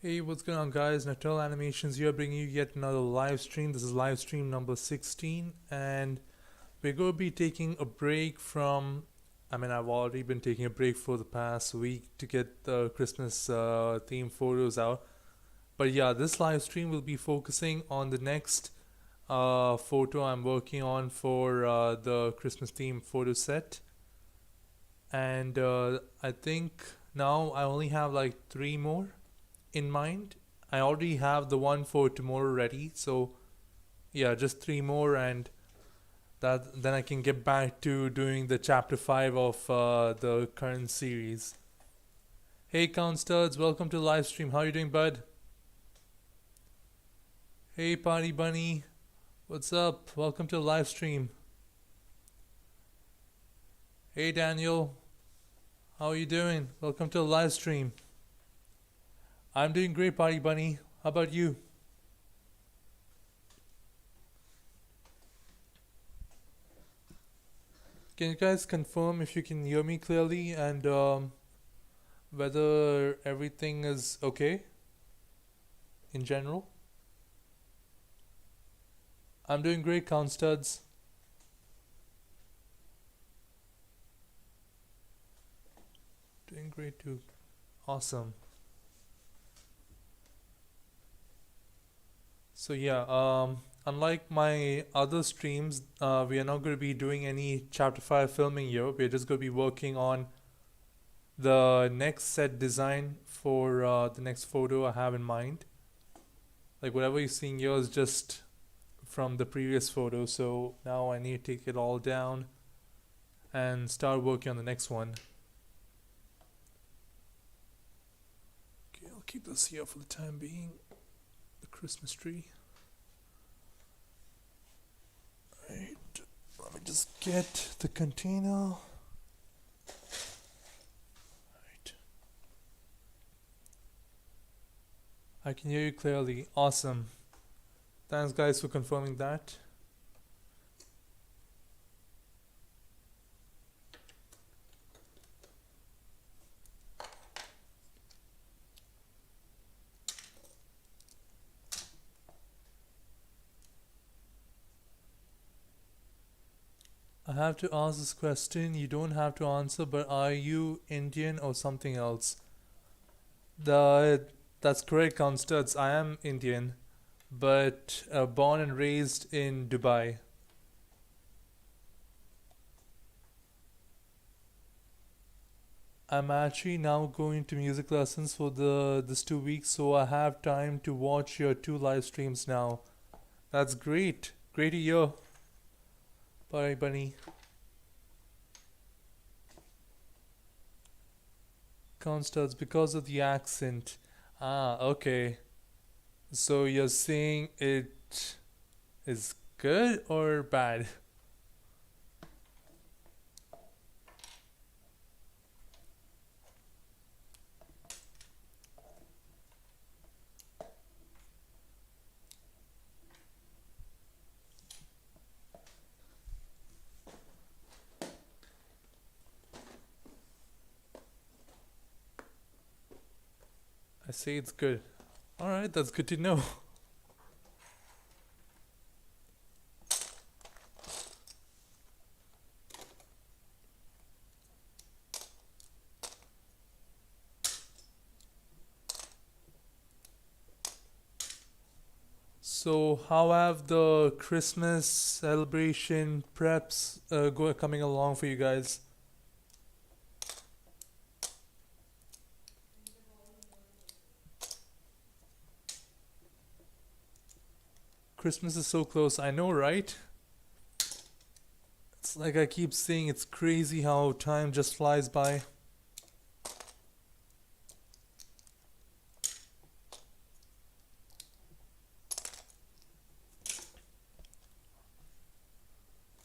Hey, what's going on, guys? Natal Animations here, bringing you yet another live stream. This is live stream number 16, and we're going to be taking a break from. I've already been taking a break for the past week to get the Christmas theme photos out. But yeah, this live stream will be focusing on the next photo I'm working on for the Christmas theme photo set. And I think now I only have like three more in mind. I already have the one for tomorrow ready, so yeah, just three more, and that then I can get back to doing the chapter 5 of the current series. Hey Count Studs, welcome to the live stream. How are you doing, bud? Hey Party Bunny, what's up? Welcome to the live stream. Hey Daniel, how are you doing? Welcome to the live stream. I'm doing great, Party Bunny. How about you? Can you guys confirm if you can hear me clearly and whether everything is okay in general? I'm doing great, Count Studs. Doing great too. Awesome. So yeah, unlike my other streams, we are not going to be doing any chapter 5 filming here. We're just going to be working on the next set design for the next photo I have in mind. Like whatever you're seeing here is just from the previous photo, so now I need to take it all down and start working on the next one. Okay, I'll keep this here for the time being. The Christmas tree. Right, let me just get the container. Right. I can hear you clearly. Awesome. Thanks guys for confirming that. I have to ask this question. You don't have to answer, but are you Indian or something else? The That's correct, Constance. I am Indian, but born and raised in Dubai. I'm actually now going to music lessons for the this 2 weeks, so I have time to watch your two live streams now. That's great. Great to hear. Bye, Bunny. Constance, because of the accent. Ah, okay. So you're saying it is good or bad? I say it's good. Alright, that's good to know. So, how have the Christmas celebration preps coming along for you guys? Christmas is so close, I know, right? It's like I keep saying, it's crazy how time just flies by.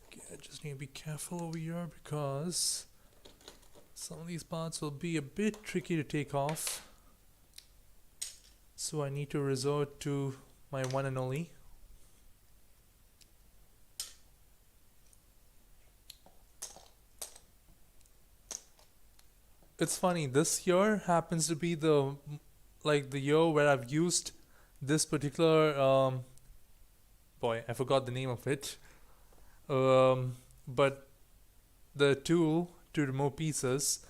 Okay, I just need to be careful over here because some of these parts will be a bit tricky to take off. So I need to resort to my one and only. It's funny, this year happens to be the like the year where I've used this particular boy, I forgot the name of it. But the tool to remove pieces,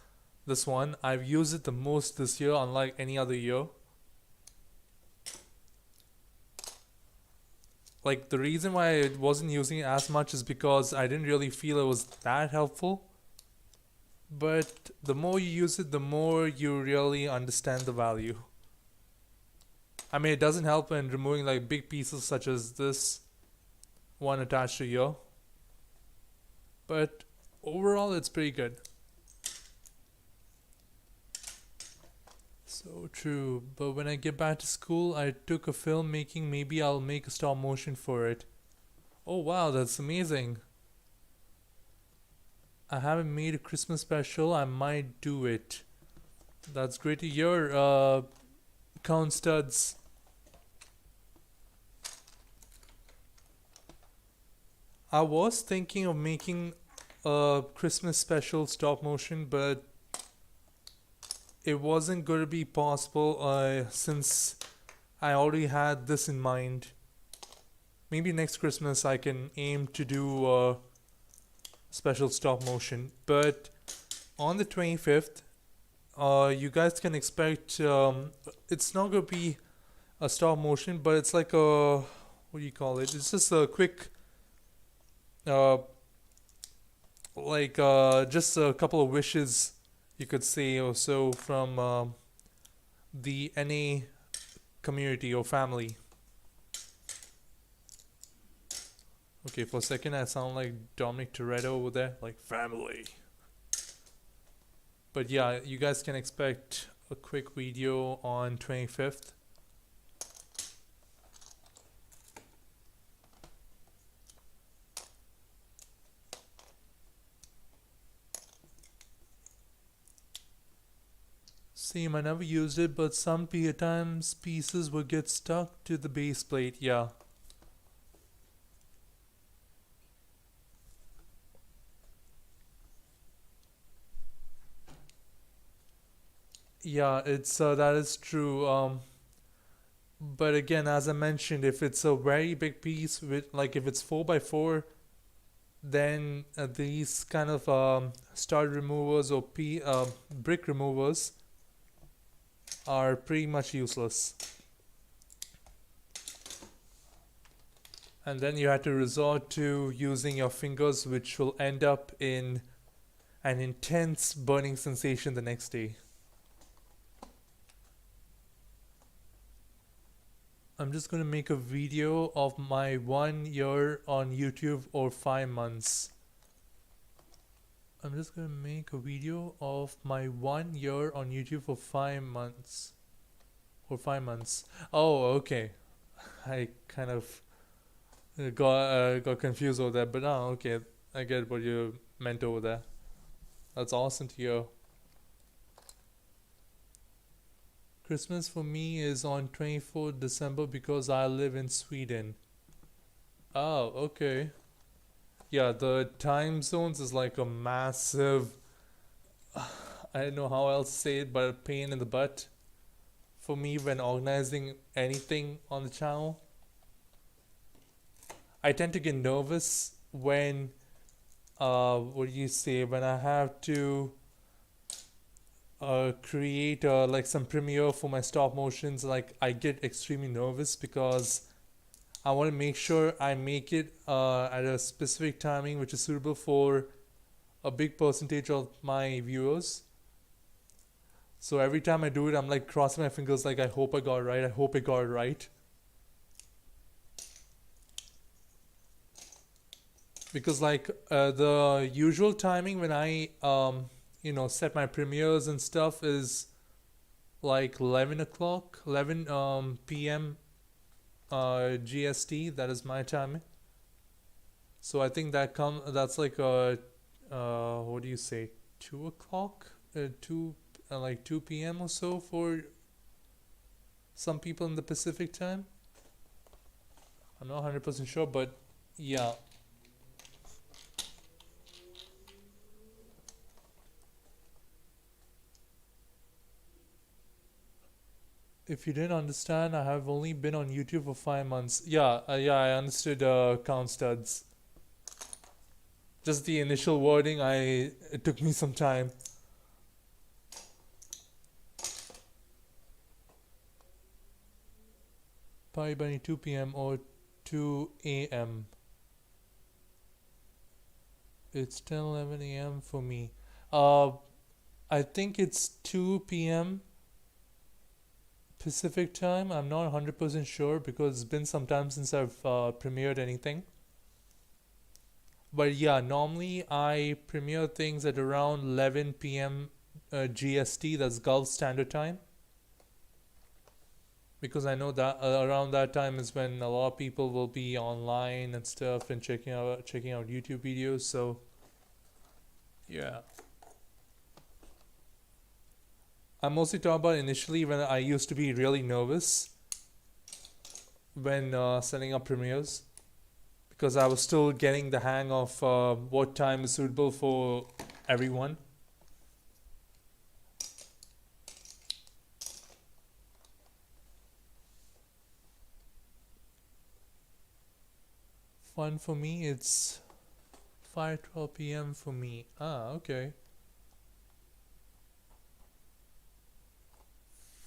this one, I've used it the most this year, unlike any other year. Like the reason why I wasn't using it as much is because I didn't really feel it was that helpful. But the more you use it, the more you really understand the value. I mean, it doesn't help in removing like big pieces such as this one attached to here, but overall it's pretty good. So true. But when I get back to school, I took a film making. Maybe I'll make a stop motion for it. Oh wow, that's amazing. I haven't made a Christmas special. I might do it. That's great to hear. Count studs. I was thinking of making a Christmas special stop motion, but it wasn't going to be possible since I already had this in mind. Maybe next Christmas I can aim to do a special stop motion. But on the 25th, you guys can expect, it's not going to be a stop motion, but it's like a, what do you call it? It's just a quick, just a couple of wishes, you could say, or so, from the NA community or family. Okay, for a second I sound like Dominic Toretto over there, like family. But yeah, you guys can expect a quick video on 25th. Same, I never used it, but sometimes pieces would get stuck to the base plate, yeah. Yeah, it's that is true. But again, as I mentioned, if it's a very big piece with like if it's 4x4, then these kind of stud removers or brick removers are pretty much useless. And then you have to resort to using your fingers, which will end up in an intense burning sensation the next day. I'm just going to make a video of my 1 year on YouTube or 5 months. I'm just going to make a video of my 1 year on YouTube for 5 months. Or 5 months. Oh, okay. I kind of got confused over that, but okay. I get what you meant over there. That's awesome to hear. Christmas for me is on 24th December because I live in Sweden. Oh, okay. Yeah, the time zones is like a massive, I don't know how else to say it, but a pain in the butt for me when organizing anything on the channel. I tend to get nervous when, what do you say, when I have to create like some premiere for my stop motions. Like I get extremely nervous because I want to make sure I make it at a specific timing which is suitable for a big percentage of my viewers. So every time I do it, I'm like crossing my fingers, like I hope I got it right, I hope I got it right. Because like the usual timing when I set my premieres and stuff is like 11 o'clock, 11 p.m. GST. That is my time. So I think that's like what do you say, 2 o'clock, 2 p.m. or so for some people in the Pacific time. I'm not 100% sure, but yeah. If you didn't understand, I have only been on YouTube for 5 months. Yeah, yeah, I understood count studs. Just the initial wording, it took me some time. Pi Bunny 2 p.m. or 2 a.m. It's 10:11 a.m. for me. Uh, I think it's 2 p.m. Pacific time. I'm not 100% sure because it's been some time since I've premiered anything. But yeah, normally I premiere things at around 11 p.m. GST, that's Gulf Standard Time. Because I know that around that time is when a lot of people will be online and stuff and checking out YouTube videos. So yeah, I'm mostly talking about initially when I used to be really nervous when setting up premieres because I was still getting the hang of what time is suitable for everyone. Fun for me, it's 5:12 p.m. for me. Ah, okay.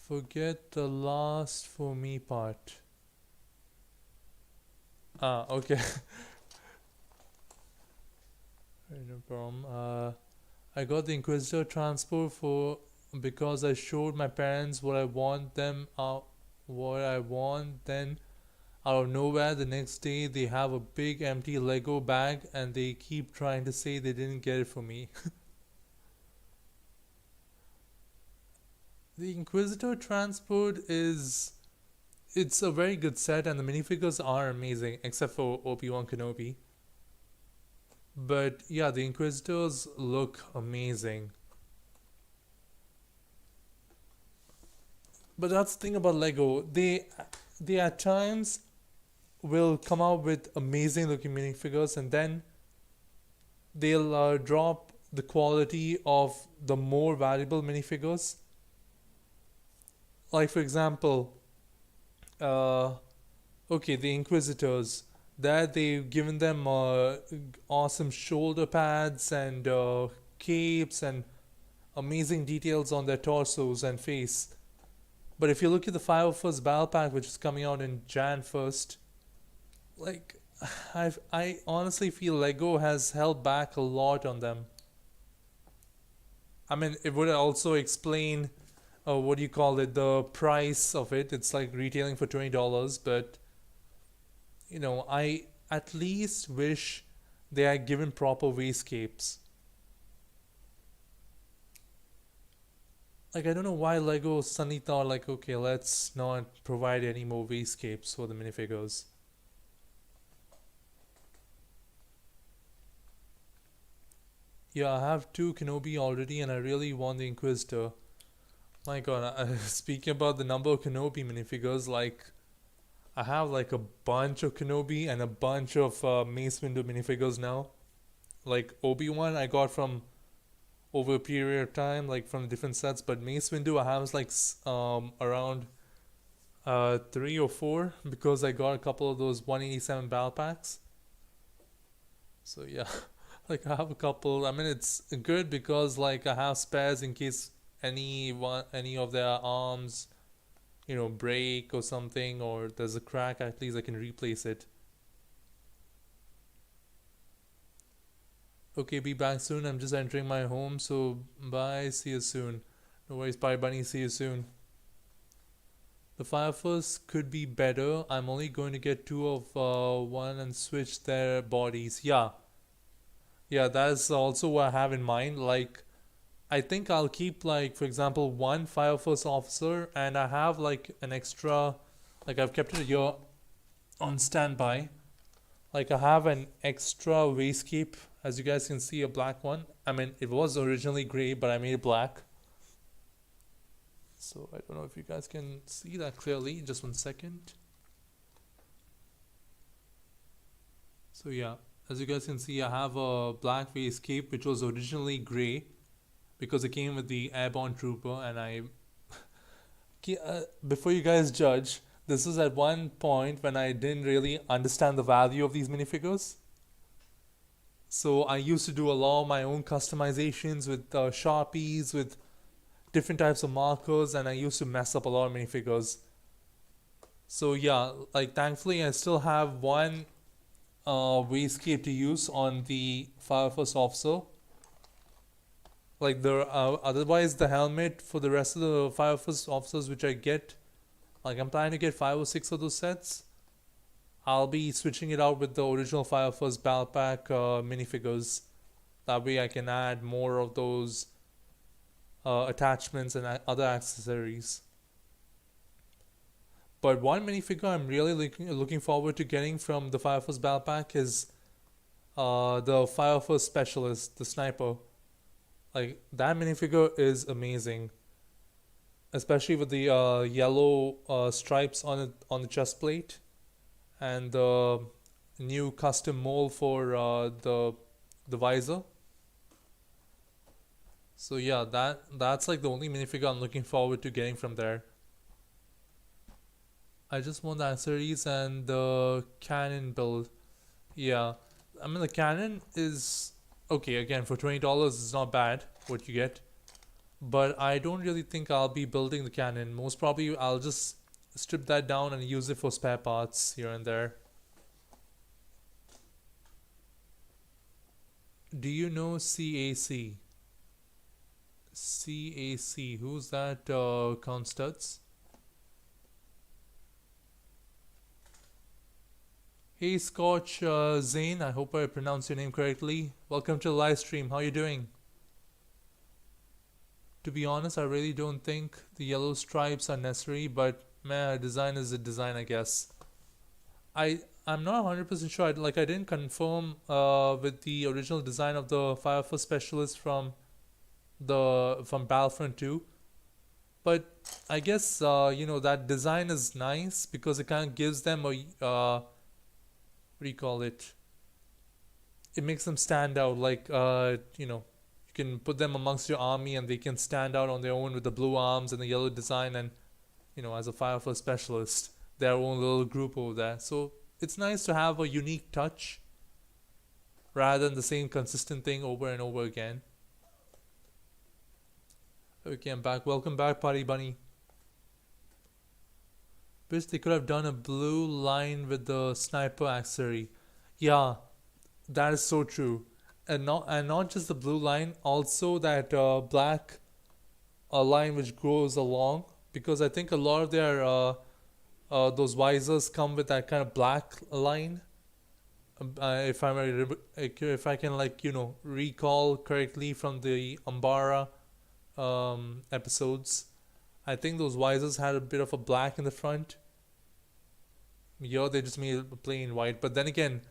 Forget the last for me part. Ah, okay. No problem. I got the Inquisitor transport for because I showed my parents what I want. Then out of nowhere, the next day they have a big empty Lego bag and they keep trying to say they didn't get it for me. The Inquisitor transport is it's a very good set and the minifigures are amazing except for Obi-Wan Kenobi. But yeah, the Inquisitors look amazing. But that's the thing about Lego. They at times will come out with amazing looking minifigures and then they'll drop the quality of the more valuable minifigures. Like for example, uh, okay, the Inquisitors. That they've given them awesome shoulder pads and capes and amazing details on their torsos and face. But if you look at the 501st Battle Pack, which is coming out in Jan 1st, like I honestly feel Lego has held back a lot on them. I mean, it would also explain what do you call it, the price of it. It's like retailing for $20, but I at least wish they had given proper waistcapes. Like I don't know why Lego suddenly thought like, okay, let's not provide any more waistcapes for the minifigures. Yeah, I have two Kenobi already, and I really want the Inquisitor. My God, speaking about the number of Kenobi minifigures, like I have like a bunch of Kenobi and a bunch of Mace Windu minifigures now. Like Obi-Wan, I got from over a period of time, like from different sets. But Mace Windu, I have like around 3 or 4 because I got a couple of those 187 battle packs. So yeah, like I have a couple. I mean, it's good because like I have spares in case any of their arms, break or something, or there's a crack. At least I can replace it. Okay, be back soon. I'm just entering my home, so bye. See you soon. No worries, bye, bunny. See you soon. The Fireflies could be better. I'm only going to get two of one and switch their bodies. Yeah, yeah, that's also what I have in mind. Like, I think I'll keep like, for example, one Fireforce officer, and I have like an extra, like I've kept it here on standby. Like I have an extra waistcape, as you guys can see, a black one. I mean, it was originally gray, but I made it black. So I don't know if you guys can see that clearly. Just 1 second. So yeah, as you guys can see, I have a black waistcape which was originally gray because it came with the airborne trooper, and Before you guys judge, this is at one point when I didn't really understand the value of these minifigures. So I used to do a lot of my own customizations with Sharpies, with different types of markers, and I used to mess up a lot of minifigures. So yeah, like thankfully I still have one wastegate to use on the Fire First Officer. Like the otherwise the helmet for the rest of the Fire First Officers which I get, like I'm planning to get 5 or 6 of those sets. I'll be switching it out with the original Fire First Battle Pack minifigures. That way I can add more of those attachments and other accessories. But one minifigure I'm really looking forward to getting from the Fire First Battle Pack is the Fire First Specialist, the sniper. Like that minifigure is amazing, especially with the yellow stripes on the chest plate, and the new custom mold for the visor. So yeah, that's like the only minifigure I'm looking forward to getting from there. I just want the accessories and the cannon build. Yeah, I mean the cannon is okay. Again, for $20, it's not bad what you get, but I don't really think I'll be building the cannon. Most probably, I'll just strip that down and use it for spare parts here and there. Do you know CAC? CAC. Who's that? Count Studs. Hey Scotch Zane, I hope I pronounced your name correctly. Welcome to the live stream. How are you doing? To be honest, I really don't think the yellow stripes are necessary, but man, a design is a design, I guess. I'm not 100% sure. I didn't confirm with the original design of the Fire First Specialist from Battlefront 2, but I guess that design is nice because it kind of gives them a what do you call it? It makes them stand out. You can put them amongst your army and they can stand out on their own with the blue arms and the yellow design, and as a Fire First Specialist, their own little group over there. So it's nice to have a unique touch rather than the same consistent thing over and over again. Okay, I'm back. Welcome back, Party Bunny. Wish they could have done a blue line with the sniper accessory. Yeah, that is so true. And not just the blue line, also that black line which goes along, because I think a lot of their those visors come with that kind of black line. If I can recall correctly from the Umbara episodes, I think those visors had a bit of a black in the front. Yeah, they just made it plain white. But then again,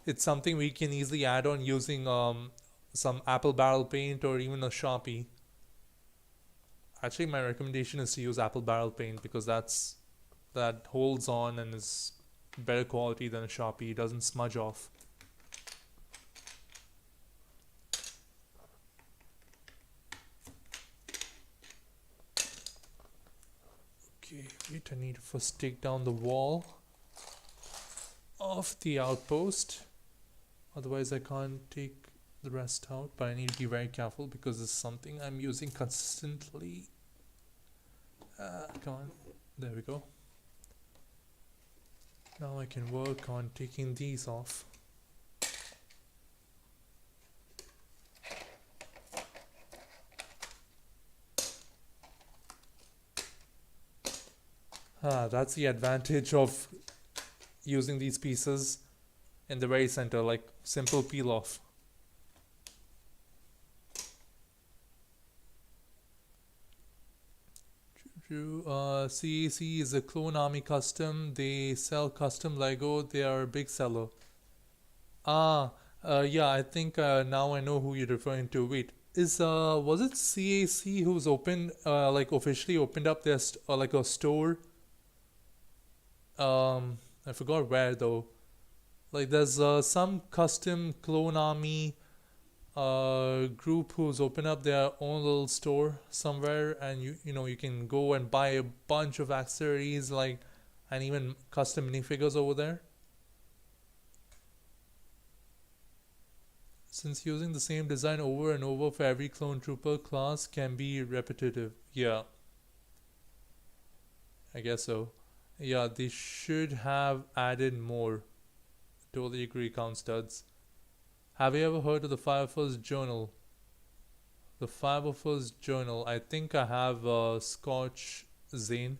it's something we can easily add on using some Apple Barrel Paint or even a Sharpie. Actually, my recommendation is to use Apple Barrel Paint because that holds on and is better quality than a Sharpie. It doesn't smudge off. Okay, wait, I need to first take down the wall of the outpost, otherwise I can't take the rest out, but I need to be very careful because it's something I'm using consistently. Come on, there we go. Now I can work on taking these off. That's the advantage of using these pieces in the very center, like simple peel off. CAC is a Clone Army custom. They sell custom Lego. They are a big seller. Yeah, I think now I know who you're referring to. Wait, was it CAC who's opened officially opened up their like a store? I forgot where though. Like there's some custom Clone Army a group who's opened up their own little store somewhere, and you can go and buy a bunch of accessories like and even custom minifigures over there. Since using the same design over and over for every clone trooper class can be repetitive. Yeah, I guess so. Yeah, they should have added more. Totally agree, Count Studs. Have you ever heard of the Five of Us Journal? The Five of Us Journal. I think I have Scotch Zane.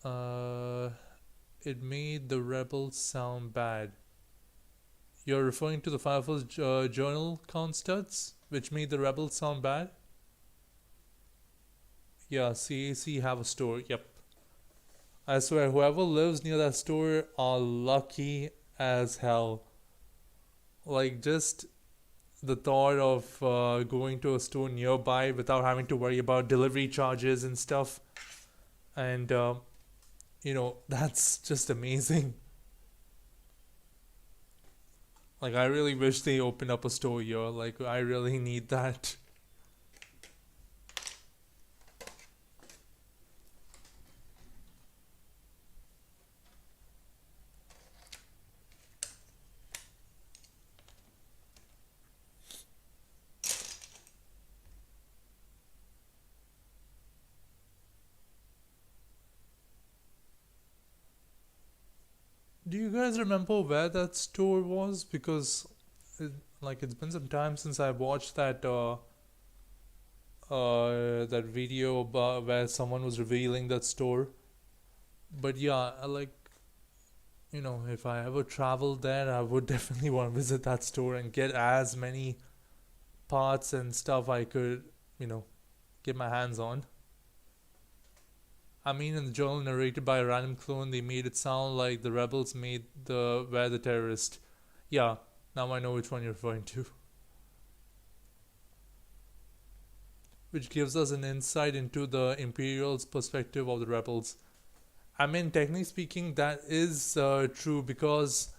Uh, it made the rebels sound bad. You're referring to the Five of Us Journal, Count Studs, which made the rebels sound bad? Yeah, CAC have a store. Yep. I swear, whoever lives near that store are lucky as hell. Like, just the thought of going to a store nearby without having to worry about delivery charges and stuff. And, that's just amazing. Like, I really wish they opened up a store here. Like, I really need that. Do you guys remember where that store was? Because, it's been some time since I watched that video about where someone was revealing that store. But yeah, if I ever traveled there, I would definitely want to visit that store and get as many parts and stuff I could, you know, get my hands on. I mean, in the journal narrated by a random clone, they made it sound like the rebels were the terrorist. Yeah, now I know which one you're referring to. Which gives us an insight into the Imperial's perspective of the rebels. I mean, technically speaking, that is true because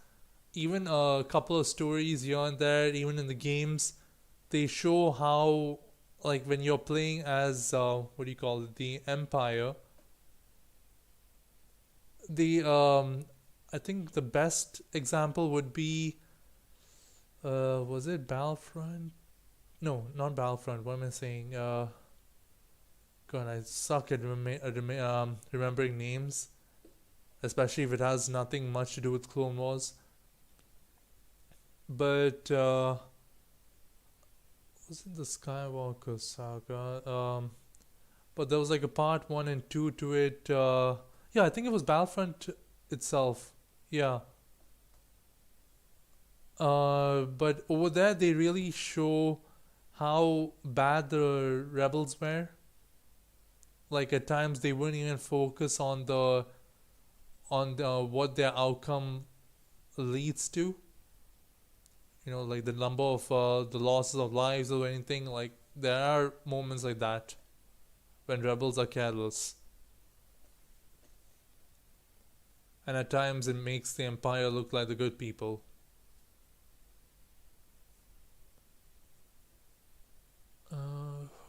even a couple of stories here and there, even in the games, they show how, like, when you're playing as, what do you call it, the Empire, I think the best example would be, was it Battlefront? No, not Battlefront. What am I saying? God, I suck at remembering names, especially if it has nothing much to do with Clone Wars. But was it the Skywalker saga? But there was like a part one and two to it. Yeah, I think it was Battlefront itself. Yeah. But over there they really show how bad the rebels were. Like at times they wouldn't even focus on the what their outcome leads to. Like the number of the losses of lives or anything. Like there are moments like that when rebels are careless, and at times it makes the Empire look like the good people.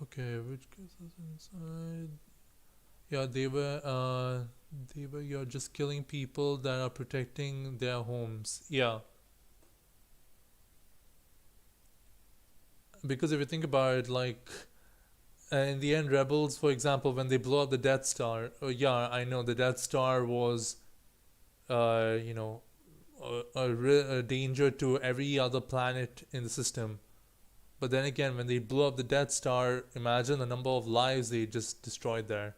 Okay, which gives us inside. Yeah, you're just killing people that are protecting their homes. Yeah. Because if you think about it, like, in the end, rebels, for example, when they blow up the Death Star, yeah, I know the Death Star was, uh, you know, a danger to every other planet in the system. But then again, when they blew up the Death Star, imagine the number of lives they just destroyed there.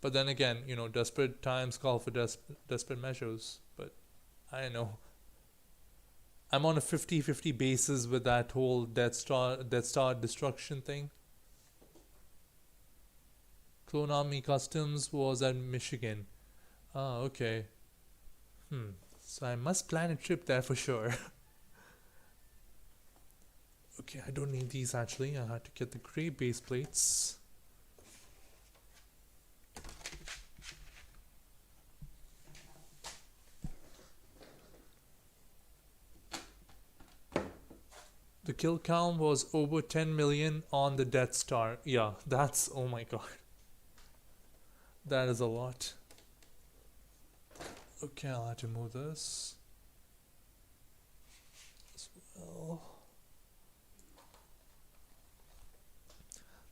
But then again, desperate times call for desperate measures. But I don't know. I'm on a 50-50 basis with that whole Death Star destruction thing. Clone Army Customs was at Michigan. Ah, okay. So I must plan a trip there for sure. Okay, I don't need these actually. I had to get the gray base plates. The kill count was over 10 million on the Death Star. Yeah, that's, oh my god. That is a lot. Okay, I'll have to move this as well.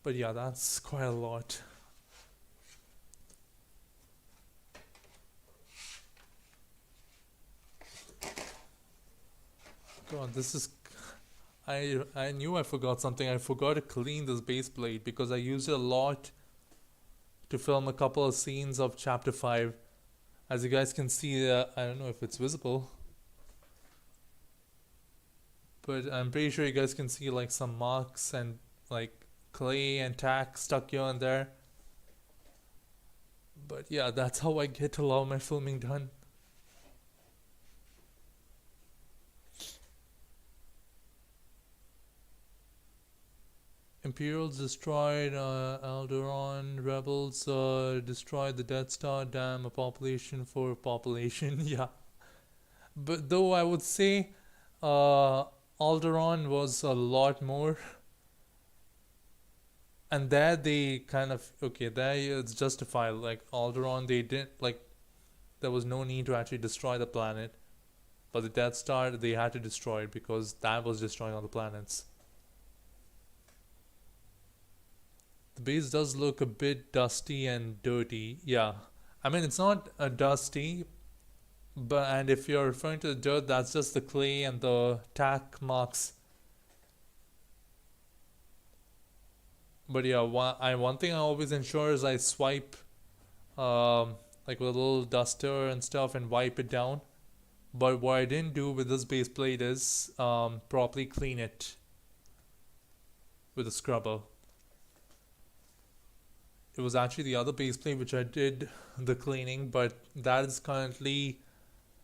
But yeah, that's quite a lot. God, this is. I knew I forgot something. I forgot to clean this base plate because I used it a lot to film a couple of scenes of Chapter 5. As you guys can see, I don't know if it's visible, but I'm pretty sure you guys can see like some marks and like clay and tack stuck here and there. But yeah, that's how I get a lot of my filming done. Imperials destroyed Alderaan. Rebels destroyed the Death Star. Damn, a population for population. Yeah. But though I would say Alderaan was a lot more. And there they kind of, okay, there it's justified. Like Alderaan, they didn't, like, there was no need to actually destroy the planet. But the Death Star, they had to destroy it because that was destroying all the planets. The base does look a bit dusty and dirty. Yeah. I mean, it's not dusty, but and if you're referring to the dirt, that's just the clay and the tack marks. But yeah, one thing I always ensure is I swipe like with a little duster and stuff and wipe it down. But what I didn't do with this base plate is properly clean it with a scrubber. It was actually the other base plate which I did the cleaning, but that is currently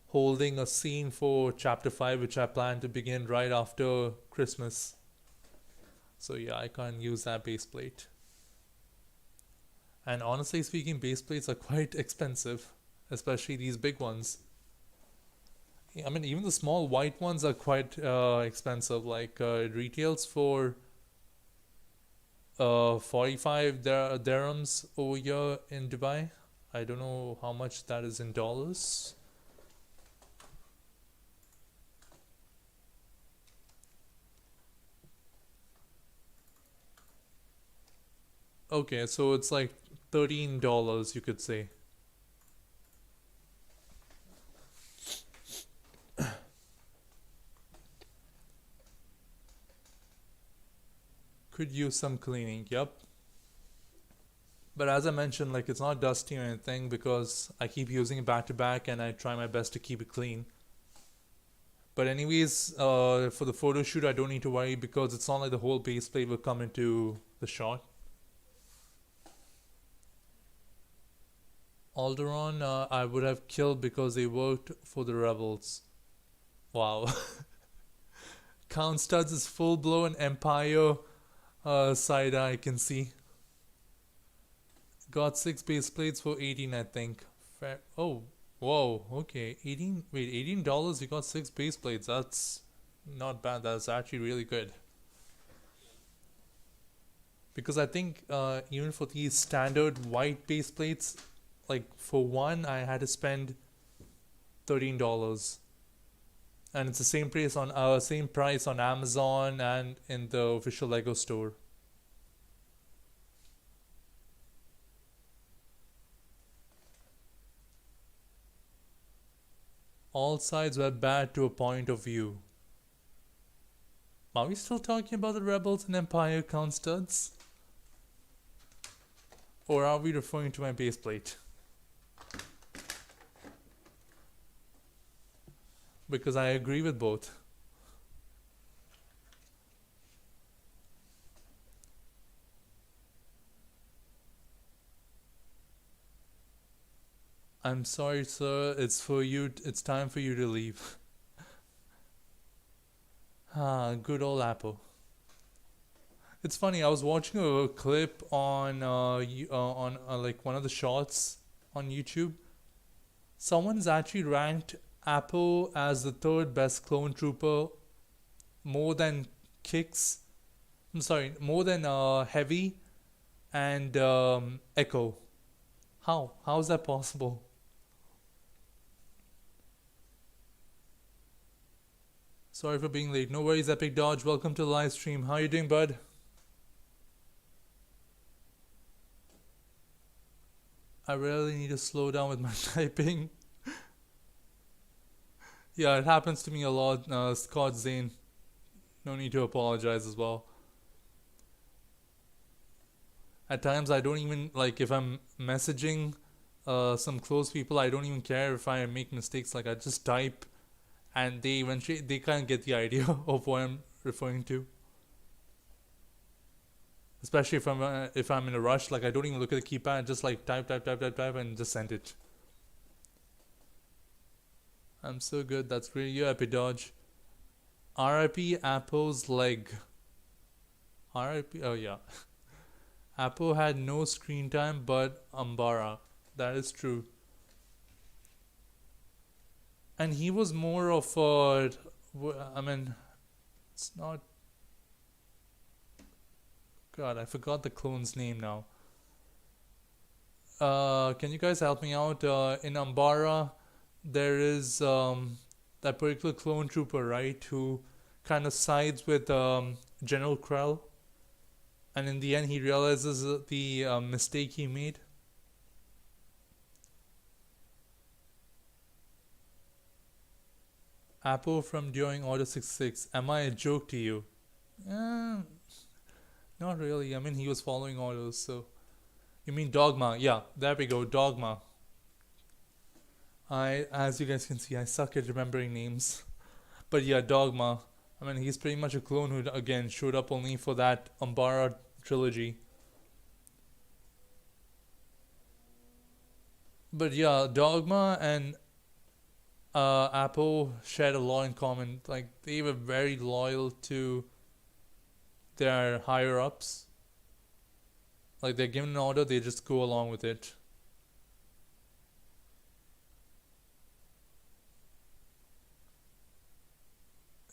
holding a scene for Chapter 5 which I plan to begin right after Christmas. So yeah, I can't use that base plate. And honestly speaking, base plates are quite expensive, especially these big ones. I mean, even the small white ones are quite expensive. Like it retails for 45 dirhams over here in Dubai. I don't know how much that is in dollars. Okay, so it's like $13, you could say. Could use some cleaning, yep. But as I mentioned, like it's not dusty or anything because I keep using it back to back and I try my best to keep it clean. But anyways, for the photo shoot, I don't need to worry because it's not like the whole base plate will come into the shot. Alderaan, I would have killed because they worked for the rebels. Wow. Count Studs is full-blown Empire side I can see. Got 6 base plates for 18, I think. Fair. Oh, whoa. Okay, 18. Wait, $18. You got 6 base plates. That's not bad. That's actually really good. Because I think even for these standard white base plates, like for one, I had to spend $13. And it's the same price on Amazon and in the official Lego store. All sides were bad to a point of view. Are we still talking about the rebels and Empire Count Studs? Or are we referring to my base plate? Because I agree with both. I'm sorry, sir. It's for you. It's time for you to leave. Good old Apple. It's funny. I was watching a clip on like one of the shorts on YouTube. Someone's actually ranked Apple as the third best clone trooper more than kicks. I'm sorry, more than heavy and echo. How? How is that possible? Sorry for being late. No worries, Epic Dodge. Welcome to the live stream. How you doing, bud? I really need to slow down with my typing. Yeah, it happens to me a lot, Scott Zane. No need to apologize as well. At times, I don't even like if I'm messaging some close people. I don't even care if I make mistakes. Like I just type, and they eventually they kind of get the idea of what I'm referring to. Especially if I'm in a rush, like I don't even look at the keypad. Just like type, and just send it. I'm so good. That's great. You Epi Dodge. R.I.P. Apple's leg. R.I.P. Oh yeah. Apple had no screen time, but Ambara. That is true. And he was more of a. I mean, it's not. God, I forgot the clone's name now. Can you guys help me out? In Ambara, there is that particular clone trooper, right? Who kind of sides with General Krell. And in the end, he realizes the mistake he made. Apo from during Order 66. Am I a joke to you? Not really. I mean, he was following orders, so. You mean Dogma? Yeah, there we go. Dogma. As you guys can see, I suck at remembering names. But yeah, Dogma. I mean, he's pretty much a clone who, again, showed up only for that Umbara trilogy. But yeah, Dogma and Apple shared a lot in common. Like, they were very loyal to their higher ups. Like, they're given an order, they just go along with it.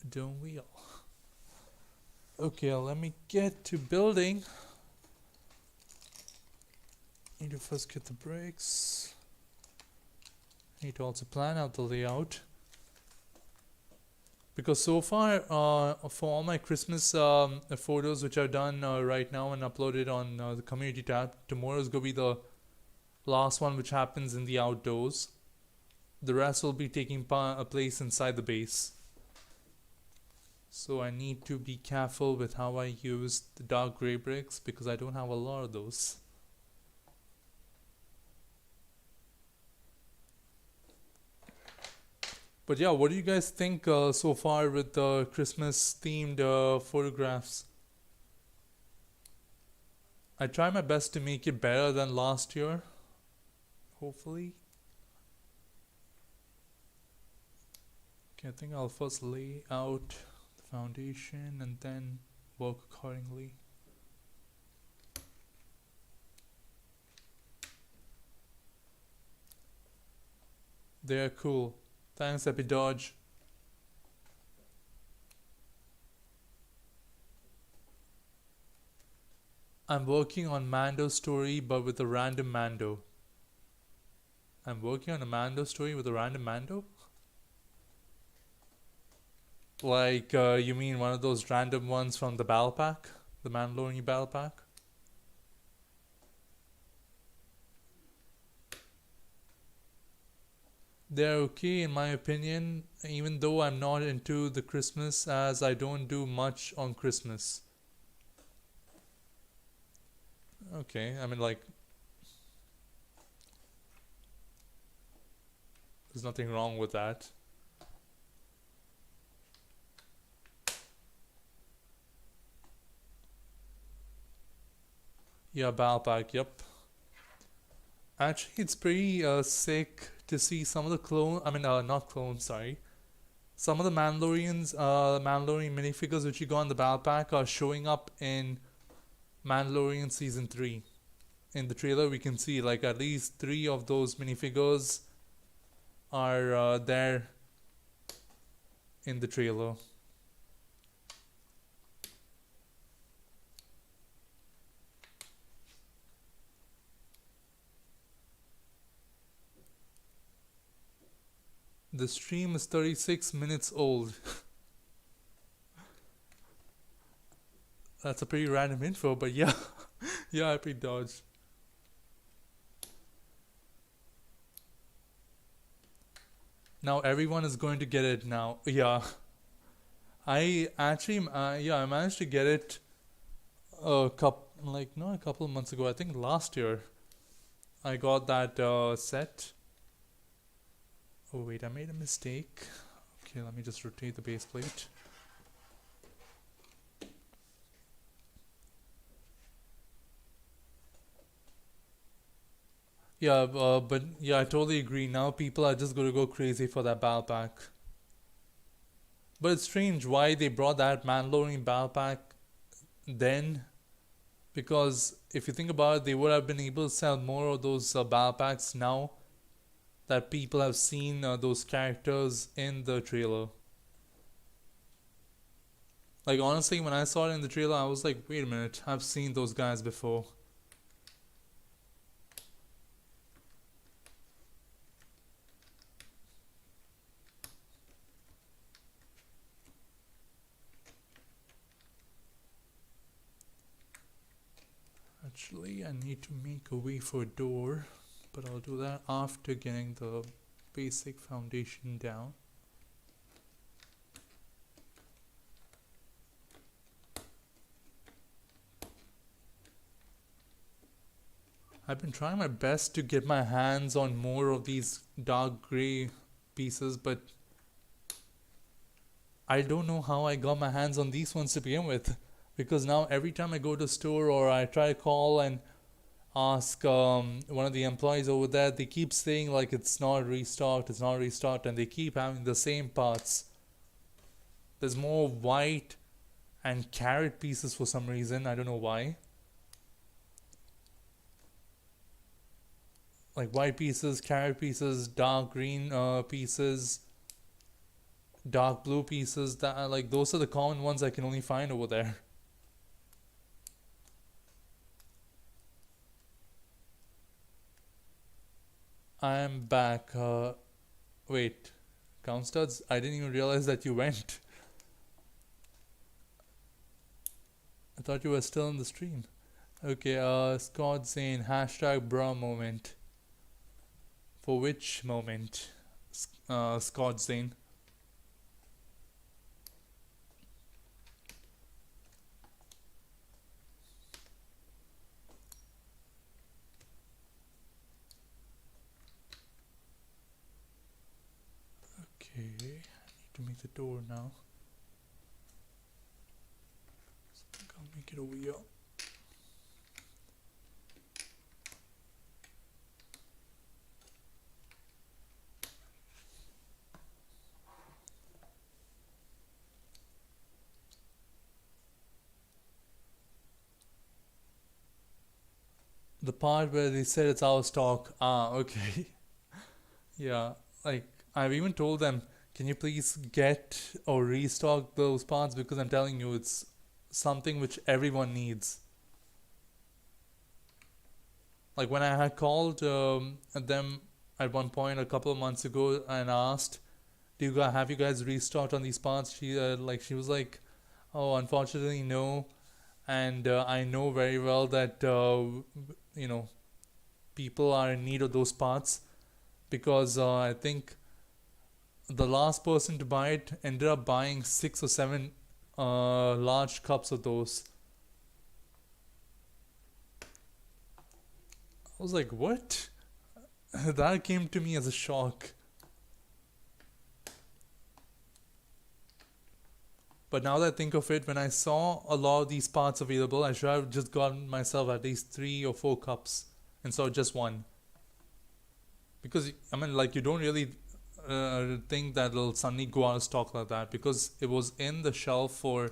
Don't we all? Okay, let me get to building. Need to first get the bricks. Need to also plan out the layout. Because so far, for all my Christmas photos which I've done right now and uploaded on the community tab, tomorrow is going to be the last one which happens in the outdoors. The rest will be taking place inside the base. So I need to be careful with how I use the dark grey bricks because I don't have a lot of those. But yeah, what do you guys think so far with the Christmas themed photographs? I try my best to make it better than last year. Hopefully. Okay, I think I'll first lay out the foundation and then work accordingly. They're cool. Thanks, Epi Dodge. I'm working on Mando's story, but with a random Mando. I'm working on a Mando story with a random Mando? Like, you mean one of those random ones from the battle pack? The Mandalorian battle pack? They're okay in my opinion, even though I'm not into the Christmas as I don't do much on Christmas. Okay, I mean like there's nothing wrong with that. Yeah, battle pack, yep. Actually, it's pretty sick to see some of the not clones, sorry. Some of the Mandalorian minifigures which you got in the battle pack are showing up in Mandalorian Season 3. In the trailer, we can see like at least 3 of those minifigures are there in the trailer. The stream is 36 minutes old. That's a pretty random info, but yeah. Yeah, I pre-dodged. Now everyone is going to get it now. Yeah. I actually, yeah, I managed to get it not a couple of months ago. I think last year I got that set. Oh wait, I made a mistake. Okay, let me just rotate the base plate. Yeah, but yeah, I totally agree. Now people are just going to go crazy for that battle pack. But it's strange why they brought that Mandalorian battle pack then, because if you think about it, they would have been able to sell more of those battle packs now that people have seen those characters in the trailer. Like honestly, when I saw it in the trailer, I was like, wait a minute, I've seen those guys before. Actually, I need to make a way for a door, but I'll do that after getting the basic foundation down. I've been trying my best to get my hands on more of these dark gray pieces, but I don't know how I got my hands on these ones to begin with. Because now every time I go to a store or I try to call and ask one of the employees over there, they keep saying like it's not restocked, and they keep having the same parts. There's more white and carrot pieces for some reason. I don't know why. Like white pieces, carrot pieces, dark green pieces, dark blue pieces. That are, like those are the common ones I can only find over there. I am back. Wait, count studs? I didn't even realize that you went. I thought you were still in the stream. Okay, Scott saying hashtag bra moment. For which moment? Scott saying. Okay, I need to make the door now. So I think I'll make it over here. The part where they said it's our stock. Ah, okay. Yeah, like I've even told them, can you please get or restock those parts, because I'm telling you, it's something which everyone needs. Like when I had called them at one point a couple of months ago and asked, "Do you guys have you guys restocked on these parts?" She was like, "Oh, unfortunately, no." And I know very well that you know people are in need of those parts, because I think the last person to buy it ended up buying 6 or 7 large cups of those. I was like, what? That came to me as a shock. But now that I think of it, when I saw a lot of these parts available, I should have just gotten myself at least 3 or 4 cups instead of just one. Because, I mean, like, you don't really think that it'll suddenly go out of stock like that, because it was in the shelf for,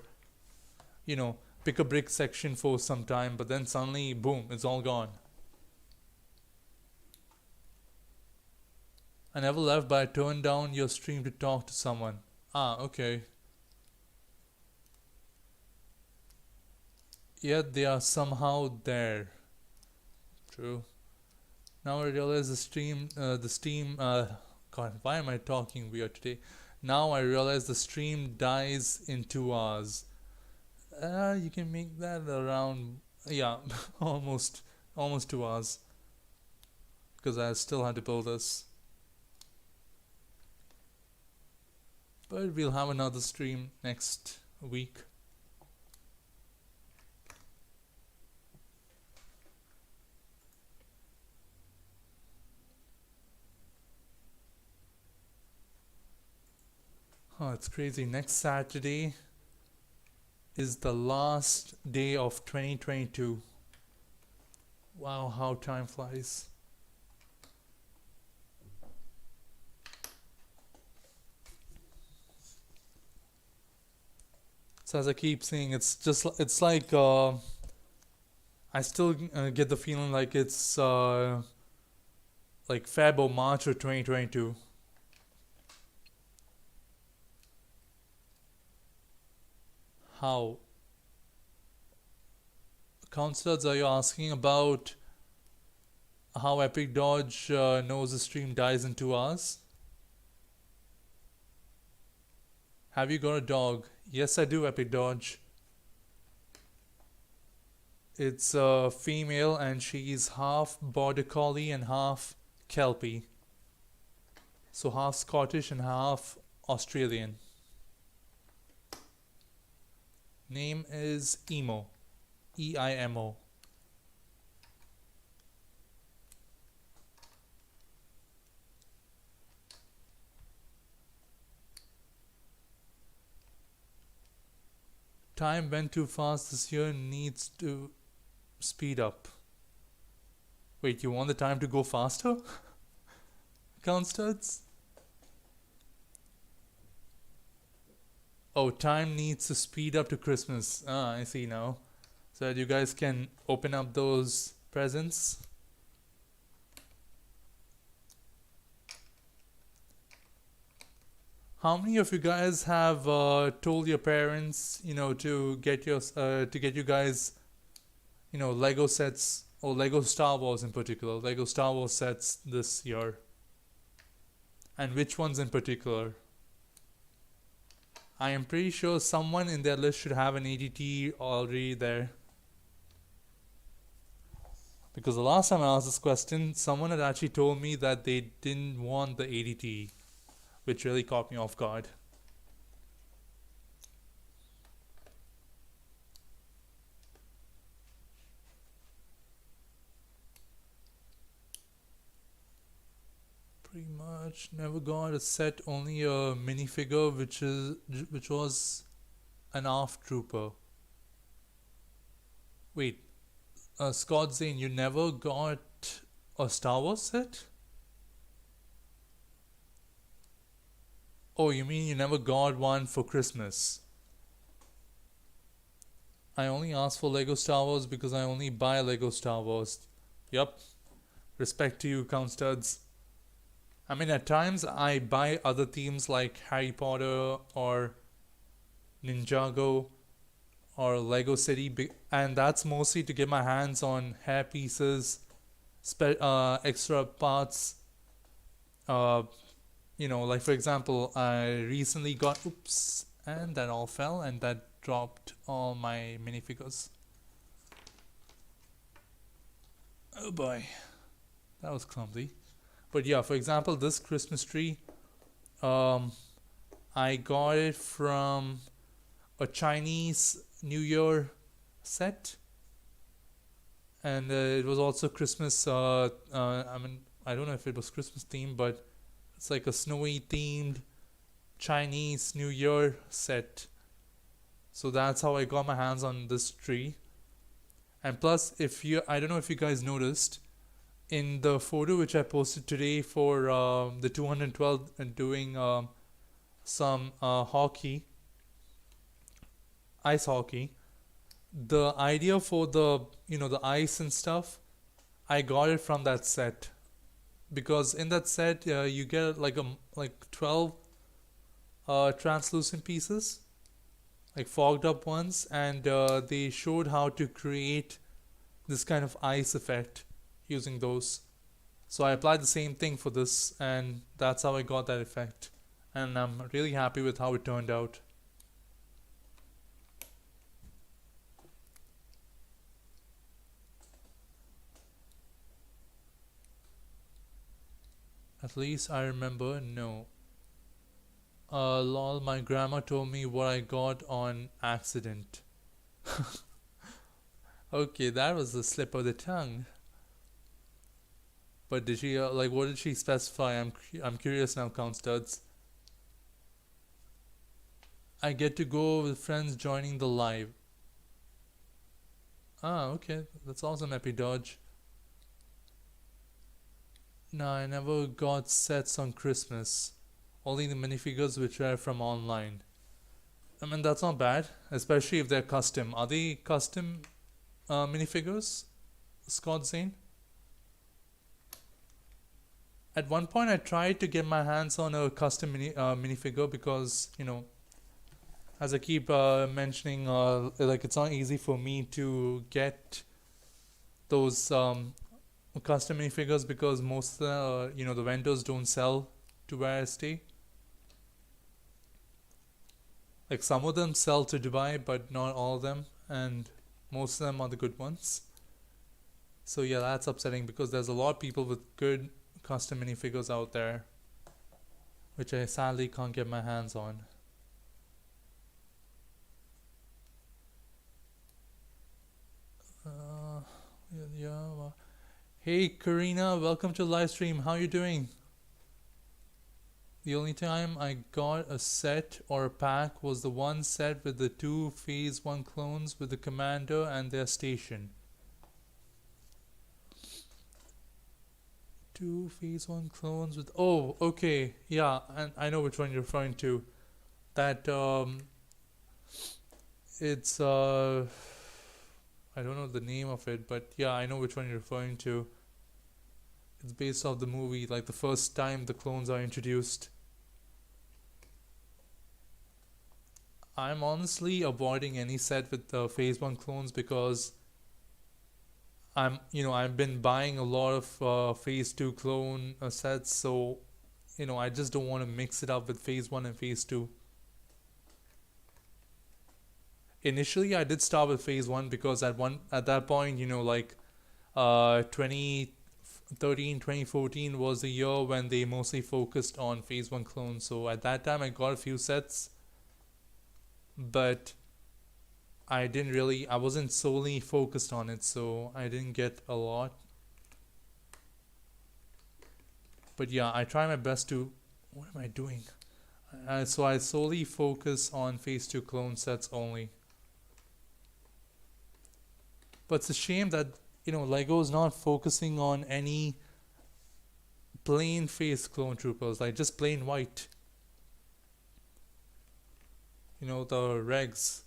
pick a brick section for some time, but then suddenly, boom, it's all gone. I never left, but I turned down your stream to talk to someone. Ah, okay. Yet they are somehow there. True. Now I realize the Steam God, why am I talking weird today? Now I realize the stream dies in 2 hours. You can make that around, yeah, almost, almost 2 hours. Because I still had to build this. But we'll have another stream next week. Oh, it's crazy. Next Saturday is the last day of 2022. Wow, how time flies. So as I keep saying, it's like I still get the feeling like it's like Feb or March of 2022. How? Counselors, are you asking about how Epic Dodge knows the stream dies in 2 hours? Have you got a dog? Yes, I do, Epic Dodge. It's a female and she's half Border Collie and half Kelpie. So half Scottish and half Australian. Name is Emo. EIMO. Time went too fast this year, needs to speed up. Wait, you want the time to go faster? Count studs? Oh, time needs to speed up to Christmas. Ah, I see now. So that you guys can open up those presents. How many of you guys have told your parents, to get you guys, Lego sets or Lego Star Wars in particular, Lego Star Wars sets this year? And which ones in particular? I am pretty sure someone in their list should have an ADT already there. Because the last time I asked this question, someone had actually told me that they didn't want the ADT, which really caught me off guard. Pretty much never got a set, only a minifigure, which was an ARF trooper. Wait, Scott Zane, you never got a Star Wars set? Oh, you mean you never got one for Christmas? I only ask for Lego Star Wars because I only buy Lego Star Wars. Yup. Respect to you, Count Studs. I mean, at times I buy other themes like Harry Potter or Ninjago or Lego City, and that's mostly to get my hands on hair pieces, extra parts. Like for example, I recently got, oops, and that all fell, and that dropped all my minifigures. Oh boy, that was clumsy. But yeah, for example, this Christmas tree, I got it from a Chinese New Year set, and it was also Christmas. I don't know if it was Christmas themed, but it's like a snowy themed Chinese New Year set. So that's how I got my hands on this tree. And plus, I don't know if you guys noticed, in the photo which I posted today for the 212 and doing some ice hockey, the idea for the ice and stuff, I got it from that set, because in that set you get like 12 translucent pieces, like fogged up ones, and they showed how to create this kind of ice effect using those. So I applied the same thing for this, and that's how I got that effect. And I'm really happy with how it turned out. At least I remember, no. Lol, my grandma told me what I got on accident. Okay, that was a slip of the tongue. But did she, like, what did she specify? I'm curious now, Count Studs. I get to go with friends joining the live. Ah, okay. That's awesome, Epi Dodge. No, I never got sets on Christmas. Only the minifigures which are from online. I mean, that's not bad, especially if they're custom. Are they custom minifigures, Scott Zane? At one point, I tried to get my hands on a custom minifigure because, as I keep mentioning, like it's not easy for me to get those custom minifigures because most of the, the vendors don't sell to where I stay. Like some of them sell to Dubai, but not all of them, and most of them are the good ones. So yeah, that's upsetting because there's a lot of people with good custom minifigures out there, which I sadly can't get my hands on. Yeah. Hey Karina, welcome to the live stream. How you doing? The only time I got a set or a pack was the one set with the 2 Phase 1 clones with the commander and their station. 2 Phase 1 clones with... Oh, okay. Yeah, and I know which one you're referring to. That, it's, I don't know the name of it, but yeah, I know which one you're referring to. It's based off the movie, like the first time the clones are introduced. I'm honestly avoiding any set with the Phase 1 clones because I've been buying a lot of Phase 2 clone sets, so, I just don't want to mix it up with Phase 1 and Phase 2. Initially, I did start with Phase 1 because at that point, 2013, 2014 was the year when they mostly focused on Phase 1 clones. So at that time, I got a few sets, but I wasn't solely focused on it, so I didn't get a lot. But yeah, I try my best to... What am I doing? So I solely focus on Phase 2 clone sets only. But it's a shame that, Lego is not focusing on any plain face clone troopers, like just plain white. The regs.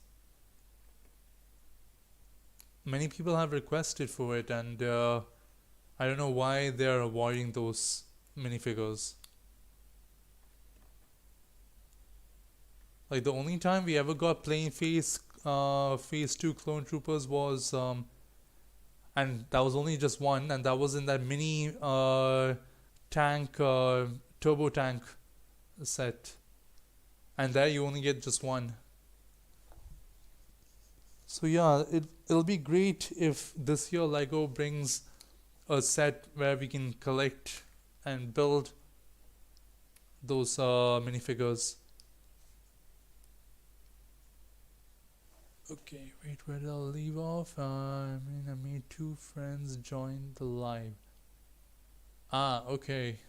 Many people have requested for it, and I don't know why they're avoiding those minifigures. Like the only time we ever got plain Phase 2 clone troopers was and that was only just one, and that was in that mini tank turbo tank set, and there you only get just one. So yeah, it'll be great if this year Lego brings a set where we can collect and build those minifigures. Okay, wait, where did I leave off? I made 2 friends join the live. Ah, okay.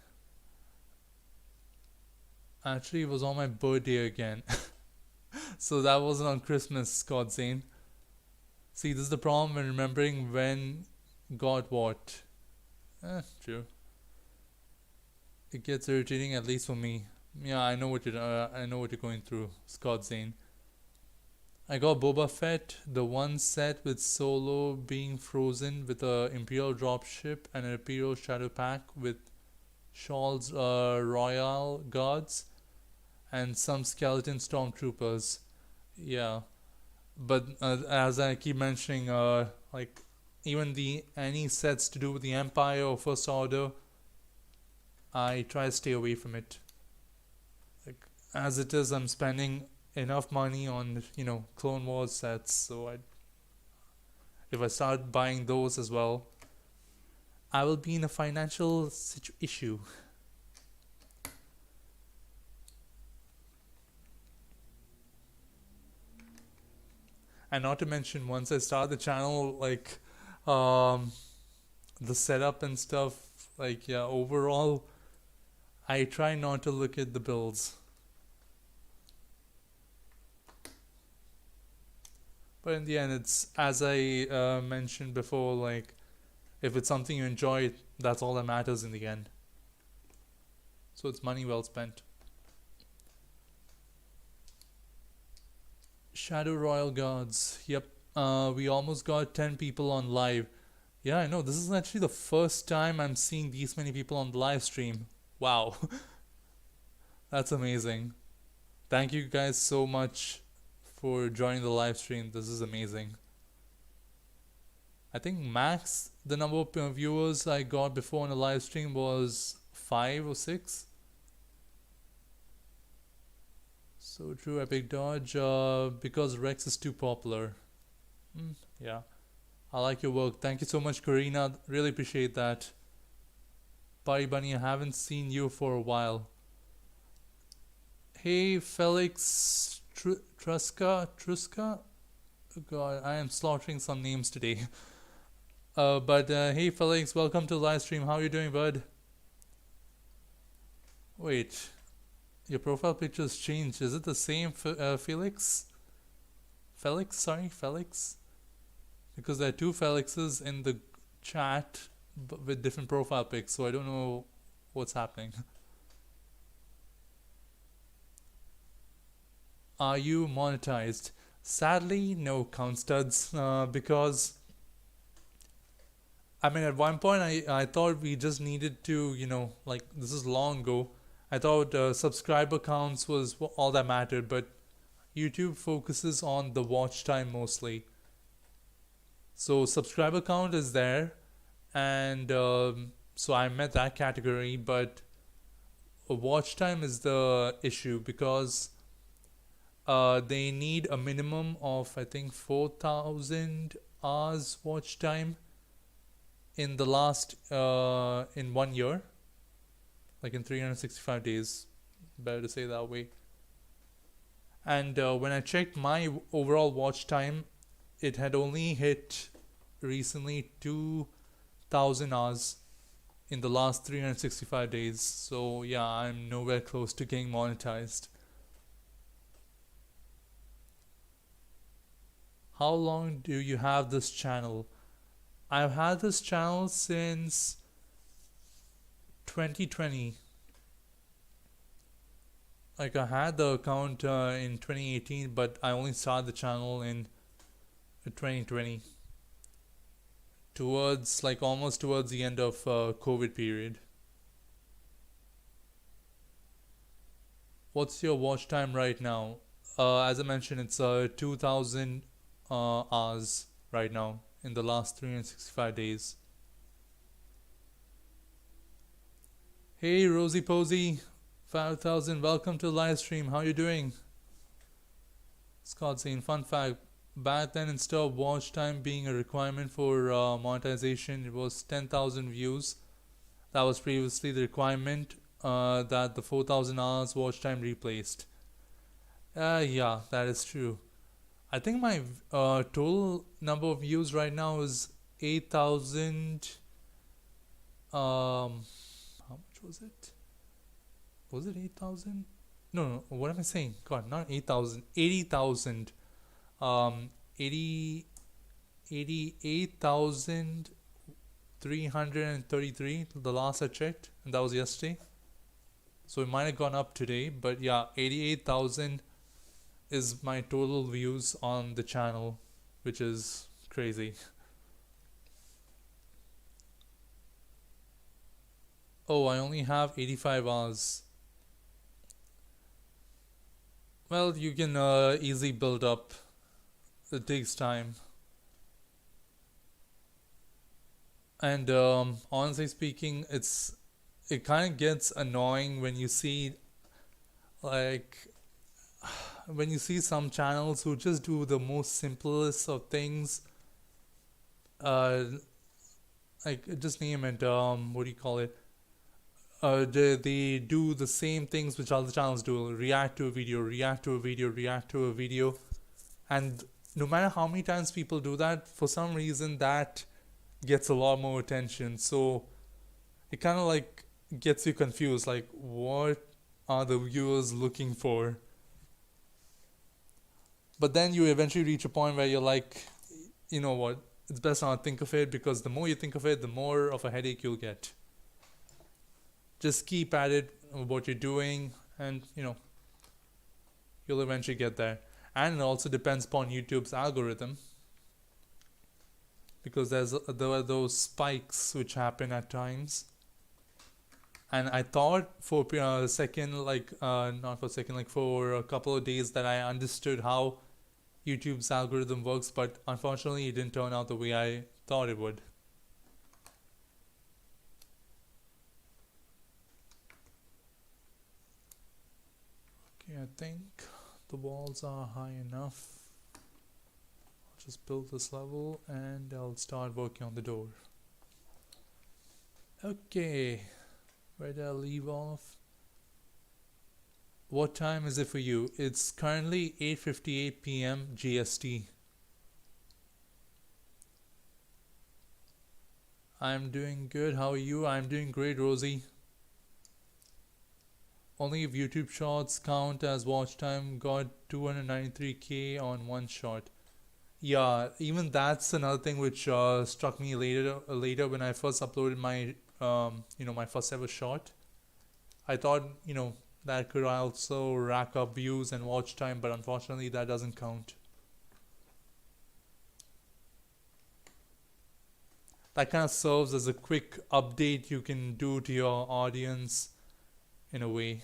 Actually, it was on my birthday again. So that wasn't on Christmas, Scott Zane. See, this is the problem when remembering when got what. True. It gets irritating, at least for me. Yeah, I know what you're going through, Scott Zane. I got Boba Fett, the one set with Solo being frozen with a Imperial dropship and an Imperial shadow pack with Shawl's Royal Guards and some skeleton stormtroopers. Yeah, but as I keep mentioning, like even any sets to do with the Empire or First Order, I try to stay away from it. Like as it is, I'm spending enough money on Clone Wars sets. So if I start buying those as well, I will be in a financial issue. And not to mention, once I start the channel, like um, the setup and stuff, like yeah, overall, I try not to look at the bills. But in the end, it's as I mentioned before, like if it's something you enjoy, that's all that matters in the end. So it's money well spent. Shadow Royal Gods. Yep. We almost got 10 people on live. Yeah, I know. This is actually the first time I'm seeing these many people on the live stream. Wow. That's amazing. Thank you guys so much for joining the live stream. This is amazing. I think max the number of viewers I got before on the live stream was 5 or 6. So true, Epic Dodge. Because Rex is too popular. Yeah. I like your work. Thank you so much, Karina. Really appreciate that. Party Bunny, I haven't seen you for a while. Hey, Felix Truska? Oh God, I am slaughtering some names today. But hey, Felix, welcome to the live stream. How are you doing, bud? Wait, your profile picture's changed. Is it the same, Felix? Felix? Because there are two Felixes in the chat with different profile pics, so I don't know what's happening. Are you monetized? Sadly, no, Count Studs, because I mean, at one point I thought we just needed to, like this is long ago. I thought subscriber counts was all that mattered, but YouTube focuses on the watch time mostly. So subscriber count is there, and so I met that category, but watch time is the issue because they need a minimum of I think 4,000 hours watch time in the last in 1 year, like in 365 days, better to say that way. And when I checked my overall watch time, it had only hit recently 2,000 hours in the last 365 days. So yeah, I'm nowhere close to getting monetized. How long do you have this channel? I've had this channel since 2020. Like I had the account in 2018, but I only started the channel in 2020. Almost towards the end of COVID period. What's your watch time right now? As I mentioned, it's 2,000 hours right now in the last 365 days. Hey, Rosie Posey, 5,000. Welcome to the live stream. How you doing? Scott saying, fun fact. Back then, instead of watch time being a requirement for monetization, it was 10,000 views. That was previously the requirement that the 4,000 hours watch time replaced. Yeah, that is true. I think my total number of views right now is 8,000. How much was it? Was it 8,000? No, what am I saying? God, not 8,000. 80,000. 88,333 the last I checked, and that was yesterday. So it might have gone up today, but yeah, 88,000 is my total views on the channel, which is crazy. Oh, I only have 85 hours. Well, you can easily build up. It takes time. And honestly speaking, it kind of gets annoying when you see like when you see some channels who just do the most simplest of things. uh like just name it, what do you call it, they do the same things which other channels do: react to a video, react to a video, react to a video. And no matter how many times people do that, for some reason that gets a lot more attention. So it kind of like gets you confused, like what are the viewers looking for? But then you eventually reach a point where you're like, you know what, it's best not to think of it, because the more you think of it, the more of a headache you'll get. Just keep at it, what you're doing, and you'll eventually get there. And it also depends upon YouTube's algorithm, because there are those spikes which happen at times. And I thought for a second, like not for a second, like for a couple of days, that I understood how YouTube's algorithm works, but unfortunately it didn't turn out the way I thought it would. Okay, I think the walls are high enough. I'll just build this level and I'll start working on the door. Okay, where did I leave off? What time is it for you? It's currently 8:58 p.m. GST. I'm doing good. How are you? I'm doing great, Rosie. Only if YouTube Shorts count as watch time, got 293k on one shot. Yeah, even that's another thing which struck me later when I first uploaded my my first ever short. I thought that could also rack up views and watch time, but unfortunately that doesn't count. That kind of serves as a quick update you can do to your audience in a way.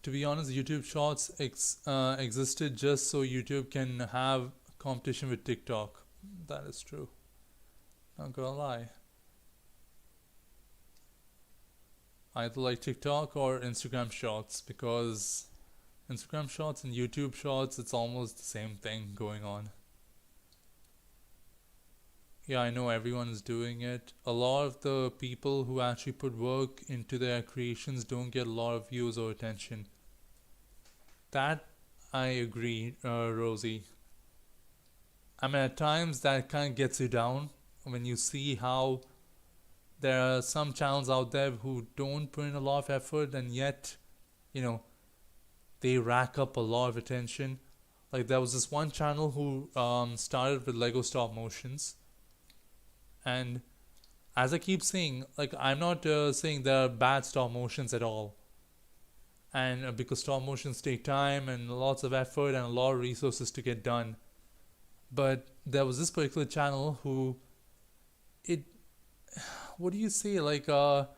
To be honest, YouTube Shorts existed just so YouTube can have competition with TikTok. That is true. Not gonna lie. Either like TikTok or Instagram Shorts, because Instagram Shorts and YouTube Shorts, it's almost the same thing going on. Yeah, I know everyone is doing it. A lot of the people who actually put work into their creations don't get a lot of views or attention. That I agree, Rosie. I mean, at times that kind of gets you down when you see how there are some channels out there who don't put in a lot of effort, and yet, they rack up a lot of attention. Like there was this one channel who started with Lego stop motions, and as I keep saying, like I'm not saying there are bad stop motions at all. And because stop motions take time and lots of effort and a lot of resources to get done. But there was this particular channel who what do you say, like a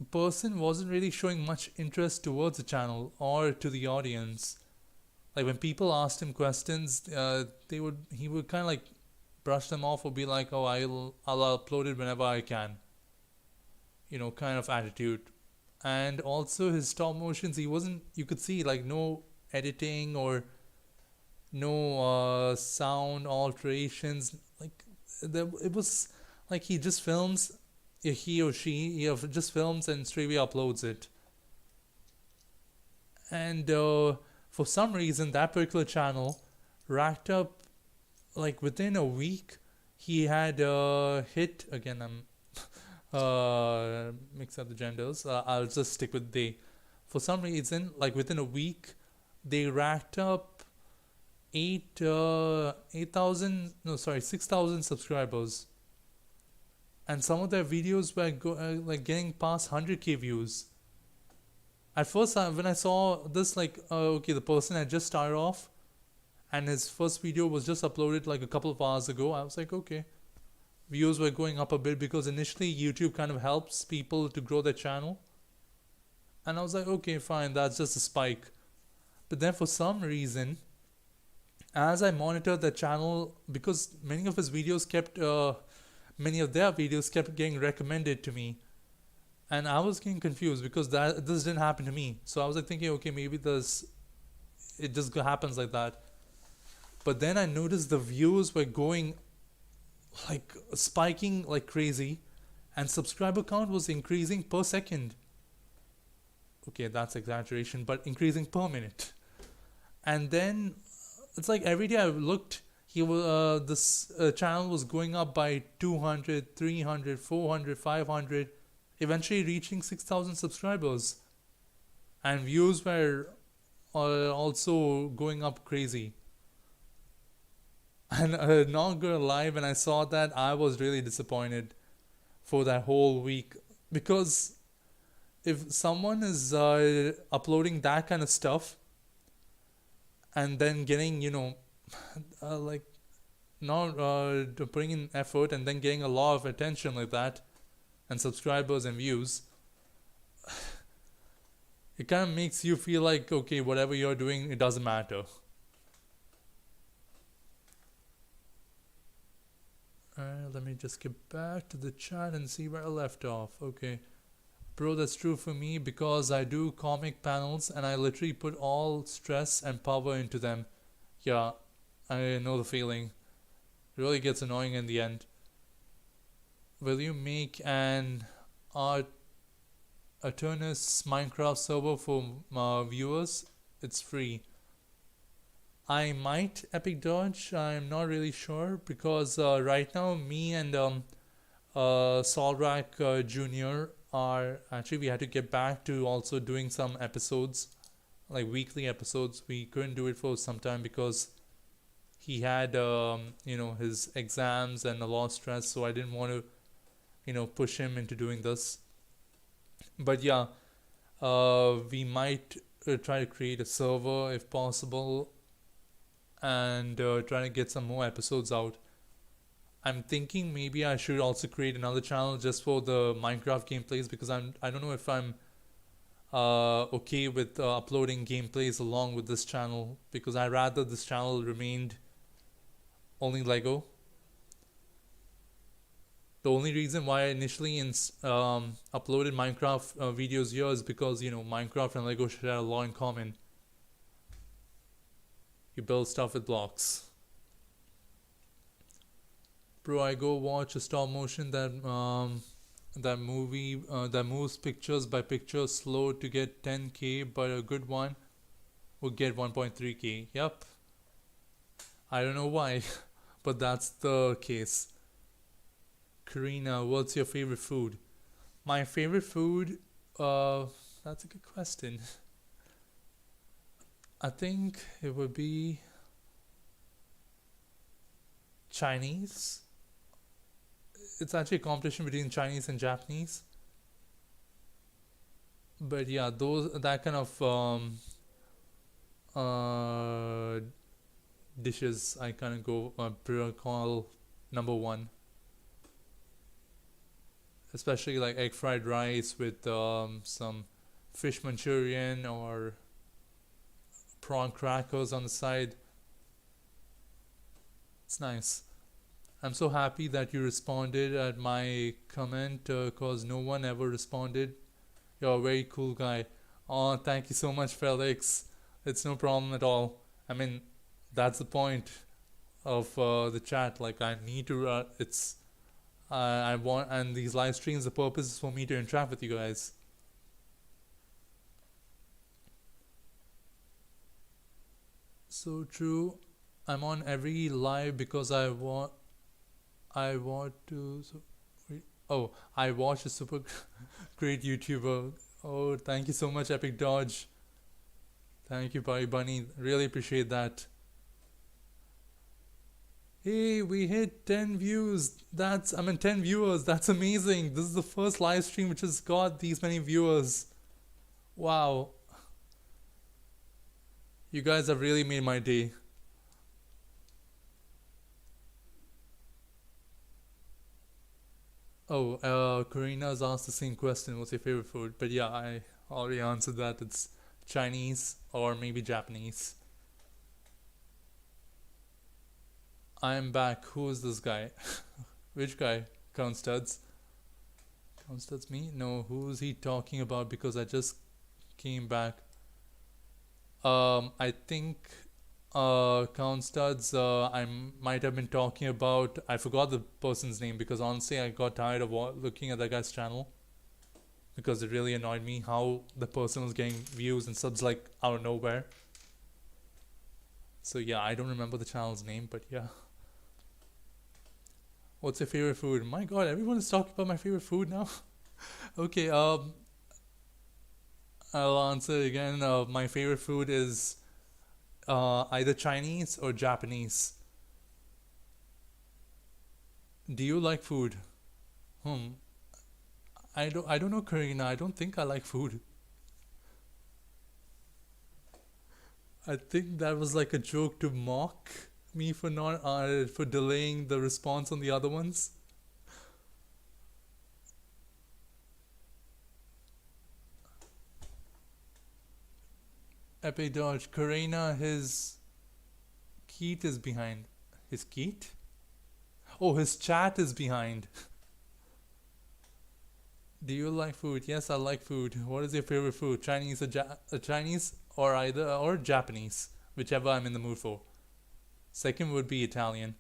person wasn't really showing much interest towards the channel or to the audience. Like when people asked him questions, he would kind of like brush them off or be like, oh, I'll upload it whenever I can, kind of attitude. And also his stop motions, you could see like no editing or no sound alterations. Like it was like he just films, he or she just films and straight away uploads it. And for some reason that particular channel racked up, like within a week he had hit, again I'm mix up the genders, I'll just stick with they. For some reason, like within a week they racked up 6,000 subscribers, and some of their videos were like getting past 100k views. At first when I saw this, like okay, the person had just started off and his first video was just uploaded like a couple of hours ago. I was like, okay, views were going up a bit, because initially YouTube kind of helps people to grow their channel. And I was like, okay, fine, that's just a spike. But then for some reason, as I monitored the channel, because many of their videos kept getting recommended to me, and I was getting confused because that this didn't happen to me. So I was like thinking, okay, maybe this it just happens like that. But then I noticed the views were going like spiking like crazy, and subscriber count was increasing per second. Okay, that's exaggeration, but increasing per minute. And then it's like every day I looked, he was this channel was going up by 200, 300, 400, 500, eventually reaching 6,000 subscribers, and views were also going up crazy. And not gonna lie, when I saw that, I was really disappointed for that whole week, because if someone is uploading that kind of stuff and then getting, like not putting in effort and then getting a lot of attention like that and subscribers and views, it kind of makes you feel like, okay, whatever you're doing, it doesn't matter. Let me just get back to the chat and see where I left off. Okay. Bro, that's true for me because I do comic panels and I literally put all stress and power into them. Yeah, I know the feeling. It really gets annoying in the end. Will you make an Aternus Minecraft server for viewers? It's free. I might, Epic Dodge. I'm not really sure because right now me and Solrak Jr. are actually, we had to get back to also doing some episodes, like weekly episodes. We couldn't do it for some time because he had his exams and a lot of stress, so I didn't want to push him into doing this. But yeah, we might try to create a server if possible and try to get some more episodes out. I'm thinking maybe I should also create another channel just for the Minecraft gameplays, because I don't know if I'm okay with uploading gameplays along with this channel, because I rather this channel remained only Lego. The only reason why I initially uploaded Minecraft videos here is because Minecraft and Lego share a lot in common. You build stuff with blocks. Bro, I go watch a stop motion that movie that moves pictures by picture slow to get 10k, but a good one would get 1.3k. Yep. I don't know why, but that's the case. Karina, what's your favorite food? My favorite food, that's a good question. I think it would be Chinese. It's actually a competition between Chinese and Japanese. But yeah, that kind of dishes I kind of go call number one. Especially like egg fried rice with some fish Manchurian or prawn crackers on the side. It's nice. I'm so happy that you responded at my comment because no one ever responded. You're a very cool guy. Oh, thank you so much, Felix. It's no problem at all. I mean, that's the point of the chat. Like, I need to. I want, and these live streams, the purpose is for me to interact with you guys. So true. I'm on every live because I want to. I watch a super great YouTuber. Oh, thank you so much, Epic Dodge. Thank you, Buddy Bunny. Really appreciate that. Hey, we hit 10 views. 10 viewers. That's amazing. This is the first live stream which has got these many viewers. Wow. You guys have really made my day. Oh, Karina's asked the same question. What's your favorite food? But yeah, I already answered that. It's Chinese or maybe Japanese. I'm back. Who is this guy? Which guy? Count Studs. Count Studs me? No, who's he talking about? Because I just came back. I think Count Studs. Might have been talking about. I forgot the person's name because honestly, I got tired of looking at that guy's channel because it really annoyed me how the person was getting views and subs like out of nowhere. So yeah, I don't remember the channel's name, but yeah. What's your favorite food? My God, everyone is talking about my favorite food now. Okay, I'll answer again. My favorite food is either Chinese or Japanese. Do you like food? Hmm. I don't know, Karina. I don't think I like food. I think that was like a joke to mock me for not for delaying the response on the other ones. Epic dodge. Karina, his Keat is behind. His Keat? Oh, his chat is behind. Do you like food? Yes, I like food. What is your favorite food? Chinese or Chinese or either or Japanese, whichever I'm in the mood for. Second would be Italian.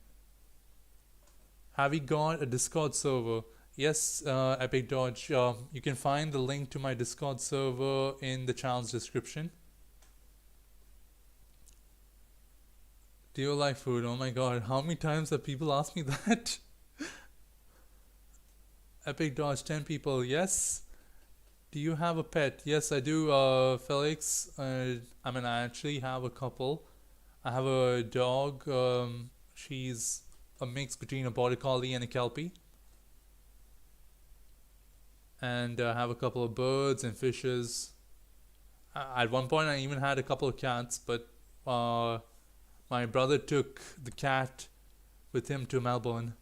Have we got a Discord server? Yes, Epic Dodge. You can find the link to my Discord server in the channel's description. Do you like food? Oh my god, how many times have people asked me that? Epic Dodge, 10 people. Yes. Do you have a pet? Yes, I do, Felix. I actually have a couple. I have a dog. She's a mix between a border collie and a kelpie. And I have a couple of birds and fishes. At one point, I even had a couple of cats, but my brother took the cat with him to Melbourne.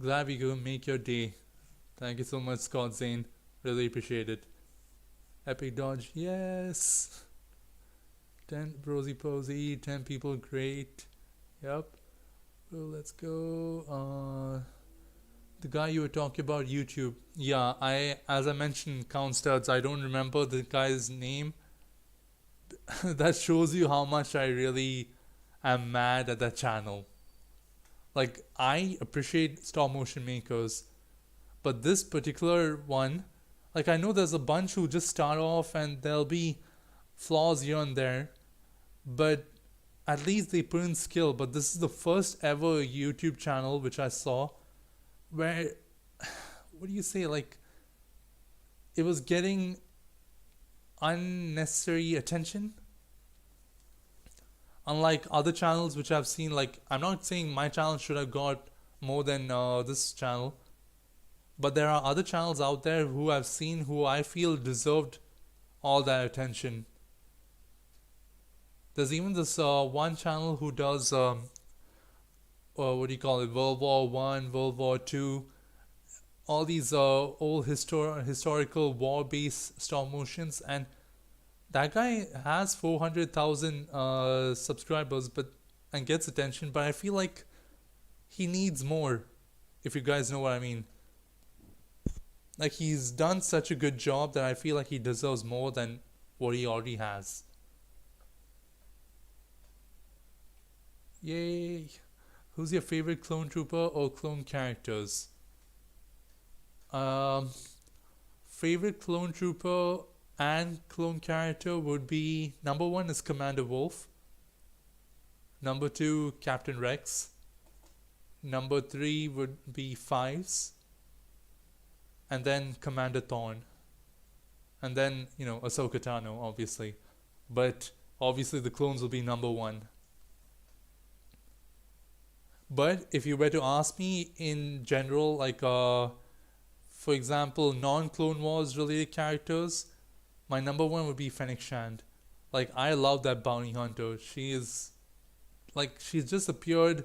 Glad we could make your day. Thank you so much, Scott Zane. Really appreciate it. Epic Dodge, yes. 10 Rosy Posy, 10 people, great. Yep. Well, let's go. The guy you were talking about, YouTube. Yeah, as I mentioned, Count Studs, I don't remember the guy's name. That shows you how much I really am mad at that channel. Like, I appreciate stop motion makers, but this particular one, like, I know there's a bunch who just start off and there'll be flaws here and there, but at least they put in skill. But this is the first ever YouTube channel which I saw where, what do you say, like, it was getting unnecessary attention. Unlike other channels which I've seen, like, I'm not saying my channel should have got more than this channel, but there are other channels out there who I've seen who I feel deserved all that attention. There's even this one channel who does what do you call it, World War One, World War Two, all these old historical war based stop motions, and that guy has 400,000 subscribers, and gets attention, but I feel like he needs more, if you guys know what I mean. Like, he's done such a good job that I feel like he deserves more than what he already has. Yay! Who's your favorite clone trooper or clone characters? Favorite clone trooper and clone character would be, number one is Commander Wolf, number two Captain Rex, number three would be Fives, and then Commander Thorn, and then, you know, Ahsoka Tano, obviously, but obviously the clones will be number one. But if you were to ask me in general, like for example, non-Clone Wars related characters, my number one would be Fennec Shand. Like, I love that bounty hunter. She is, like, she's just appeared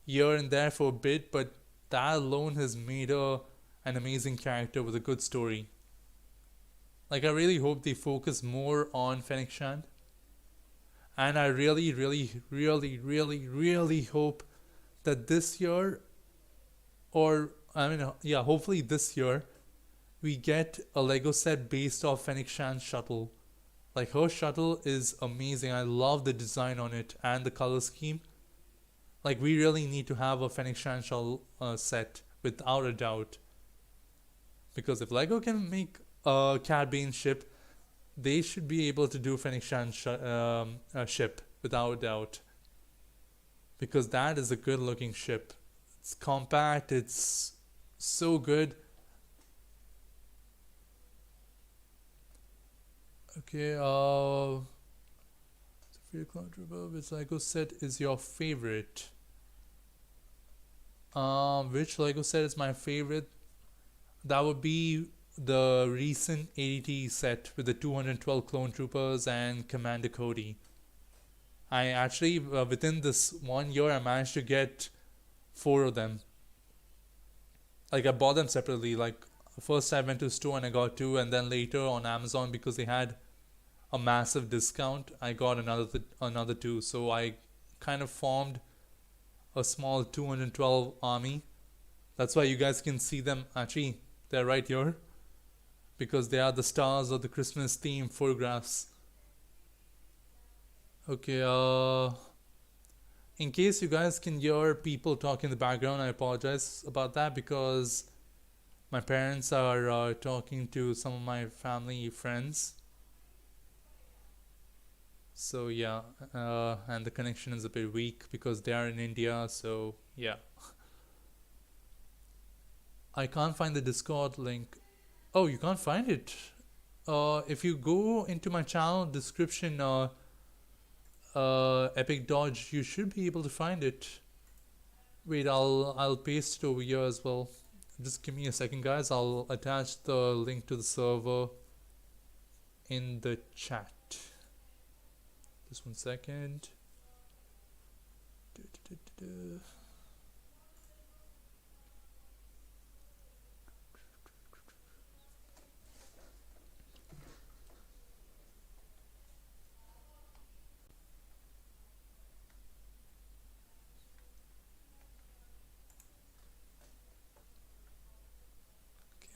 here and there for a bit, but that alone has made her an amazing character with a good story. Like, I really hope they focus more on Fennec Shand. And I really, really, really, really, really hope that this year, or I mean, yeah, hopefully this year, we get a Lego set based off Fennec Shan's shuttle. Like her shuttle is amazing. I love the design on it and the color scheme. Like we really need to have a Fennec Shan shuttle set without a doubt. Because if Lego can make a Cad Bane ship, they should be able to do Fennec Shan ship without a doubt. Because that is a good looking ship. It's compact. It's so good. Okay, Sophia Cloud Trooper, which Lego set is your favorite? Which Lego set is my favorite? That would be the recent ADT set with the 212 clone troopers and Commander Cody. I actually, within this 1 year, I managed to get 4 of them. Like I bought them separately. Like first I went to the store and I got two, and then later on Amazon, because they had a massive discount, I got another two. So I kind of formed a small 212 army. That's why you guys can see them. Actually, they're right here because they are the stars of the Christmas theme photographs. Okay, in case you guys can hear people talk in the background, I apologize about that because my parents are talking to some of my family friends. So yeah, and the connection is a bit weak because they are in India. So yeah, I can't find the Discord link. Oh, you can't find it. If you go into my channel description, Epic Dodge, you should be able to find it. Wait, I'll paste it over here as well. Just give me a second, guys. I'll attach the link to the server in the chat. Just 1 second.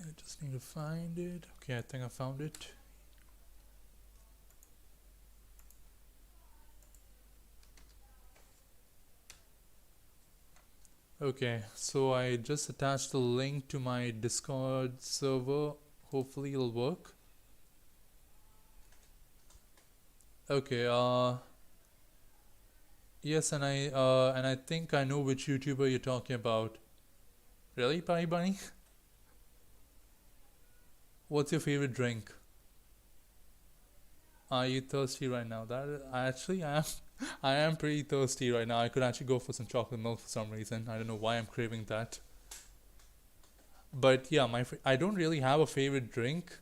I just need to find it. Okay, I think I found it. Okay, so I just attached the link to my Discord server. Hopefully it'll work. Okay, yes, and I think I know which YouTuber you're talking about. Really, Pie Bunny? What's your favorite drink? Are you thirsty right now? I am. I am pretty thirsty right now. I could actually go for some chocolate milk for some reason. I don't know why I'm craving that. But yeah, I don't really have a favorite drink.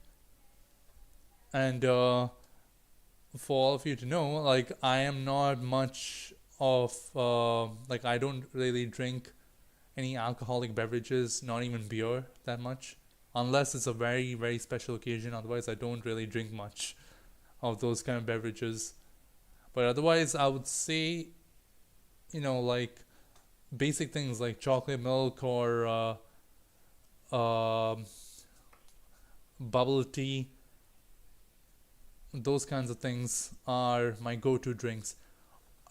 And for all of you to know, like I am not much of like I don't really drink any alcoholic beverages, not even beer that much, unless it's a very, very special occasion. Otherwise, I don't really drink much of those kind of beverages. But otherwise, I would say, like basic things like chocolate milk or bubble tea. Those kinds of things are my go-to drinks.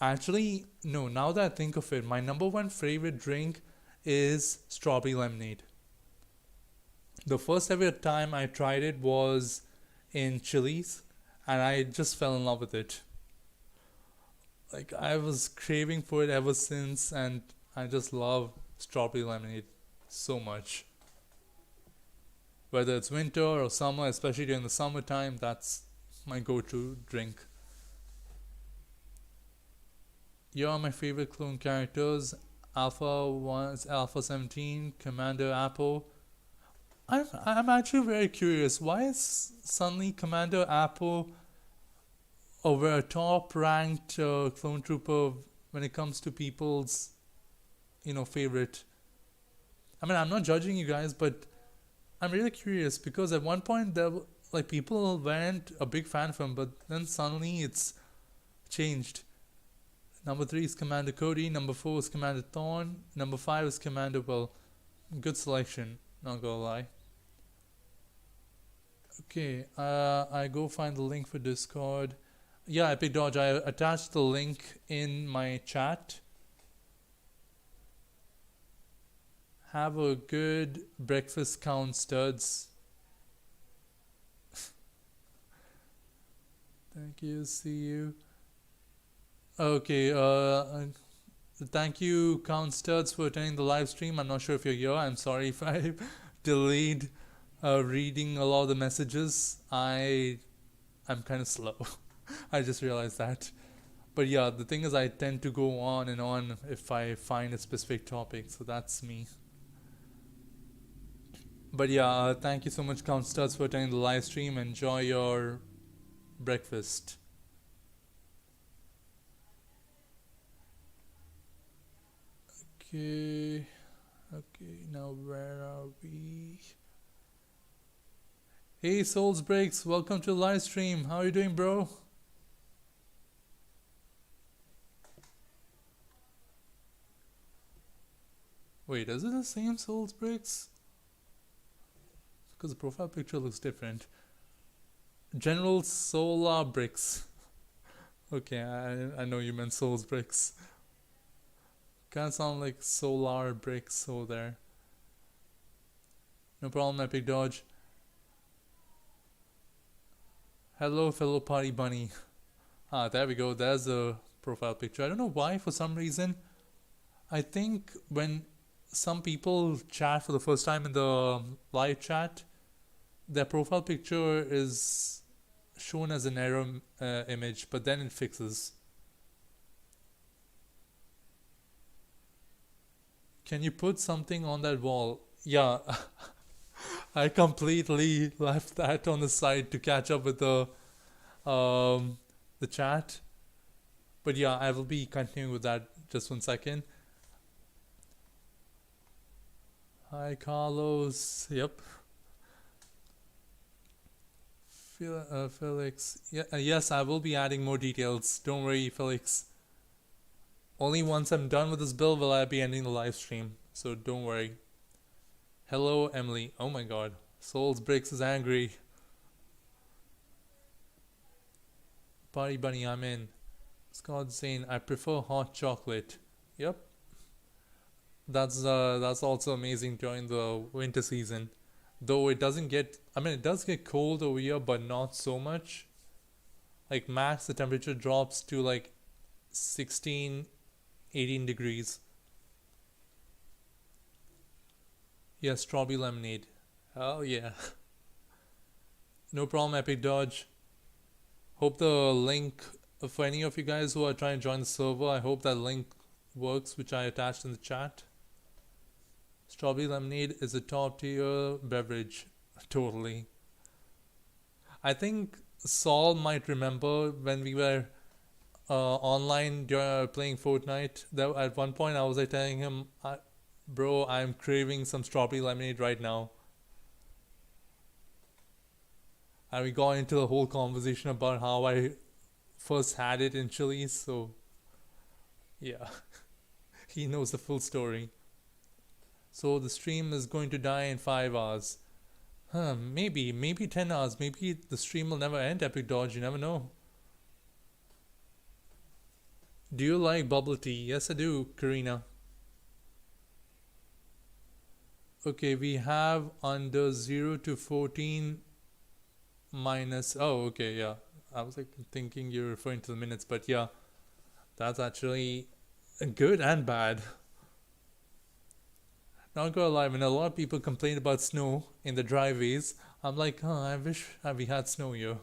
Actually, no, now that I think of it, my number one favorite drink is strawberry lemonade. The first ever time I tried it was in Chili's, and I just fell in love with it. Like I was craving for it ever since, and I just love strawberry lemonade so much. Whether it's winter or summer, especially during the summertime, that's my go-to drink. Here are my favorite clone characters: Alpha 1, Alpha 17, Commander Apple. I'm actually very curious. Why is suddenly Commander Apple over a top ranked clone trooper when it comes to people's favorite? I mean, I'm not judging you guys, but I'm really curious because at one point there like people weren't a big fan of him, but then suddenly it's changed. Number 3 is Commander Cody. Number 4 is Commander Thorn. Number 5 is Commander Will. Good selection, not gonna lie. Okay, I go find the link for Discord. Yeah, Epic Dodge, I attached the link in my chat. Have a good breakfast, count studs. Thank you, see you. Okay, thank you, Count Studs, for attending the live stream. I'm not sure if you're here. I'm sorry if I delayed reading a lot of the messages. I'm kind of slow. I just realized that. But yeah, the thing is, I tend to go on and on if I find a specific topic. So that's me. But yeah, thank you so much, Count Studs, for attending the live stream. Enjoy your breakfast. Okay, now where are we? Hey, Souls Breaks, welcome to the live stream. How are you doing, bro? Wait, is it the same Souls Breaks? Because the profile picture looks different. General Solar Bricks. Okay, I know you meant Souls Bricks. Kind of sound like Solar Bricks over there. No problem, Epic Dodge. Hello, fellow party bunny. Ah, there we go. There's the profile picture. I don't know why, for some reason. I think when some people chat for the first time in the live chat, their profile picture is shown as an error image, but then it fixes. Can you put something on that wall? Yeah, I completely left that on the side to catch up with the chat. But yeah, I will be continuing with that. Just 1 second. Hi, Carlos. Yep. Felix. Yeah, yes, I will be adding more details. Don't worry, Felix. Only once I'm done with this build will I be ending the live stream. So don't worry. Hello, Emily. Oh my god. Souls Breaks is angry. Party Bunny, I'm in. Scott saying, I prefer hot chocolate. Yep. That's also amazing during the winter season. Though it doesn't get, I mean, it does get cold over here, but not so much. Like max, the temperature drops to like 16, 18 degrees. Yeah, strawberry lemonade. Oh yeah. No problem, Epic Dodge. Hope the link, for any of you guys who are trying to join the server, I hope that link works, which I attached in the chat. Strawberry lemonade is a top tier beverage. Totally. I think Saul might remember when we were online playing Fortnite. That at one point I was like telling him, bro, I'm craving some strawberry lemonade right now. And we got into the whole conversation about how I first had it in Chili's. So, yeah, he knows the full story. So the stream is going to die in 5 hours. Maybe 10 hours. Maybe the stream will never end, Epic Dodge. You never know. Do you like bubble tea? Yes, I do, Karina. Okay, we have under 0 to 14 minus... Oh, okay, yeah. I was like thinking you're referring to the minutes, but yeah. That's actually good and bad. Not gonna lie, when a lot of people complain about snow in the driveways, I'm like, I wish we had snow here.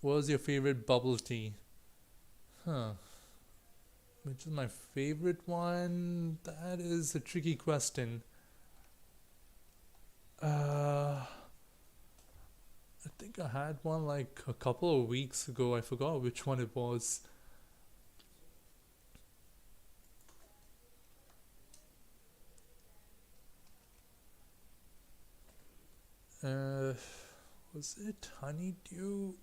What was your favorite bubble tea? Which is my favorite one? That is a tricky question. I think I had one like a couple of weeks ago. I forgot which one it was. Was it honeydew?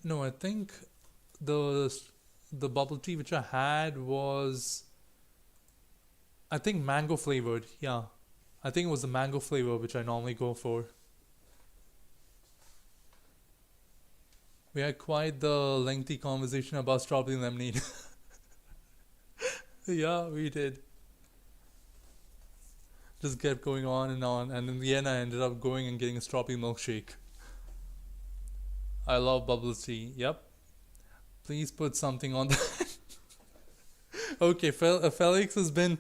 No, I think the the bubble tea which I had was, I think, mango flavored. Yeah, I think it was the mango flavor which I normally go for. We had quite the lengthy conversation about strawberry lemonade. Yeah, we did. Just kept going on, and in the end, I ended up going and getting a strawberry milkshake. I love bubble tea. Yep. Please put something on that. Okay, Felix has been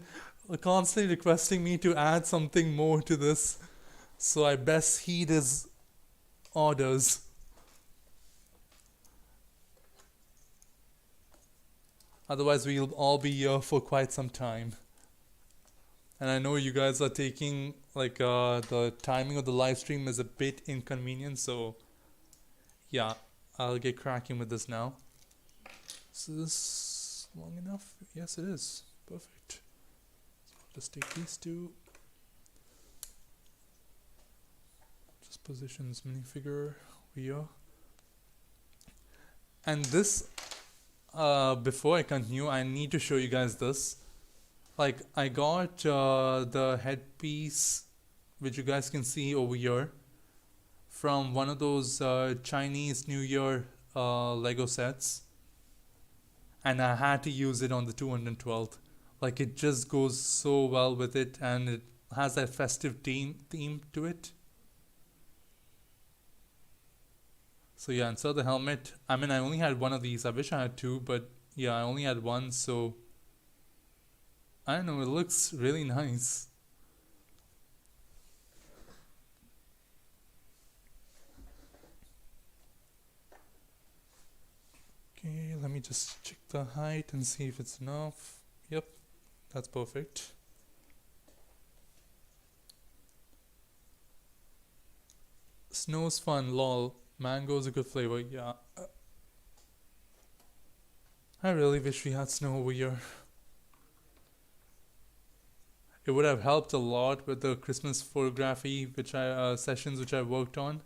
constantly requesting me to add something more to this, so I best heed his orders. Otherwise, we'll all be here for quite some time. And I know you guys are taking, like, the timing of the live stream is a bit inconvenient, so yeah, I'll get cracking with this now. So this long enough? Yes, it is. Perfect. So I'll just take these two. Just position this minifigure here. And this, before I continue, I need to show you guys this. Like, I got the headpiece, which you guys can see over here, from one of those Chinese New Year Lego sets, and I had to use it on the 212th. Like, it just goes so well with it, and it has that festive theme to it. So yeah, and so the helmet, I mean, I only had one of these. I wish I had two, but yeah, I only had one, so I don't know, it looks really nice. Okay, let me just check the height and see if it's enough. Yep, that's perfect. Snow's fun, lol. Mango's a good flavor, yeah. I really wish we had snow over here. It would have helped a lot with the Christmas photography sessions which I worked on,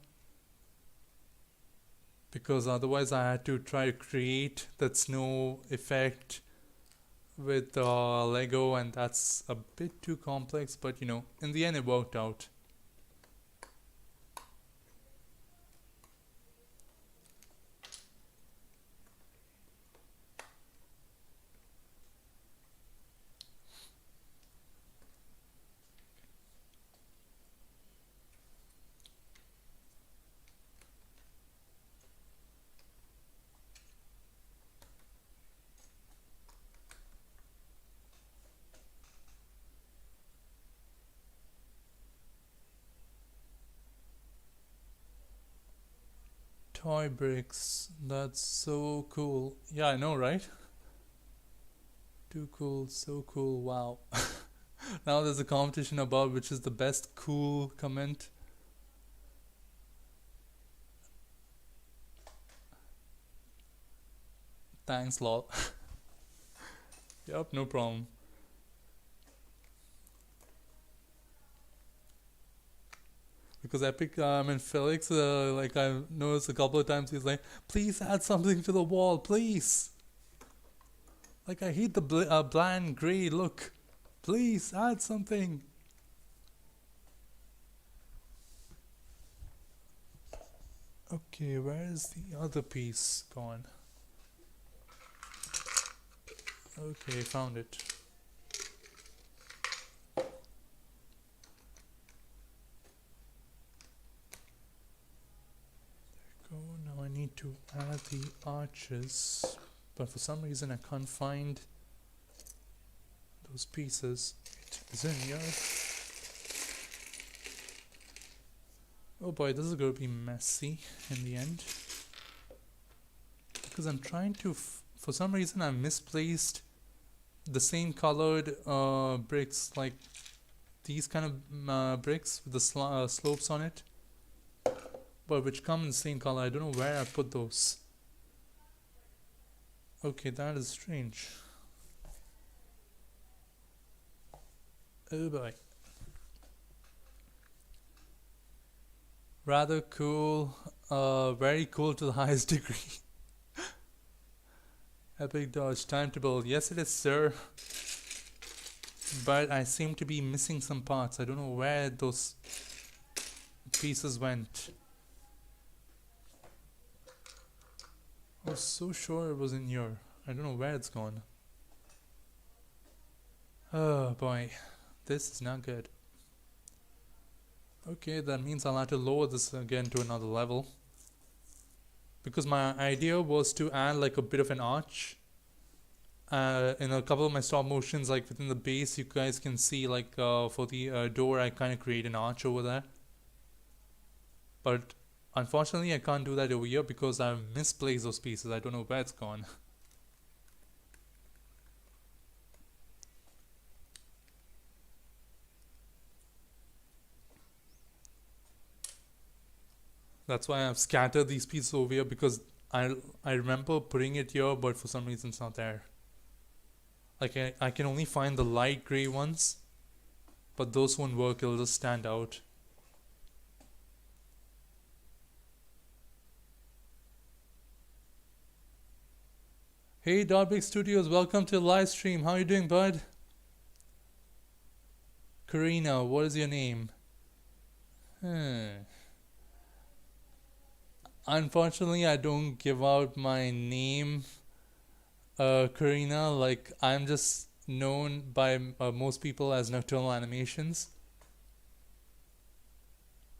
because otherwise I had to try to create that snow effect with Lego, and that's a bit too complex, but you know, in the end it worked out. Toy bricks, that's so cool. Yeah, I know, right? Too cool, so cool, wow. Now there's a competition about which is the best cool comment. Thanks, lol. Yep, no problem. Because I mean, Felix, like I've noticed a couple of times, he's like, please add something to the wall, please. Like, I hate the bland grey look. Please add something. Okay, where is the other piece gone? Okay, found it. Go. Now I need to add the arches, but for some reason I can't find those pieces. Wait, is it in here? Oh boy, this is going to be messy in the end, because I'm trying to for some reason I misplaced the same colored bricks, like these kind of bricks with the slopes on it, but which come in the same color. I don't know where I put those. Okay, that is strange. Oh boy. Rather cool. Very cool to the highest degree. Epic dodge. Time to build. Yes, it is, sir. But I seem to be missing some parts. I don't know where those pieces went. I was so sure it was in here. I don't know where it's gone. Oh boy. This is not good. Okay, that means I'll have to lower this again to another level. Because my idea was to add like a bit of an arch. In a couple of my stop motions, like within the base, you guys can see like for the door, I kind of create an arch over there. But unfortunately, I can't do that over here because I've misplaced those pieces. I don't know where it's gone. That's why I've scattered these pieces over here because I remember putting it here, but for some reason it's not there. Like I can only find the light grey ones, but those won't work. It'll just stand out. Hey Dotbig Studios, welcome to the live stream. How are you doing, bud? Karina, what is your name? Unfortunately, I don't give out my name, Karina. Like, I'm just known by most people as Nocturnal Animations.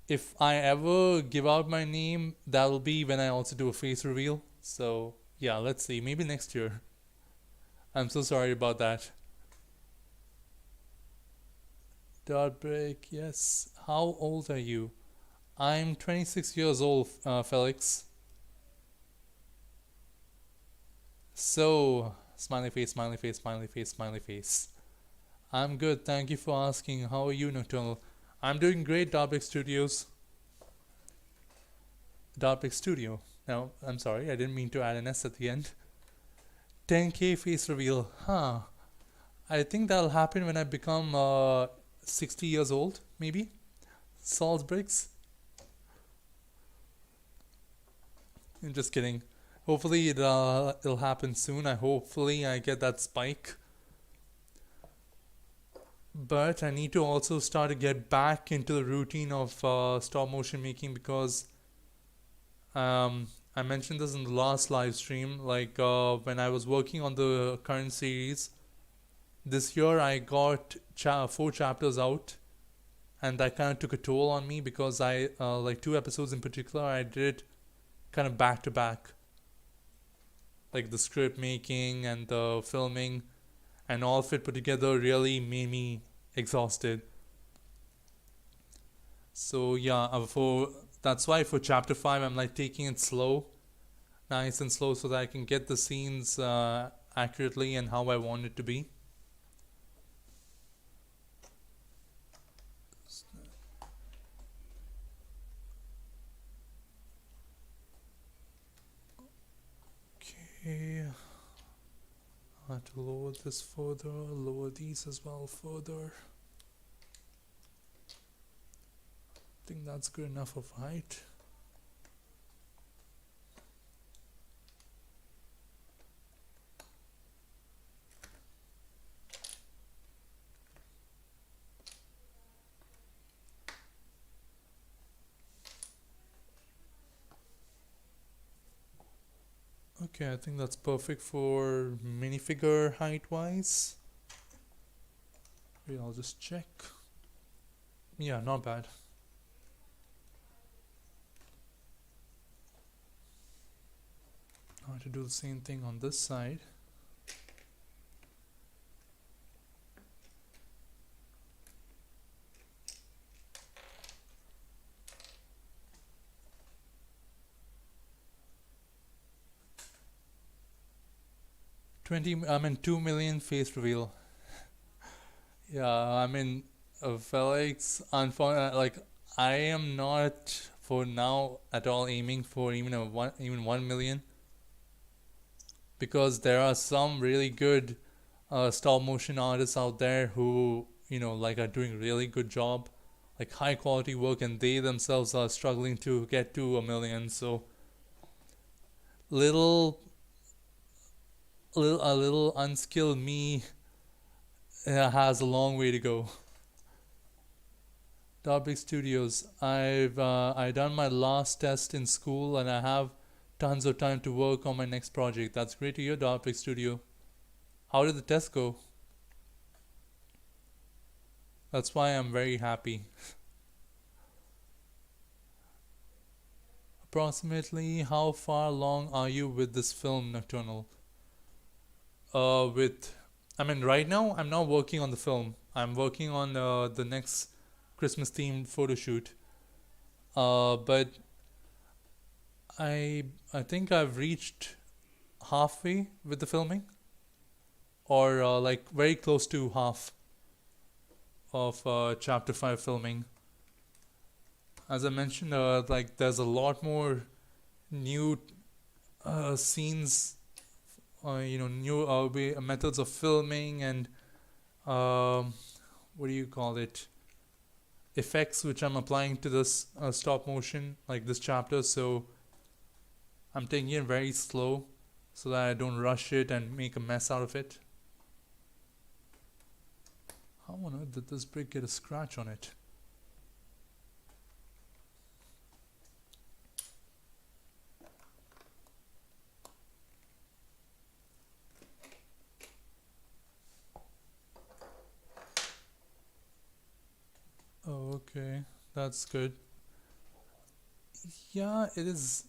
If I ever give out my name, that'll be when I also do a face reveal. So, yeah, let's see. Maybe next year. I'm so sorry about that. Dot break, yes. How old are you? I'm 26 years old, Felix. So, smiley face, smiley face, smiley face, smiley face. I'm good, thank you for asking. How are you, Nocturnal? I'm doing great, Dotbig Studios. Dotbig Studio. No, I'm sorry, I didn't mean to add an S at the end. 10k face reveal. Huh. I think that'll happen when I become 60 years old, maybe. Salt bricks. I'm just kidding. Hopefully it'll happen soon. Hopefully I get that spike. But I need to also start to get back into the routine of stop motion making because I mentioned this in the last live stream. Like when I was working on the current series, this year I got 4 chapters out, and that kind of took a toll on me because I like 2 episodes in particular I did kind of back to back, like the script making and the filming, and all of it put together really made me exhausted. So yeah, that's why for chapter 5 I'm like taking it slow, nice and slow, so that I can get the scenes accurately and how I want it to be. Okay, I have to lower this further, lower these as well further. I think that's good enough of height. Okay, I think that's perfect for minifigure height wise. Wait, I'll just check. Yeah, not bad. I have to do the same thing on this side. I mean 2 million face reveal. Yeah, I mean Felix, like I am not for now at all aiming for even 1 million, because there are some really good stop motion artists out there who like are doing really good job like high quality work, and they themselves are struggling to get to a million. So little, a little unskilled me has a long way to go. Topic Studios. I done my last test in school, and I have tons of time to work on my next project. That's great to hear, Topic Studio. How did the test go? That's why I'm very happy. Approximately how far along are you with this film, Nocturnal? With I mean, right now I'm not working on the film. I'm working on the next Christmas themed photo shoot. But I think I've reached halfway with the filming, or like very close to half of chapter 5 filming. As I mentioned, like there's a lot more new scenes, new methods of filming, and um, what do you call it? Effects which I'm applying to this stop motion, like this chapter. So I'm taking it very slow so that I don't rush it and make a mess out of it. How on earth did this brick get a scratch on it? Oh, okay. That's good. Yeah, it is.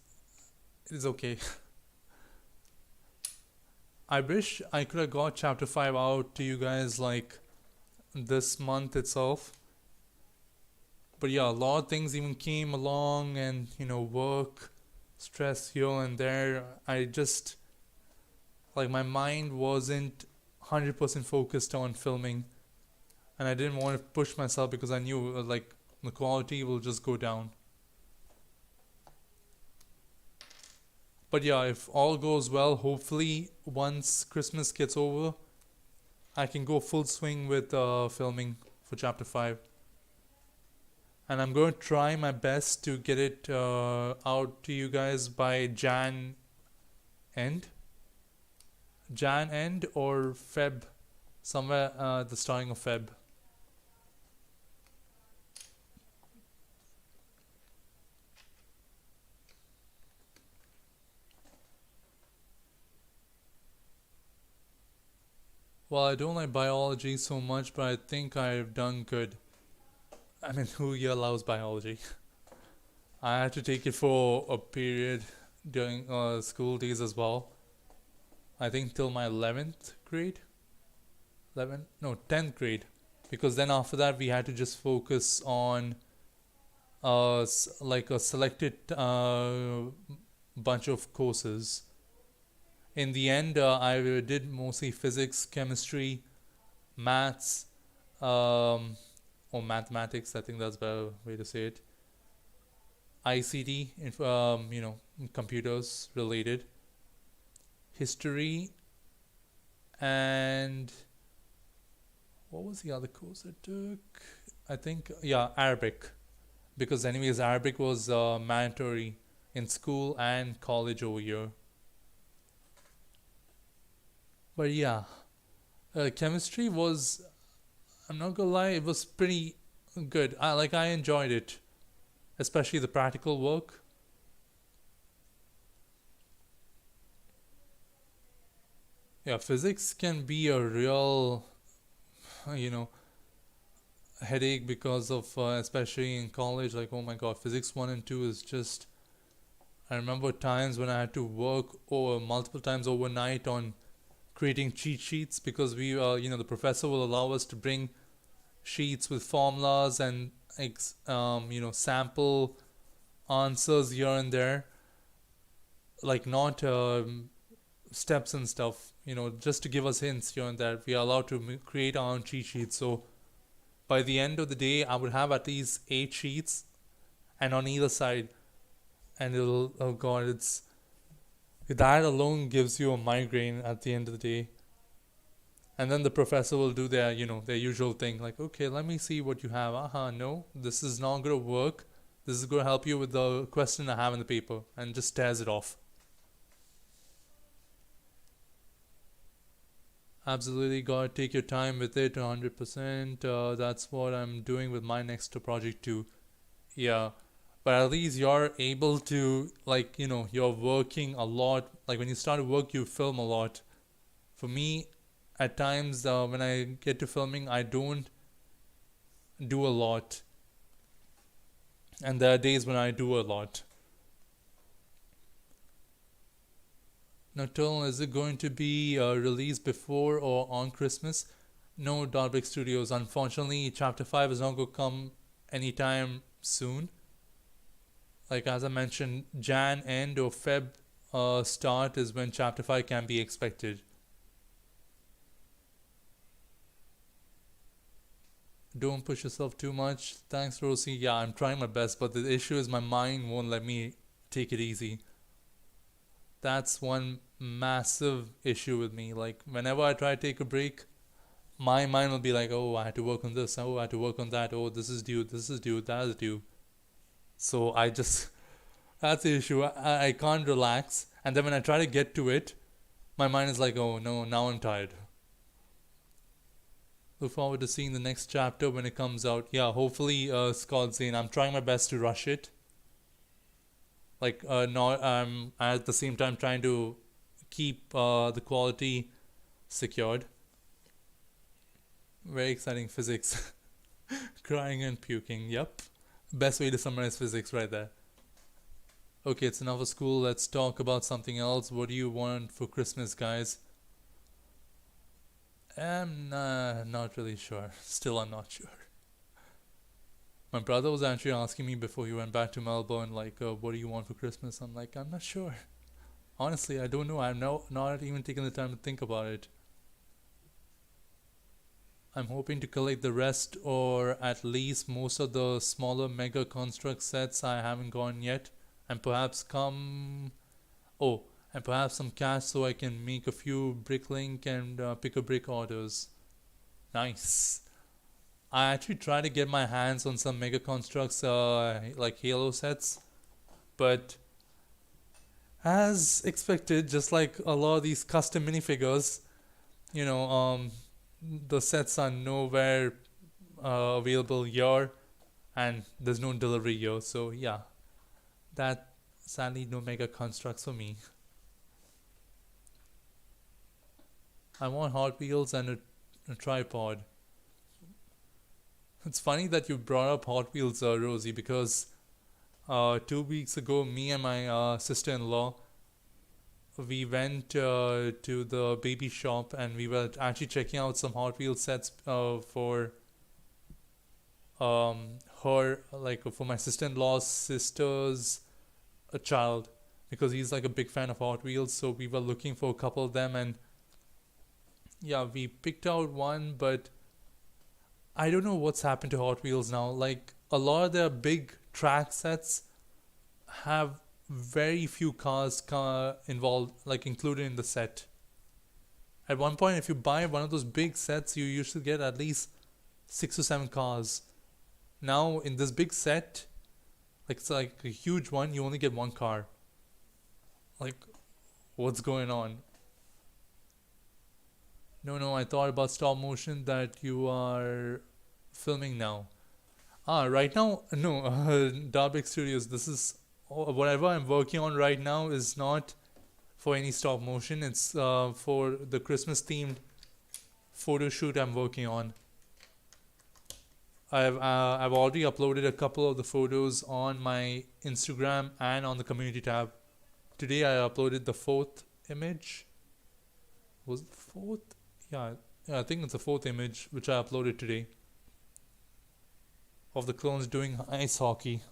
It is okay. I wish I could have got chapter 5 out to you guys like this month itself. But yeah, a lot of things even came along, and work, stress here and there. I just, like, my mind wasn't 100% focused on filming, and I didn't want to push myself because I knew like the quality will just go down. But yeah, if all goes well, hopefully once Christmas gets over, I can go full swing with filming for chapter 5. And I'm going to try my best to get it out to you guys by end. Jan end or Feb, somewhere the starting of Feb. Well, I don't like biology so much, but I think I've done good. I mean, who here loves biology? I had to take it for a period during school days as well. I think till my 11th grade. 11? No, 10th grade. Because then after that, we had to just focus on like a selected bunch of courses. In the end, I did mostly physics, chemistry, maths, or mathematics. I think that's a better way to say it. ICT, computers related, history, and what was the other course I took? I think, yeah, Arabic. Because, anyways, Arabic was mandatory in school and college over here. But yeah, chemistry was, I'm not gonna lie, it was pretty good. I enjoyed it, especially the practical work. Yeah, physics can be a real, you know, headache because of, especially in college, like, oh my god, physics 1 and 2 is just. I remember times when I had to work over multiple times overnight on creating cheat sheets because the professor will allow us to bring sheets with formulas and sample answers here and there, like not steps and stuff, just to give us hints here and there. We are allowed to create our own cheat sheets. So by the end of the day, I would have at least 8 sheets, and on either side, and it'll, oh god, that alone gives you a migraine at the end of the day. And then the professor will do their, their usual thing, like, okay, let me see what you have. No, this is not gonna work. This is gonna help you with the question I have in the paper, and just tears it off. Absolutely, gotta take your time with it, 100%. That's what I'm doing with my next project too. Yeah, but at least you're able to, like, you're working a lot. Like when you start work, you film a lot. For me, at times when I get to filming, I don't do a lot, and there are days when I do a lot. Now, Nocturnal, is it going to be released before or on Christmas? No, Dawnbreak Studios. Unfortunately, Chapter 5 is not going to come anytime soon. Like as I mentioned, Jan end or Feb start is when Chapter 5 can be expected. Don't push yourself too much. Thanks, Rosie. Yeah, I'm trying my best, but the issue is my mind won't let me take it easy. That's one massive issue with me. Like, whenever I try to take a break, my mind will be like, oh, I had to work on this. Oh, I had to work on that. Oh, this is due. This is due. That is due. So I just, that's the issue. I can't relax. And then when I try to get to it, my mind is like, oh, no, now I'm tired. Look forward to seeing the next chapter when it comes out. Yeah, hopefully, Scott Zane. I'm trying my best to rush it. Like, not at the same time trying to keep the quality secured. Very exciting physics. Crying and puking. Yep. Best way to summarize physics right there. Okay, it's enough of school. Let's talk about something else. What do you want for Christmas, guys? I'm not really sure. Still, I'm not sure. My brother was actually asking me before he went back to Melbourne, like, what do you want for Christmas? I'm like, I'm not sure. Honestly, I don't know. I'm not even taking the time to think about it. I'm hoping to collect the rest or at least most of the smaller Mega Construct sets I haven't gone yet. And perhaps and perhaps some cash so I can make a few Bricklink and pick a brick orders. Nice. I actually tried to get my hands on some Mega Constructs like Halo sets, but as expected, just like a lot of these custom minifigures, you know, the sets are nowhere available here, and there's no delivery here. So yeah, that sadly no Mega Constructs for me. I want Hot Wheels and a tripod. It's funny that you brought up Hot Wheels, Rosie, because 2 weeks ago, me and my sister-in-law, we went to the baby shop and we were actually checking out some Hot Wheels sets for her, like for my sister-in-law's sister's a child, because he's like a big fan of Hot Wheels. So we were looking for a couple of them, and yeah, we picked out one, but I don't know what's happened to Hot Wheels now. Like a lot of their big track sets have very few cars involved, like included in the set. At one point, if you buy one of those big sets, you usually get at least 6 or 7 cars. Now in this big set, like it's like a huge one, you only get one car. Like, what's going on? No, I thought about stop motion that you are filming now. Right now, no, Darbeck Studios. This is whatever I'm working on right now is not for any stop motion. It's for the Christmas themed photo shoot I'm working on. I've already uploaded a couple of the photos on my Instagram and on the community tab. Today I uploaded the 4th image. Was it the 4th? Yeah, I think it's the 4th image which I uploaded today of the clones doing ice hockey.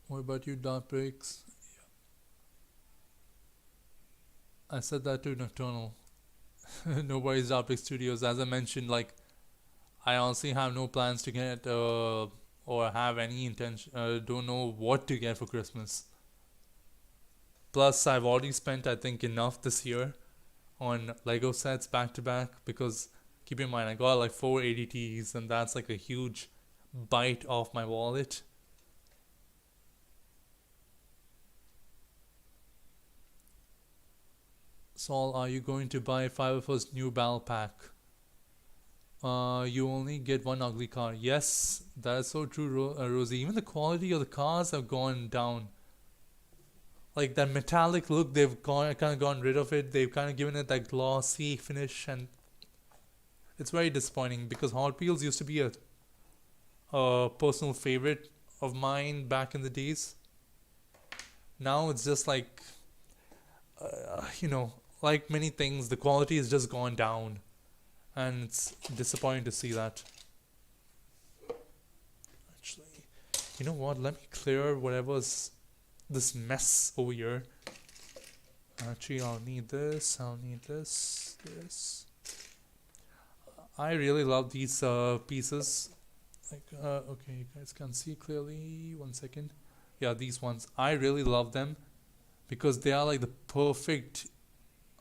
What about you, Dark Breaks? I said that to Nocturnal. No worries, Dark Breaks Studios. As I mentioned, like, I honestly have no plans to get or have any intention. Don't know what to get for Christmas. Plus, I've already spent, I think, enough this year on Lego sets back to back because keep in mind, I got like 4 ADTs, and that's like a huge bite off my wallet. Saul, are you going to buy 5 new battle pack? You only get one ugly car. Yes, that is so true, Rosie. Even the quality of the cars have gone down. Like that metallic look, they've kind of gone rid of it. They've kind of given it that glossy finish, and it's very disappointing because Hot Wheels used to be a personal favorite of mine back in the days. Now it's just like, like many things, the quality has just gone down, and it's disappointing to see that. Actually, you know what? Let me clear whatever's this mess over here. Actually, I'll need this. I'll need this. I really love these pieces. Like, okay, you guys can see clearly. 1 second. Yeah, these ones. I really love them because they are like the perfect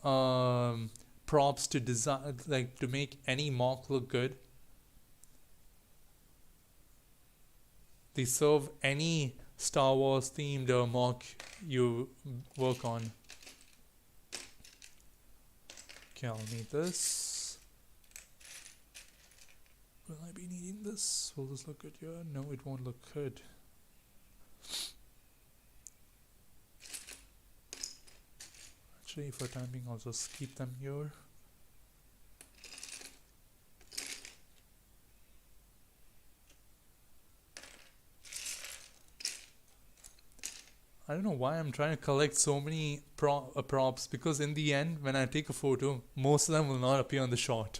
props to design, like to make any mock look good. They serve any Star Wars themed mock you work on. Okay, I'll need this. Will I be needing this? Will this look good here? No, it won't look good. Actually, for time being, I'll just keep them here. I don't know why I'm trying to collect so many props, because in the end, when I take a photo, most of them will not appear on the shot.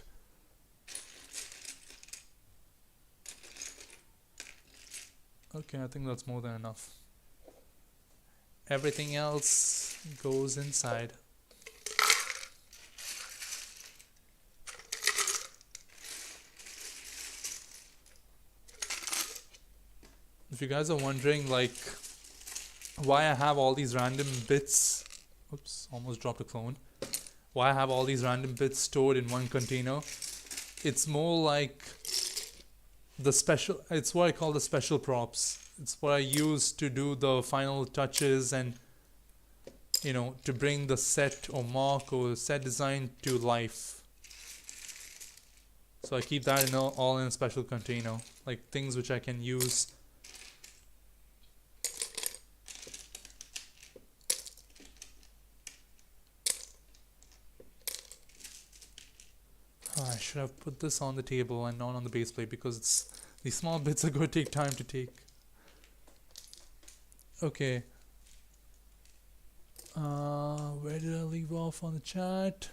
Okay, I think that's more than enough. Everything else goes inside. If you guys are wondering, like, why I have all these random bits, oops, almost dropped a clone, why I have all these random bits stored in one container, it's more like the special, it's what I call the special props. It's what I use to do the final touches and, you know, to bring the set or mock or set design to life. So I keep that all in a special container, like things which I can use. I should have put this on the table and not on the base plate because these small bits are going to take time to take. Okay. Where did I leave off on the chat?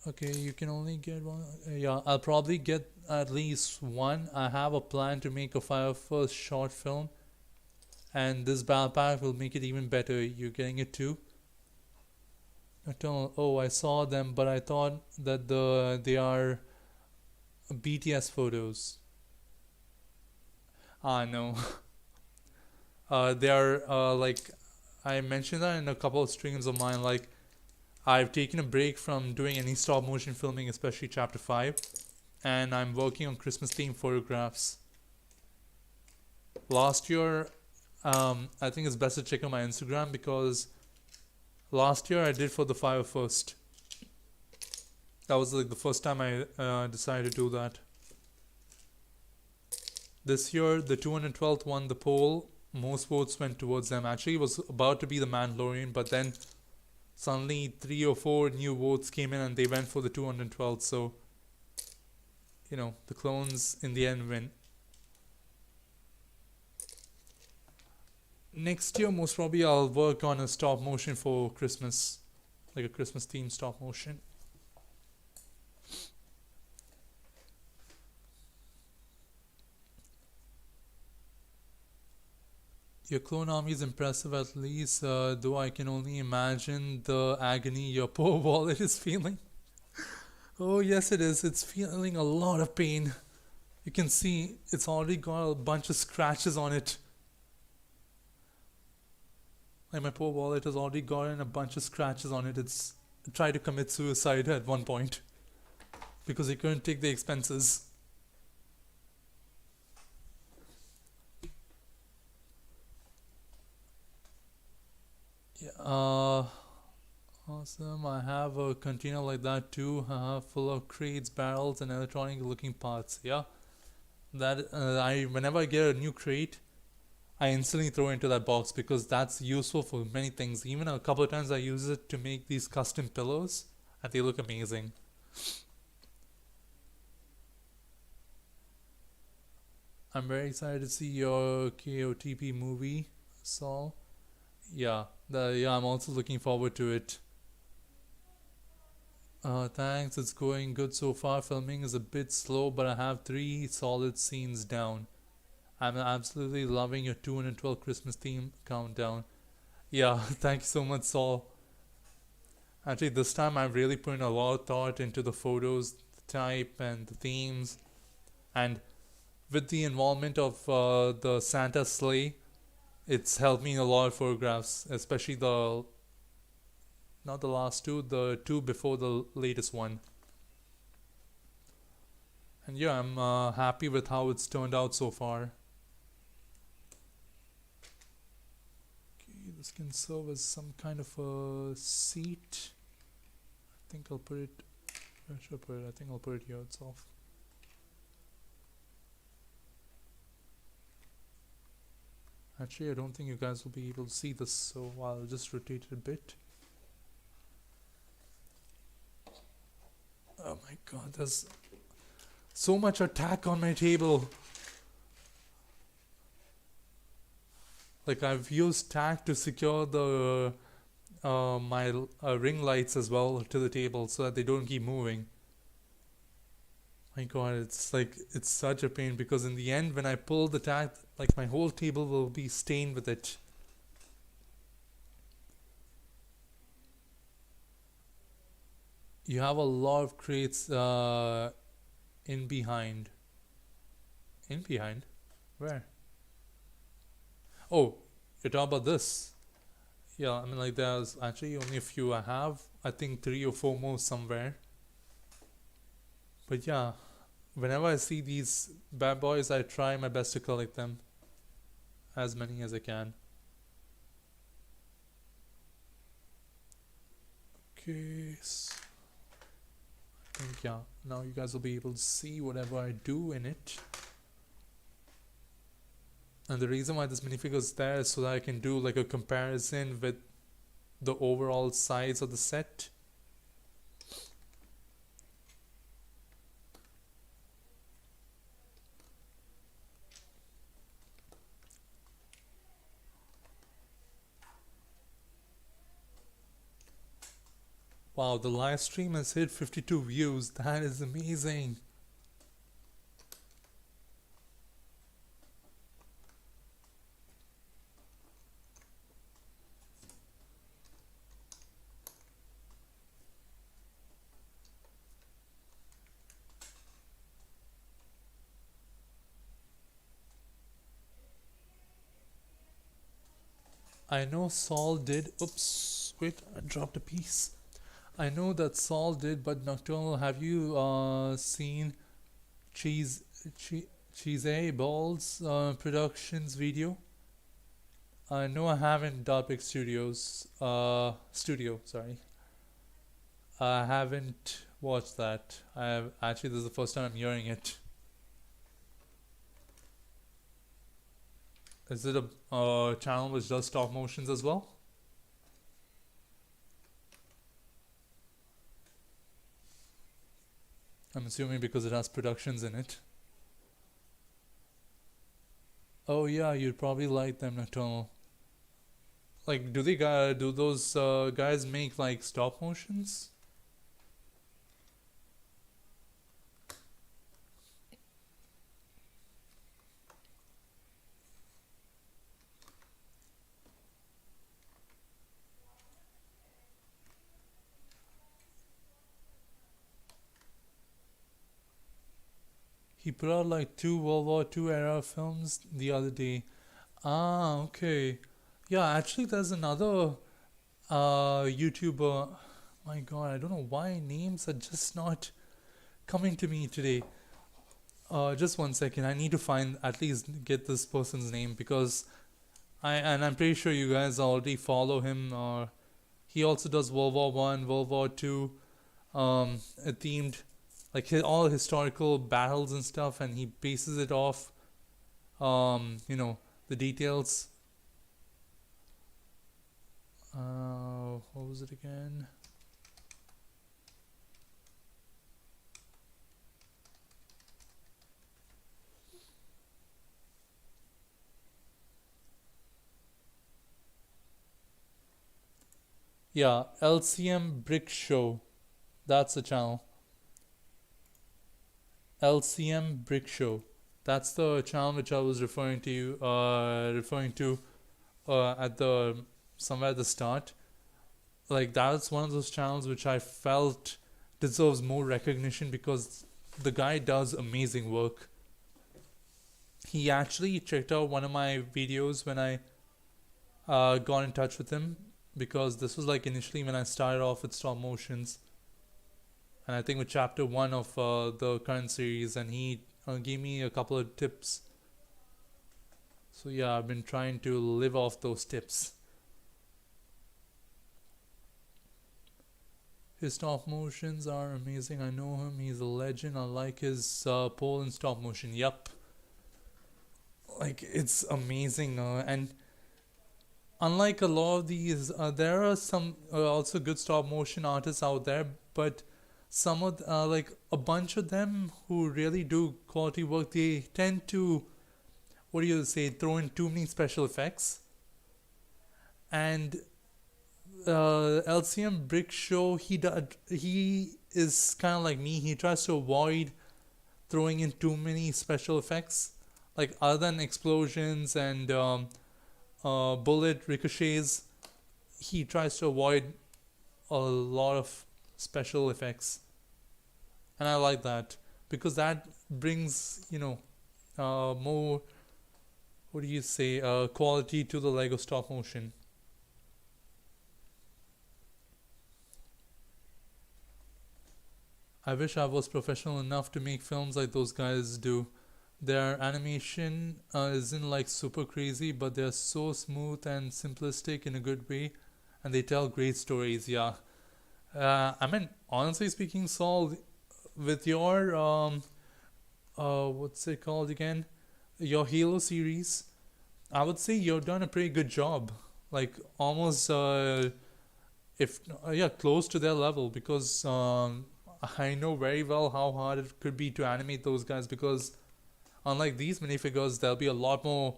Okay, you can only get one. Yeah, I'll probably get at least one. I have a plan to make a Firefirst short film, and this battle pack will make it even better. You're getting it too? Oh, I saw them, but I thought that they are BTS photos. No. They are like I mentioned that in a couple of streams of mine. Like, I've taken a break from doing any stop motion filming, especially Chapter 5, and I'm working on Christmas themed photographs. Last year, I think it's best to check out my Instagram because last year I did for the Firefirst. That was like the first time I decided to do that. This year, the 212th won the poll. Most votes went towards them. Actually, it was about to be the Mandalorian, but then suddenly 3 or 4 new votes came in and they went for the 212th. So, you know, the clones in the end win. Next year, most probably, I'll work on a stop motion for Christmas, like a Christmas themed stop motion. Your clone army is impressive at least, though I can only imagine the agony your poor wallet is feeling. Oh yes it is, it's feeling a lot of pain. You can see it's already got a bunch of scratches on it. Like my poor wallet has already gotten a bunch of scratches on it. It's tried to commit suicide at one point because it couldn't take the expenses. Yeah, awesome. I have a container like that too, full of crates, barrels, and electronic looking parts. Yeah, that I whenever I get a new crate, I instantly throw into that box because that's useful for many things. Even a couple of times I use it to make these custom pillows, and they look amazing. I'm very excited to see your KOTP movie, Saul. Yeah, I'm also looking forward to it. Thanks, it's going good so far. Filming is a bit slow, but I have three solid scenes down. I'm absolutely loving your 212 Christmas theme countdown. Yeah, thank you so much, Saul. Actually, this time I've really put in a lot of thought into the photos, the type, and the themes. And with the involvement of the Santa sleigh, it's helped me in a lot of photographs, especially the not the last two, the two before the latest one. And yeah, I'm happy with how it's turned out so far. Okay, this can serve as some kind of a seat. I think I'll put it. Where should I put it? I think I'll put it here itself. Actually, I don't think you guys will be able to see this, so I'll just rotate it a bit. Oh my god, there's so much attack on my table. Like I've used tack to secure the my ring lights as well to the table so that they don't keep moving. My god, it's like it's such a pain because in the end when I pull the tack, like my whole table will be stained with it. You have a lot of crates in behind. In behind? Where? Oh, you're talking about this. Yeah, I mean like there's actually only a few I have. I think three or four more somewhere. But yeah, whenever I see these bad boys, I try my best to collect them. As many as I can. Okay, I think yeah, now you guys will be able to see whatever I do in it. And the reason why this minifigure is there is so that I can do like a comparison with the overall size of the set. Wow, the live stream has hit 52 views. That is amazing. I know Saul did. Oops, wait, I dropped a piece. I know that Saul did, but Nocturnal, have you seen Cheese che- Cheese A Balls Productions video? No, I haven't. Dark Studios studio. Sorry, I haven't watched that. I have actually. This is the first time I'm hearing it. Is it a channel which does stop motions as well? I'm assuming because it has productions in it. Oh yeah, you'd probably like them, Nocturnal. Like, do those guys make like stop motions? He put out like two World War II era films the other day. Ah, okay. Yeah, actually, there's another YouTuber. My God, I don't know why names are just not coming to me today. Just one second. I need to find at least get this person's name because I'm pretty sure you guys already follow him. He also does World War One, World War Two, themed like all historical battles and stuff, and he bases it off the details. What was it again? Yeah, LCM Brick Show. That's the channel. LCM Brick Show. That's the channel which I was referring to at the somewhere at the start. Like that's one of those channels which I felt deserves more recognition because the guy does amazing work. He actually checked out one of my videos when I got in touch with him because this was like initially when I started off with stop motions, and I think with chapter one of the current series, and he gave me a couple of tips. So yeah, I've been trying to live off those tips. His stop motions are amazing. I know him. He's a legend. I like his pole in stop motion. Yep. Like it's amazing. And unlike a lot of these, there are some also good stop motion artists out there, but some of like a bunch of them who really do quality work, they tend to, what do you say, throw in too many special effects. And LCM Brick Show, he is kind of like me. He tries to avoid throwing in too many special effects, like other than explosions and bullet ricochets. He tries to avoid a lot of special effects, and I like that because that brings more, what do you say, quality to the Lego stop motion. I wish I was professional enough to make films like those guys do. Their animation isn't like super crazy, but they're so smooth and simplistic in a good way, and they tell great stories. Yeah, I mean, honestly speaking, Saul, with your what's it called again? Your Halo series, I would say you've done a pretty good job. Like almost, if yeah, close to their level because I know very well how hard it could be to animate those guys because unlike these minifigures, there'll be a lot more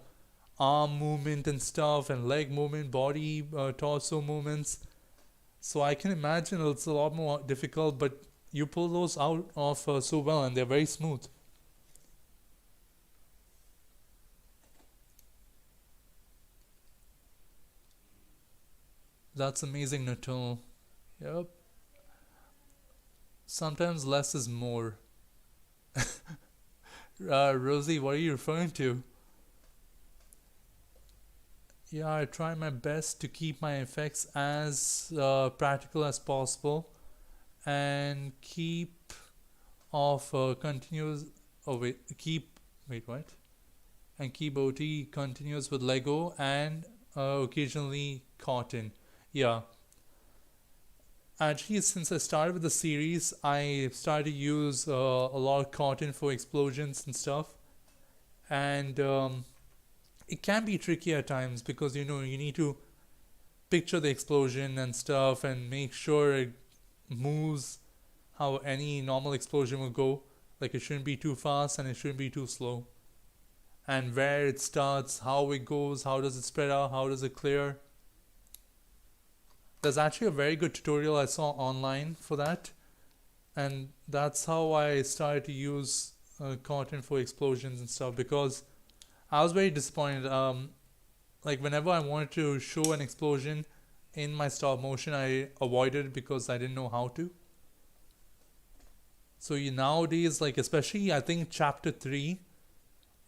arm movement and stuff and leg movement, body, torso movements. So I can imagine it's a lot more difficult, but you pull those out of so well and they're very smooth. That's amazing, Nuttall. Yep. Sometimes less is more. Rosie, what are you referring to? Yeah, I try my best to keep my effects as practical as possible and keep off continuous. Oh wait, keep wait what? And keep OT continuous with Lego and occasionally cotton. Yeah, actually, since I started with the series, I started to use a lot of cotton for explosions and stuff, and it can be tricky at times because you need to picture the explosion and stuff and make sure it moves how any normal explosion would go. Like it shouldn't be too fast and it shouldn't be too slow. And where it starts, how it goes, how does it spread out, how does it clear. There's actually a very good tutorial I saw online for that, and that's how I started to use content for explosions and stuff because I was very disappointed. Like whenever I wanted to show an explosion in my stop motion, I avoided it because I didn't know how to. So nowadays, like especially I think chapter three,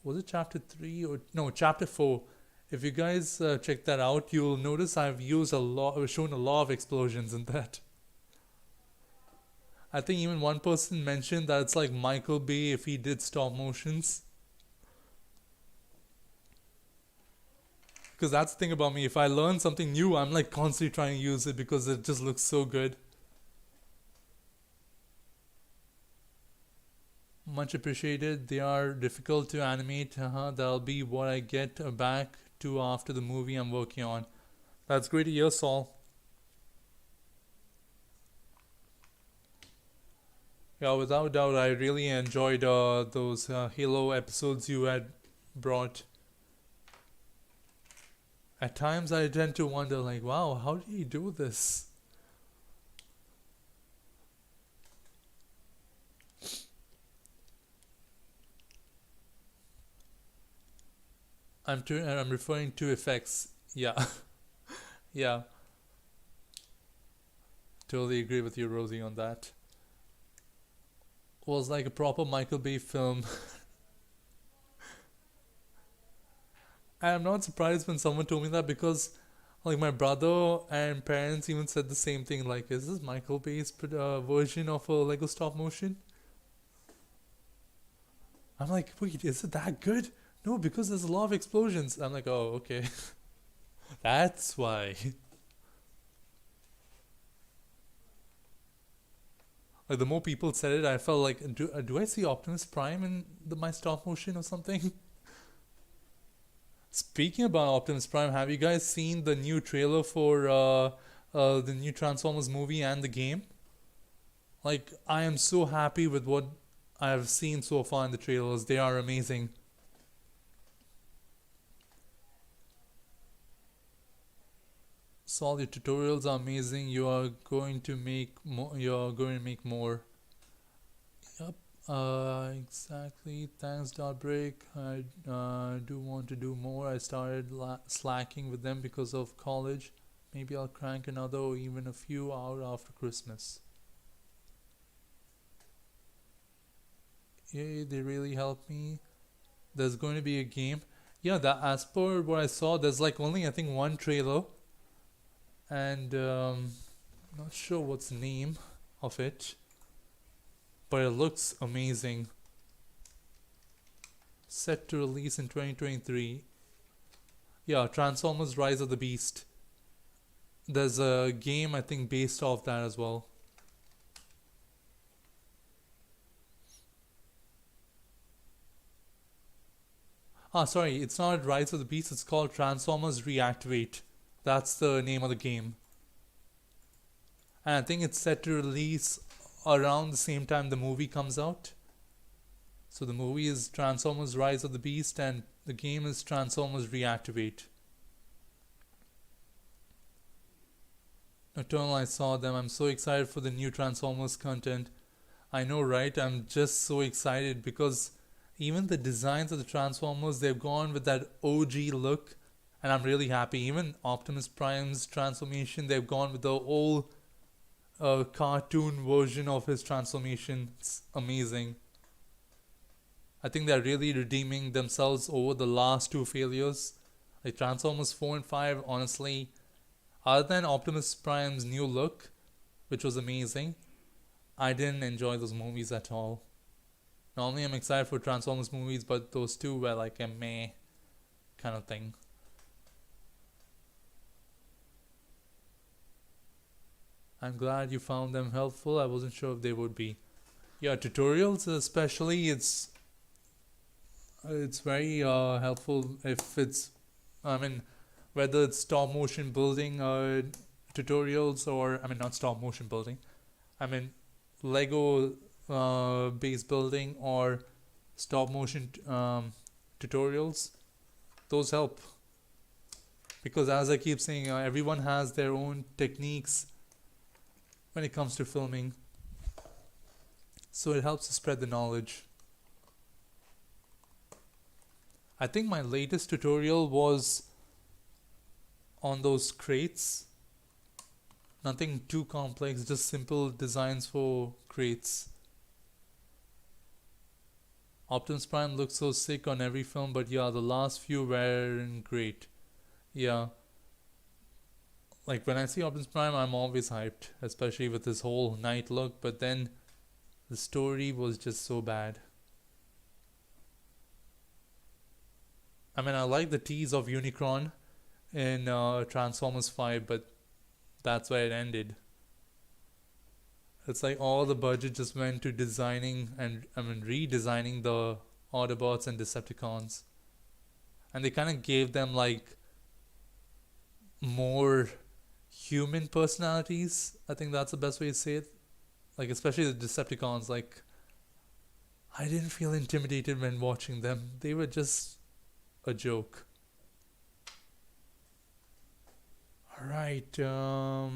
was it chapter three or no chapter four? If you guys check that out, you'll notice I've used a lot, shown a lot of explosions in that. I think even one person mentioned that it's like Michael Bay if he did stop motions. Because that's the thing about me. If I learn something new, I'm like constantly trying to use it because it just looks so good. Much appreciated. They are difficult to animate. That'll be what I get back to after the movie I'm working on. That's great to hear, Saul. Yeah, without doubt, I really enjoyed those Halo episodes you had brought. At times, I tend to wonder, like, wow, how did he do this? I'm referring to effects. Yeah, yeah, totally agree with you, Rosie, on that. Was like a proper Michael Bay film. I'm not surprised when someone told me that because, like, my brother and parents even said the same thing. Like, is this Michael Bay's version of a Lego stop motion? I'm like, wait, is it that good? No, because there's a lot of explosions. I'm like, oh, okay, that's why. Like, the more people said it, I felt like, do I see Optimus Prime in my stop motion or something? Speaking about Optimus Prime, have you guys seen the new trailer for the new Transformers movie and the game? Like, I am so happy with what I have seen so far in the trailers. They are amazing. So all your tutorials are amazing. You are going to make more. You are going to make more. Yep. Exactly. Thanks, Break. I do want to do more. I started slacking with them because of college. Maybe I'll crank another or even a few out after Christmas. Yay, they really helped me. There's going to be a game. Yeah, that as per what I saw, there's like only I think one trailer, and not sure what's the name of it, but it looks amazing. Set to release in 2023. Yeah, Transformers: Rise of the Beast. There's a game I think based off that as well. Ah, sorry, it's not Rise of the Beast. It's called Transformers Reactivate. That's the name of the game, and I think it's set to release around the same time the movie comes out. So the movie is Transformers Rise of the Beast and the game is Transformers Reactivate. Eternal, I saw them. I'm so excited for the new Transformers content. I know, right? I'm just so excited because even the designs of the Transformers, they've gone with that OG look, and I'm really happy. Even Optimus Prime's transformation, they've gone with the old cartoon version of his transformation. It's amazing. I think they're really redeeming themselves over the last two failures. Like Transformers 4 and 5, honestly, other than Optimus Prime's new look, which was amazing, I didn't enjoy those movies at all. Normally, I'm excited for Transformers movies, but those two were like a meh kind of thing. I'm glad you found them helpful. I wasn't sure if they would be. Yeah, tutorials especially, it's very helpful if it's, I mean, whether it's stop motion building tutorials or, I mean, not stop motion building, I mean, Lego base building or stop motion tutorials, those help. Because as I keep saying, everyone has their own techniques when it comes to filming. So it helps to spread the knowledge. I think my latest tutorial was on those crates. Nothing too complex, just simple designs for crates. Optimus Prime looks so sick on every film, but yeah, the last few weren't great. Yeah, like when I see Optimus Prime, I'm always hyped, especially with this whole night look. But then the story was just so bad. I mean, I like the tease of Unicron in Transformers 5, but that's where it ended. It's like all the budget just went to designing and I mean redesigning the Autobots and Decepticons, and they kind of gave them like more human personalities. I think that's the best way to say it. Like especially the Decepticons. Like I didn't feel intimidated when watching them. They were just a joke. Alright, now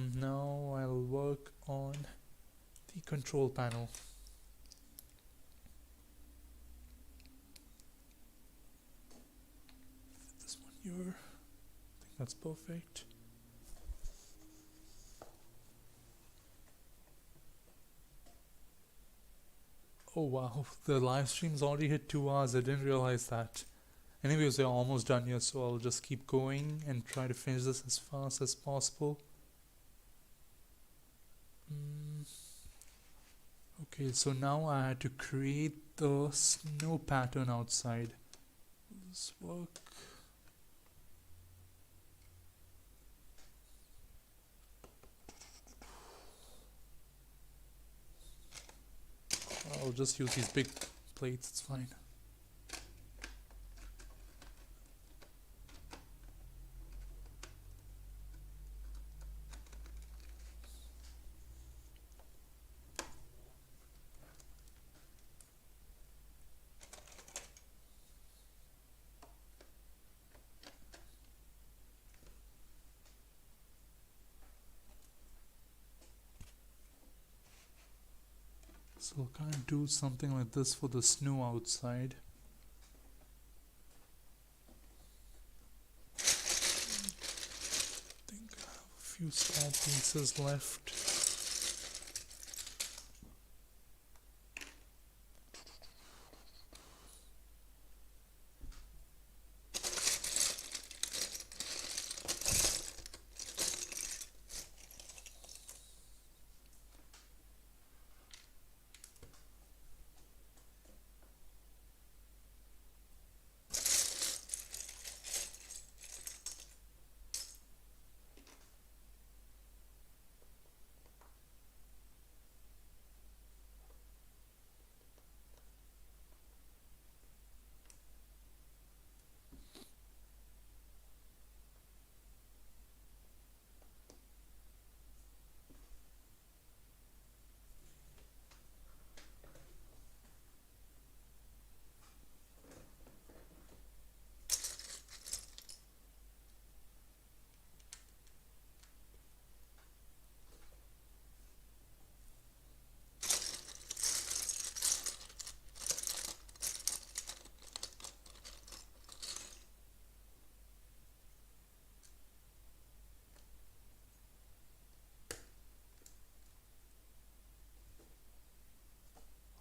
I'll work on the control panel. This one here. I think that's perfect. Oh wow, the live stream's already hit 2 hours. I didn't realize that. Anyways, we're almost done here, so I'll just keep going and try to finish this as fast as possible. Okay, so now I had to create the snow pattern outside. Will this work? I'll just use these big plates, it's fine. So I'll kind of do something like this for the snow outside. I think I have a few small pieces left.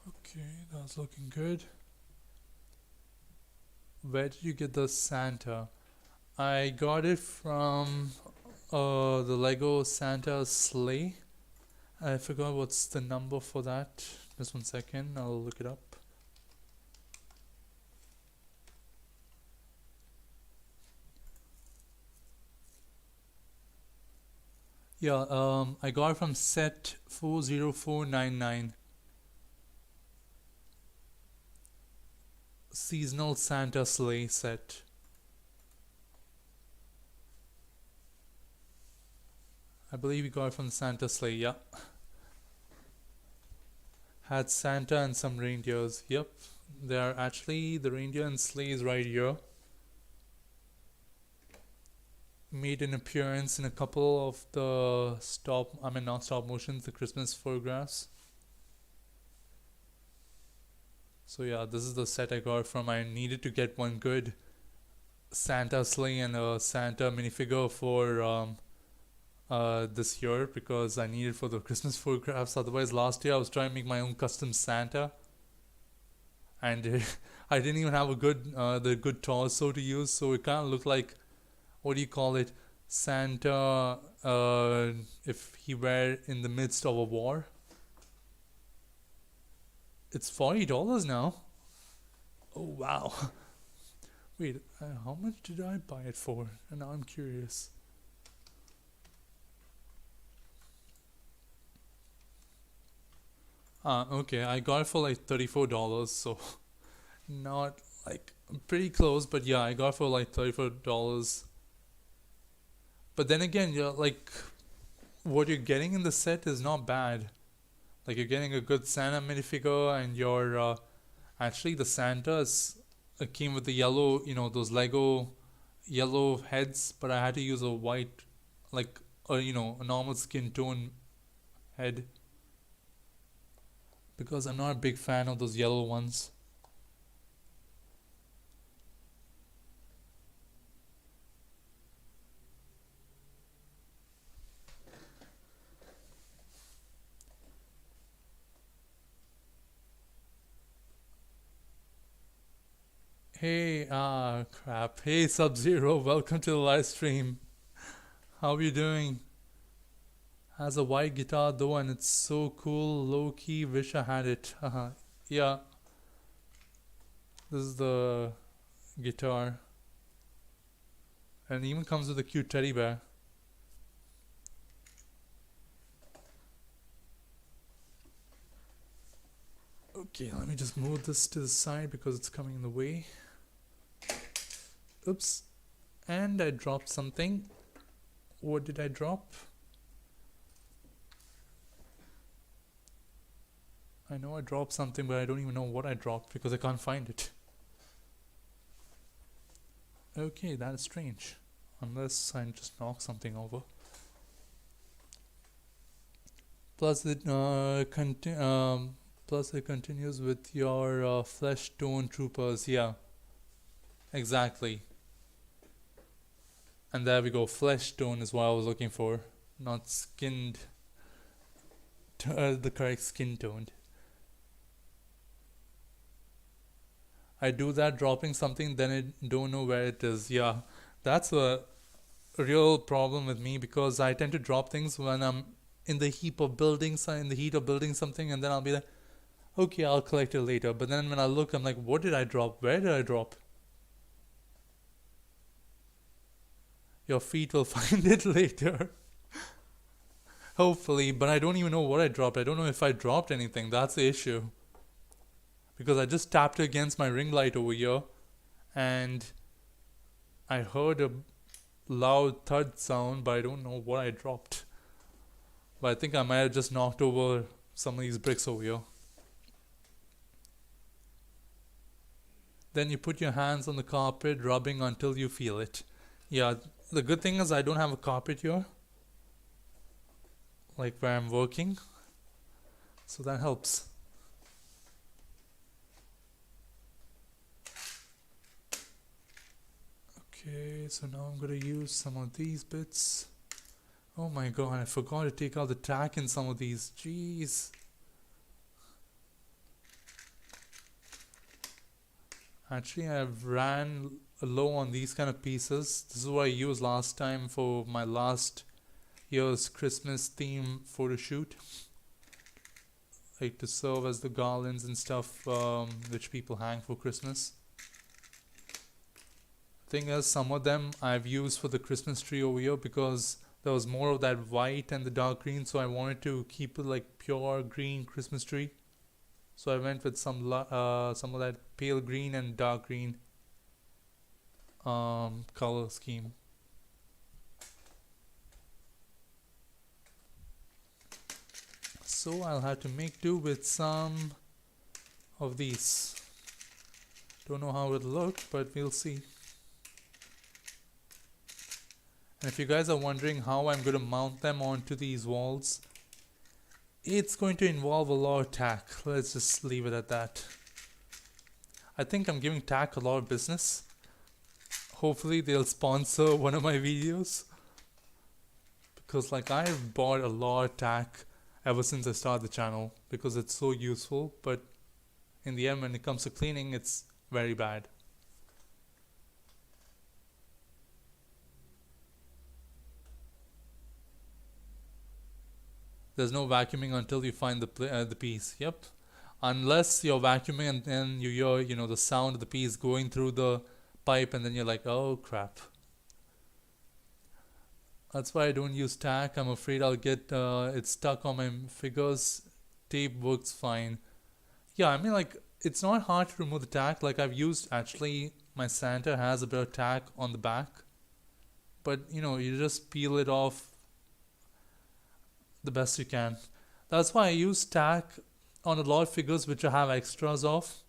Okay, that's looking good. Where did you get the Santa? I got it from the Lego Santa sleigh. I forgot what's the number for that. Just 1 second, I'll look it up. Yeah, I got it from set 40499. Seasonal Santa sleigh set. I believe we got it from the Santa sleigh, yeah. Had Santa and some reindeers. Yep, they are actually the reindeer and sleighs right here. Made an appearance in a couple of the not stop motions, the Christmas photographs. So yeah, this is the set I got from. I needed to get one good Santa sleigh and a Santa minifigure for this year because I needed for the Christmas photographs. Otherwise, last year I was trying to make my own custom Santa, and I didn't even have a good the good torso to use, so it kind of looked like what do you call it, Santa, if he were in the midst of a war. It's $40 now. Oh wow. Wait, how much did I buy it for? And now I'm curious. Okay, I got it for like $34, so not like pretty close, but yeah, I got it for like $34. But then again, you're like, what you're getting in the set is not bad. Like you're getting a good Santa minifigure, and you're actually the Santas came with the yellow, those Lego yellow heads, but I had to use a white, like a normal skin tone head because I'm not a big fan of those yellow ones. Hey, crap. Hey, Sub-Zero, welcome to the live stream. How are you doing? Has a white guitar though, and it's so cool. Low key, wish I had it. Haha. Yeah, this is the guitar, and it even comes with a cute teddy bear. Okay, let me just move this to the side because it's coming in the way. Oops. And I dropped something. What did I drop? I know I dropped something, but I don't even know what I dropped because I can't find it. Okay, that is strange. Unless I just knock something over. Plus it plus it continues with your flesh tone troopers. Yeah, exactly. And there we go. Flesh tone is what I was looking for, not skinned. The correct skin toned. I do that dropping something, then I don't know where it is. Yeah, that's a real problem with me because I tend to drop things when I'm in the heat of building something, and then I'll be like, okay, I'll collect it later. But then when I look, I'm like, what did I drop? Where did I drop? Your feet will find it later. Hopefully, but I don't even know what I dropped. I don't know if I dropped anything. That's the issue. Because I just tapped against my ring light over here, and I heard a loud thud sound, but I don't know what I dropped. But I think I might have just knocked over some of these bricks over here. Then you put your hands on the carpet, rubbing until you feel it. Yeah, the good thing is I don't have a carpet here, like where I'm working, so that helps. Okay, so now I'm gonna use some of these bits. Oh my god, I forgot to take out the tack in some of these. Jeez. Actually, I've ran low on these kind of pieces. This is what I used last time for my last year's Christmas theme photo shoot. Like to serve as the garlands and stuff which people hang for Christmas. Thing is, some of them I've used for the Christmas tree over here because there was more of that white and the dark green, so I wanted to keep it like pure green Christmas tree. So I went with some of that pale green and dark green color scheme. So I'll have to make do with some of these. Don't know how it'll look, but we'll see. And if you guys are wondering how I'm going to mount them onto these walls, it's going to involve a lot of tack. Let's just leave it at that. I think I'm giving tack a lot of business. Hopefully they'll sponsor one of my videos. Because like I've bought a lot of tack ever since I started the channel because it's so useful. But in the end, when it comes to cleaning, it's very bad. There's no vacuuming until you find the piece. Yep. Unless you're vacuuming and then you hear, the sound of the piece going through the pipe, and then you're like, oh crap. That's why I don't use tack. I'm afraid I'll get it stuck on my figures. Tape works fine. Yeah, I mean, like, it's not hard to remove the tack. Like, I've used, actually, my Santa has a bit of tack on the back. But, you just peel it off the best you can. That's why I use tack on a lot of figures which I have extras of.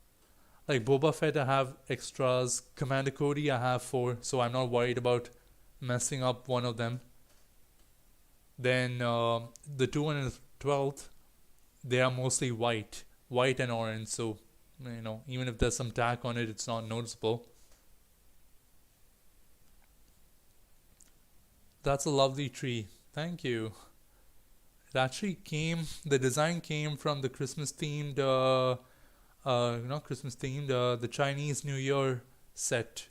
Like Boba Fett, I have extras. Commander Cody, I have 4. So I'm not worried about messing up one of them. Then the 212th, they are mostly white and orange. So, even if there's some tack on it, it's not noticeable. That's a lovely tree. Thank you. It actually the design came from the Christmas themed, not Christmas themed, the Chinese New Year set.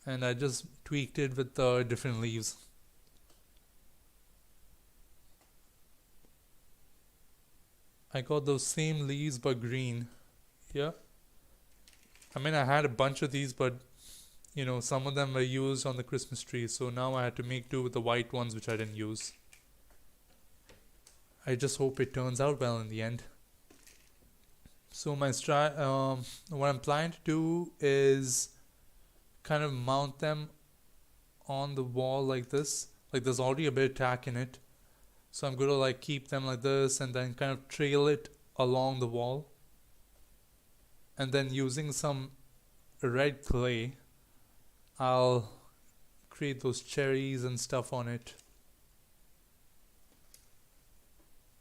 And I just tweaked it with different leaves. I got those same leaves but green. Yeah. I mean, I had a bunch of these, but some of them were used on the Christmas tree, so now I had to make do with the white ones which I didn't use. I just hope it turns out well in the end. So what I'm planning to do is kind of mount them on the wall like this. Like, there's already a bit of tack in it, so I'm gonna like keep them like this and then kind of trail it along the wall, and then using some red clay I'll create those cherries and stuff on it.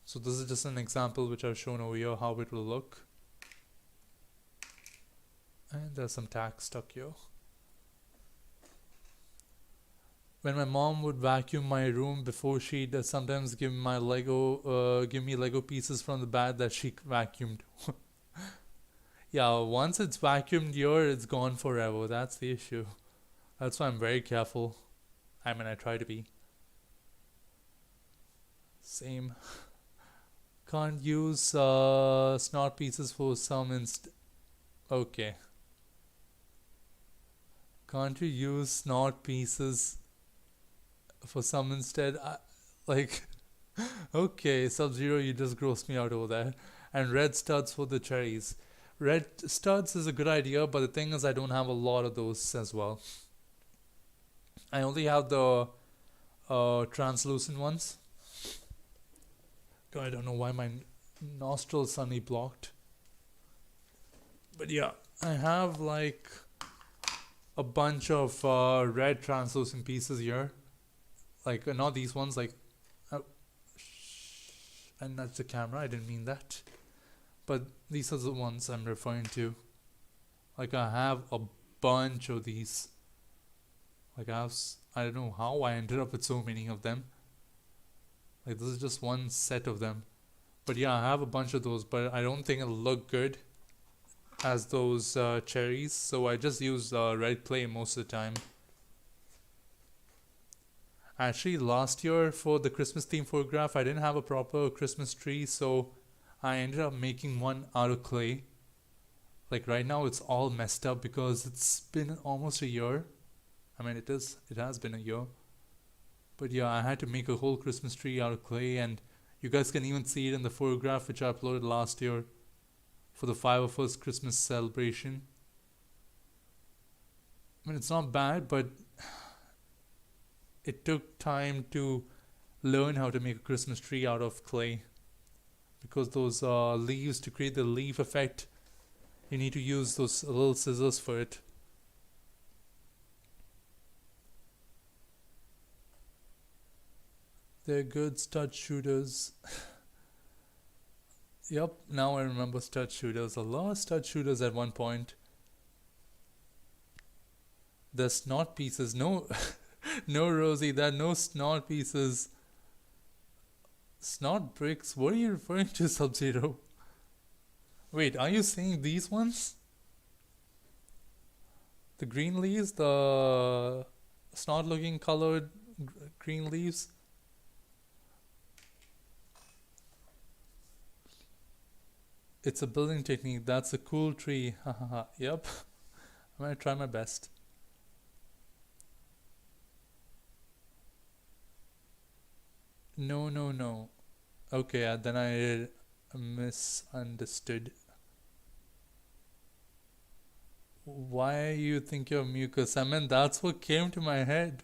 So this is just an example which I've shown over here how it will look. And there's some tack stuck here. When my mom would vacuum my room before, she'd sometimes give me Lego pieces from the bag that she vacuumed. Yeah, once it's vacuumed here, it's gone forever. That's the issue. That's why I'm very careful. I mean, I try to be. Same. Can't use snot pieces for some Okay. Can't you use snot pieces for some instead? Okay, Sub-Zero, you just grossed me out over there. And red studs for the cherries. Red studs is a good idea, but the thing is I don't have a lot of those as well. I only have the translucent ones. God, I don't know why my nostrils suddenly blocked. But yeah, I have like a bunch of red translucent pieces here. Like, not these ones, like... and that's the camera, I didn't mean that. But these are the ones I'm referring to. Like, I have a bunch of these. Like, I don't know how I ended up with so many of them. Like, this is just one set of them. But yeah, I have a bunch of those, but I don't think it'll look good as those cherries. So I just use red clay most of the time. Actually, last year for the Christmas theme photograph, I didn't have a proper Christmas tree, so I ended up making one out of clay. Like, right now it's all messed up because it's been almost a year. I mean, it has been a year. But yeah, I had to make a whole Christmas tree out of clay, and you guys can even see it in the photograph which I uploaded last year for the 5 of Us Christmas celebration. I mean, it's not bad, but it took time to learn how to make a Christmas tree out of clay. Because those leaves, to create the leaf effect, you need to use those little scissors for it. They're good stud shooters. Yep, now I remember stud shooters. A lot of stud shooters at one point. The snot pieces. No, no, Rosie, there are no snot pieces. Snot bricks? What are you referring to, Sub-Zero? Wait, are you saying these ones? The green leaves? The snot looking colored green leaves? It's a building technique. That's a cool tree. Hahaha. Yep. I'm gonna try my best. No, no, no. Okay, then I misunderstood. Why you think you're mucus? I mean, that's what came to my head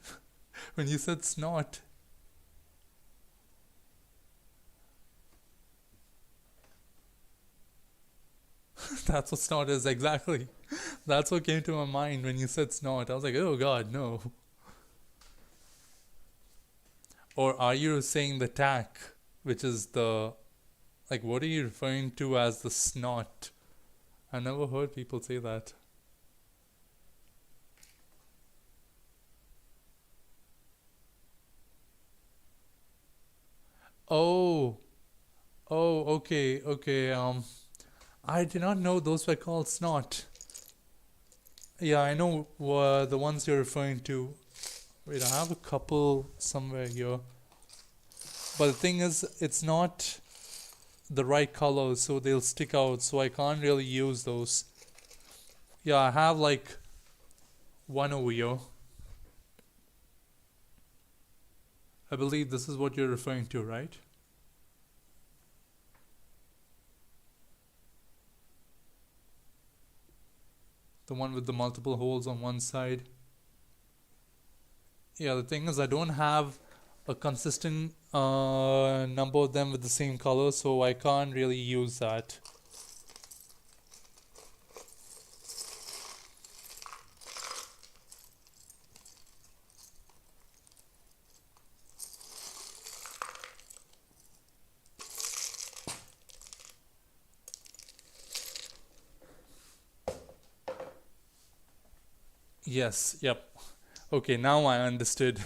when you said snot. That's what snot is, exactly. That's what came to my mind when you said snot. I was like, oh god, no. Or are you saying the tack, which is the. Like, what are you referring to as the snot? I never heard people say that. Oh, oh, okay, okay. I did not know those were called snot. Yeah, I know the ones you're referring to. Wait, I have a couple somewhere here. But the thing is, it's not the right color, so they'll stick out, so I can't really use those. Yeah, I have like one over here. I believe this is what you're referring to, right? The one with the multiple holes on one side. Yeah, the thing is, I don't have a consistent number of them with the same color, so I can't really use that. Yes, yep. Okay, now I understood.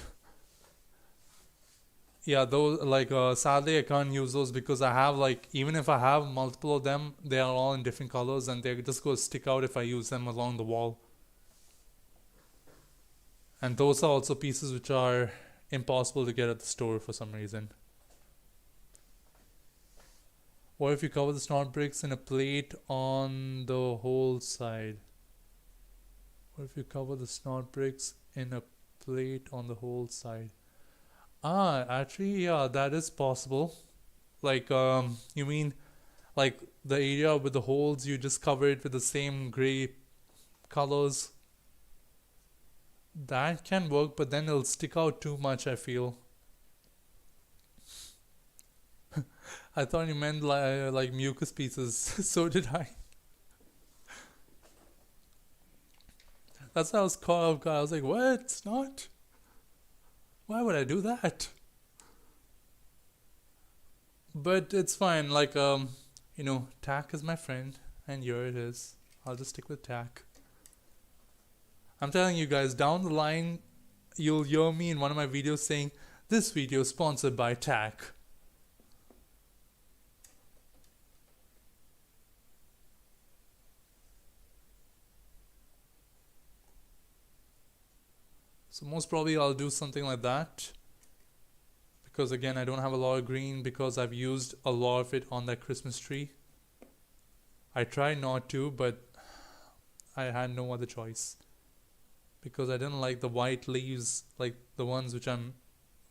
Yeah, those like sadly I can't use those because I have like even if I have multiple of them, they are all in different colors and they're just going to stick out if I use them along the wall. And those are also pieces which are impossible to get at the store for some reason. Or if you cover the snot bricks in a plate on the whole side. Or if you cover the snot bricks in a plate on the whole side. Ah, actually, yeah, that is possible. Like, you mean like the area with the holes, you just cover it with the same gray colors? That can work, but then it'll stick out too much, I feel. I thought you meant like mucus pieces. So did I. That's how I was caught off guard. I was like, what? It's not? Why would I do that? But it's fine. Like, tack is my friend, and here it is. I'll just stick with tack. I'm telling you guys, down the line, you'll hear me in one of my videos saying, this video is sponsored by tack. So most probably I'll do something like that. Because again, I don't have a lot of green because I've used a lot of it on that Christmas tree. I tried not to, but I had no other choice. Because I didn't like the white leaves, like the ones which I'm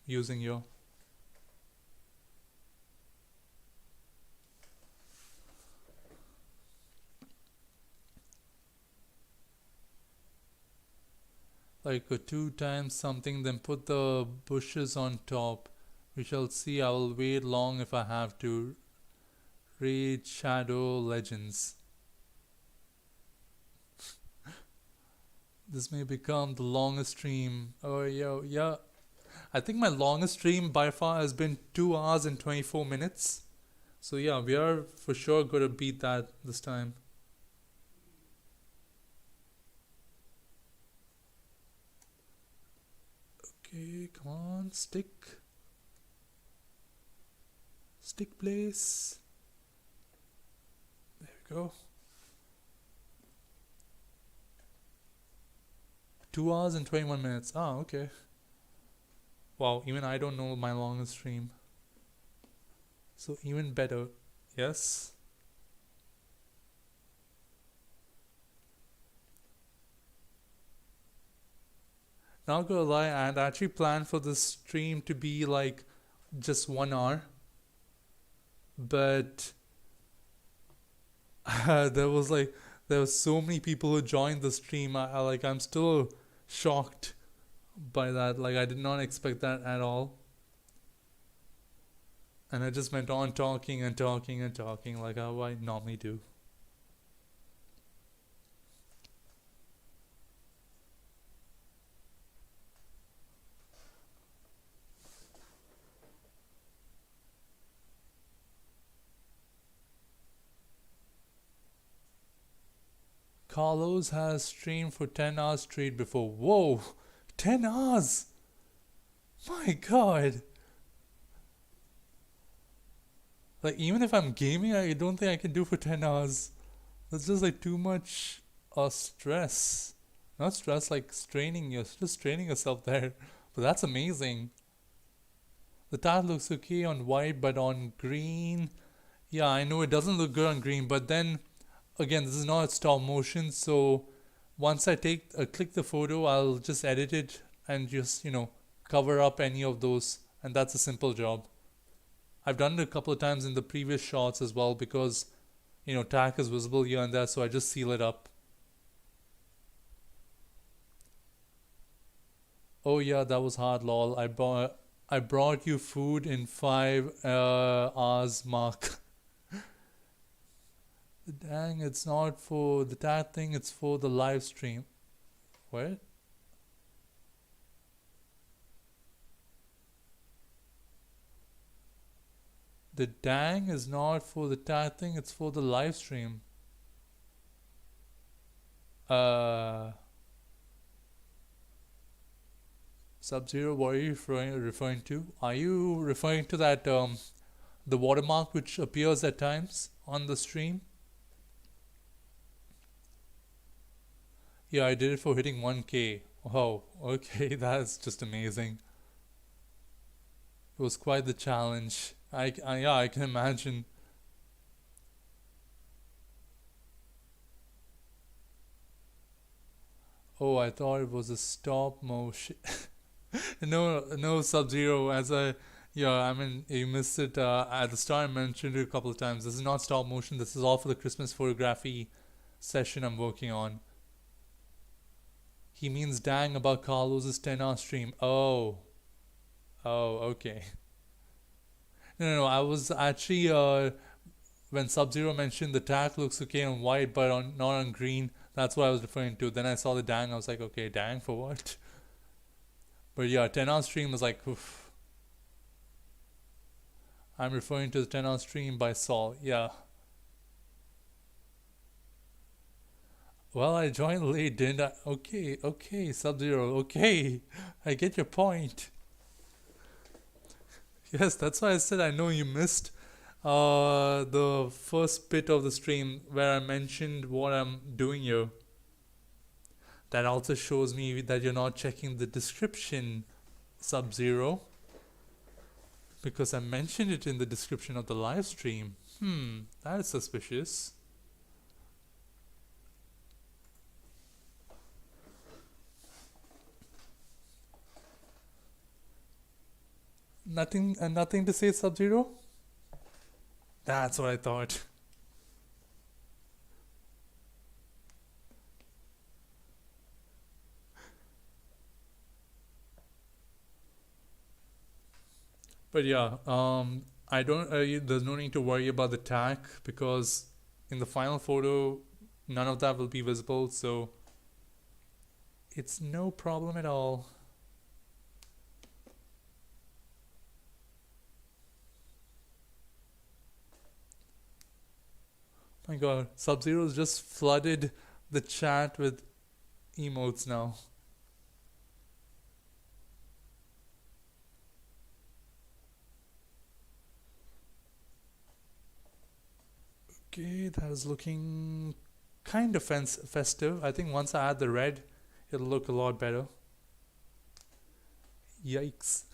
using here. Like a 2 times something, then put the bushes on top. We shall see. I will wait long if I have to. Raid Shadow Legends. This may become the longest stream. Oh, yeah. I think my longest stream by far has been 2 hours and 24 minutes. So yeah, we are for sure going to beat that this time. Okay, come on, stick. Stick place. There we go. 2 hours and 21 minutes. Ah, okay. Wow, even I don't know my longest stream. So even better. Yes. Not gonna lie, I had actually planned for this stream to be like just 1 hour, but there was like there were so many people who joined the stream. I'm still shocked by that. Like I did not expect that at all, and I just went on talking and talking and talking like how I normally do. Carlos has streamed for 10 hours straight before. Whoa, 10 hours! My god! Like, even if I'm gaming, I don't think I can do for 10 hours. That's just like too much stress. Not stress, like straining you, just straining yourself there. But that's amazing. The tile looks okay on white, but on green, yeah, I know it doesn't look good on green. But then again, this is not stop motion, so once I click the photo, I'll just edit it and just cover up any of those, and that's a simple job. I've done it a couple of times in the previous shots as well because tack is visible here and there, so I just seal it up. Oh yeah, that was hard, lol. I brought you food in 5 hours mark. Dang, it's not for the tack thing, it's for the live stream. What? The dang is not for the tack thing, it's for the live stream. Sub-Zero, what are you referring to? Are you referring to that the watermark which appears at times on the stream? Yeah, I did it for hitting 1K. Oh, okay, that's just amazing. It was quite the challenge. Yeah, I can imagine. Oh, I thought it was a stop motion. No, Sub-Zero. Yeah, I mean, you missed it at the start. I mentioned it a couple of times. This is not stop motion. This is all for the Christmas photography session I'm working on. He means dang about Carlos's 10-hour stream. Oh, okay. No. I was actually when Sub-Zero mentioned the tack looks okay on white, but not on green. That's what I was referring to. Then I saw the dang. I was like, okay, dang for what? But yeah, 10-hour stream was like, oof. I'm referring to the 10-hour stream by Saul. Yeah. Well, I joined late, didn't I? Okay, Sub-Zero. Okay, I get your point. Yes, that's why I said I know you missed the first bit of the stream where I mentioned what I'm doing here. That also shows me that you're not checking the description, Sub-Zero, because I mentioned it in the description of the live stream. That is suspicious. Nothing to say, Sub-Zero? That's what I thought. But yeah, I don't. There's no need to worry about the tack because in the final photo, none of that will be visible. So it's no problem at all. My God, Sub-Zero's just flooded the chat with emotes now. Okay, that is looking kind of festive. I think once I add the red, it'll look a lot better. Yikes.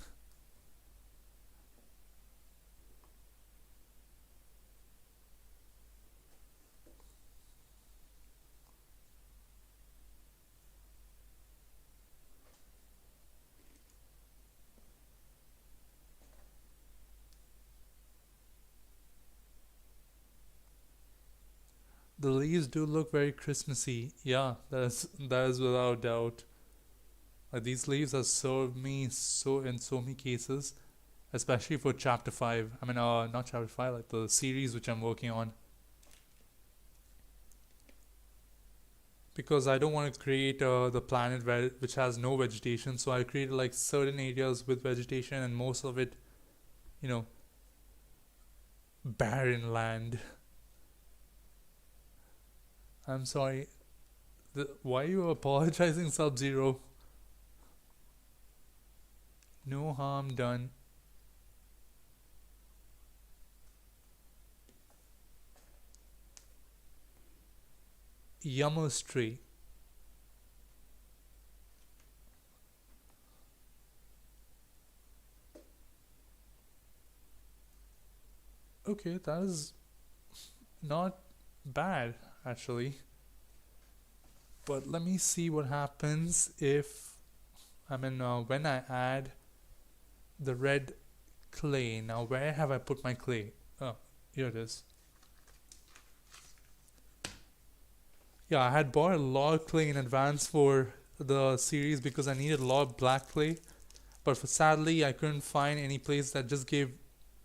the leaves do look very Christmassy. Yeah, that is without doubt. Like these leaves have served me so in so many cases, especially for chapter five. I mean, not chapter five, like the series which I'm working on. Because I don't want to create the planet which has no vegetation, so I created like certain areas with vegetation and most of it, you know, barren land. I'm sorry. Why are you apologizing, Sub Zero? No harm done. Yummerstray. Okay, that is not bad actually. But let me see what happens if when I add the red clay. Now where have I put my clay? Oh, here it is. Yeah, I had bought a lot of clay in advance for the series because I needed a lot of black clay. But for sadly, I couldn't find any place that just gave,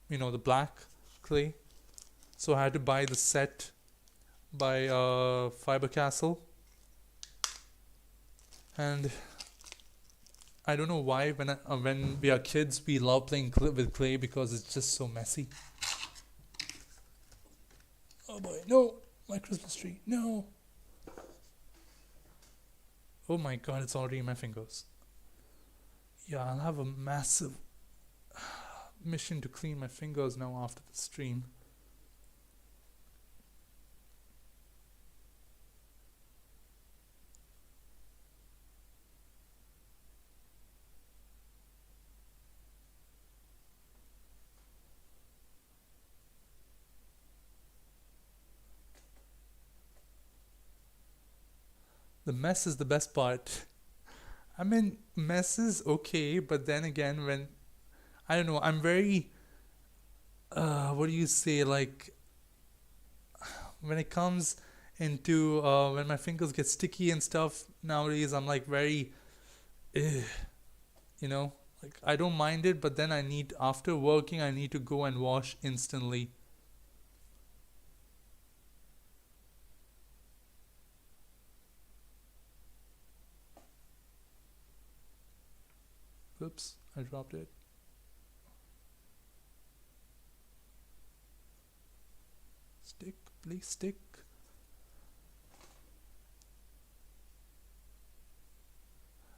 the black clay. So I had to buy the set by Fiber Castle. And I don't know why when we are kids we love playing with clay because it's just so messy. Oh boy, no! My Christmas tree, no! Oh my god, it's already in my fingers. Yeah, I'll have a massive mission to clean my fingers now after the stream. The mess is the best part. I mean, mess is okay, but then again, when I don't know, I'm very what do you say, like when it comes into when my fingers get sticky and stuff nowadays, I'm like very eh, you know, like I don't mind it, but then after working I need to go and wash instantly. Oops, I dropped it. Stick, please stick.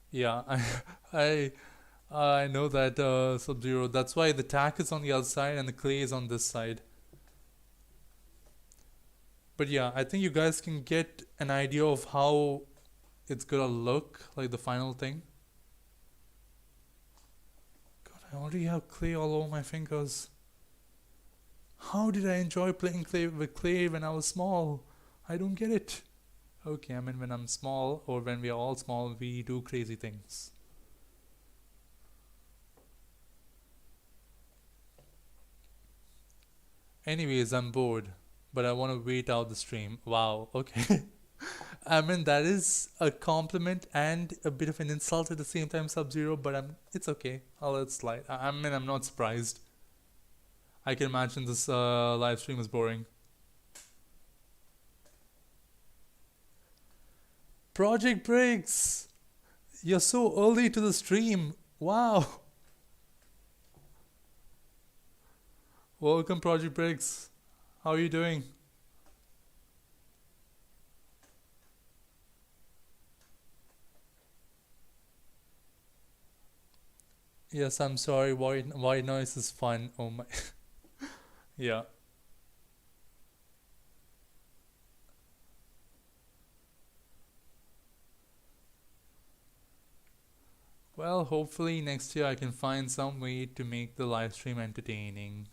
Yeah, I I know that Sub Zero. That's why the tack is on the other side and the clay is on this side. But yeah, I think you guys can get an idea of how it's gonna look like the final thing. God, I already have clay all over my fingers. How did I enjoy playing clay with clay when I was small? I don't get it. Okay, I mean when I'm small or when we are all small, we do crazy things. Anyways, I'm bored, but I want to wait out the stream. Wow, okay. I mean that is a compliment and a bit of an insult at the same time, Sub Zero. But it's okay. I'll let it slide. I mean I'm not surprised. I can imagine this live stream is boring. Project Breaks! You're so early to the stream. Wow. Welcome, Project Breaks. How are you doing? Yes, I'm sorry. White noise is fun. Oh my. Yeah. Well, hopefully next year I can find some way to make the live stream entertaining.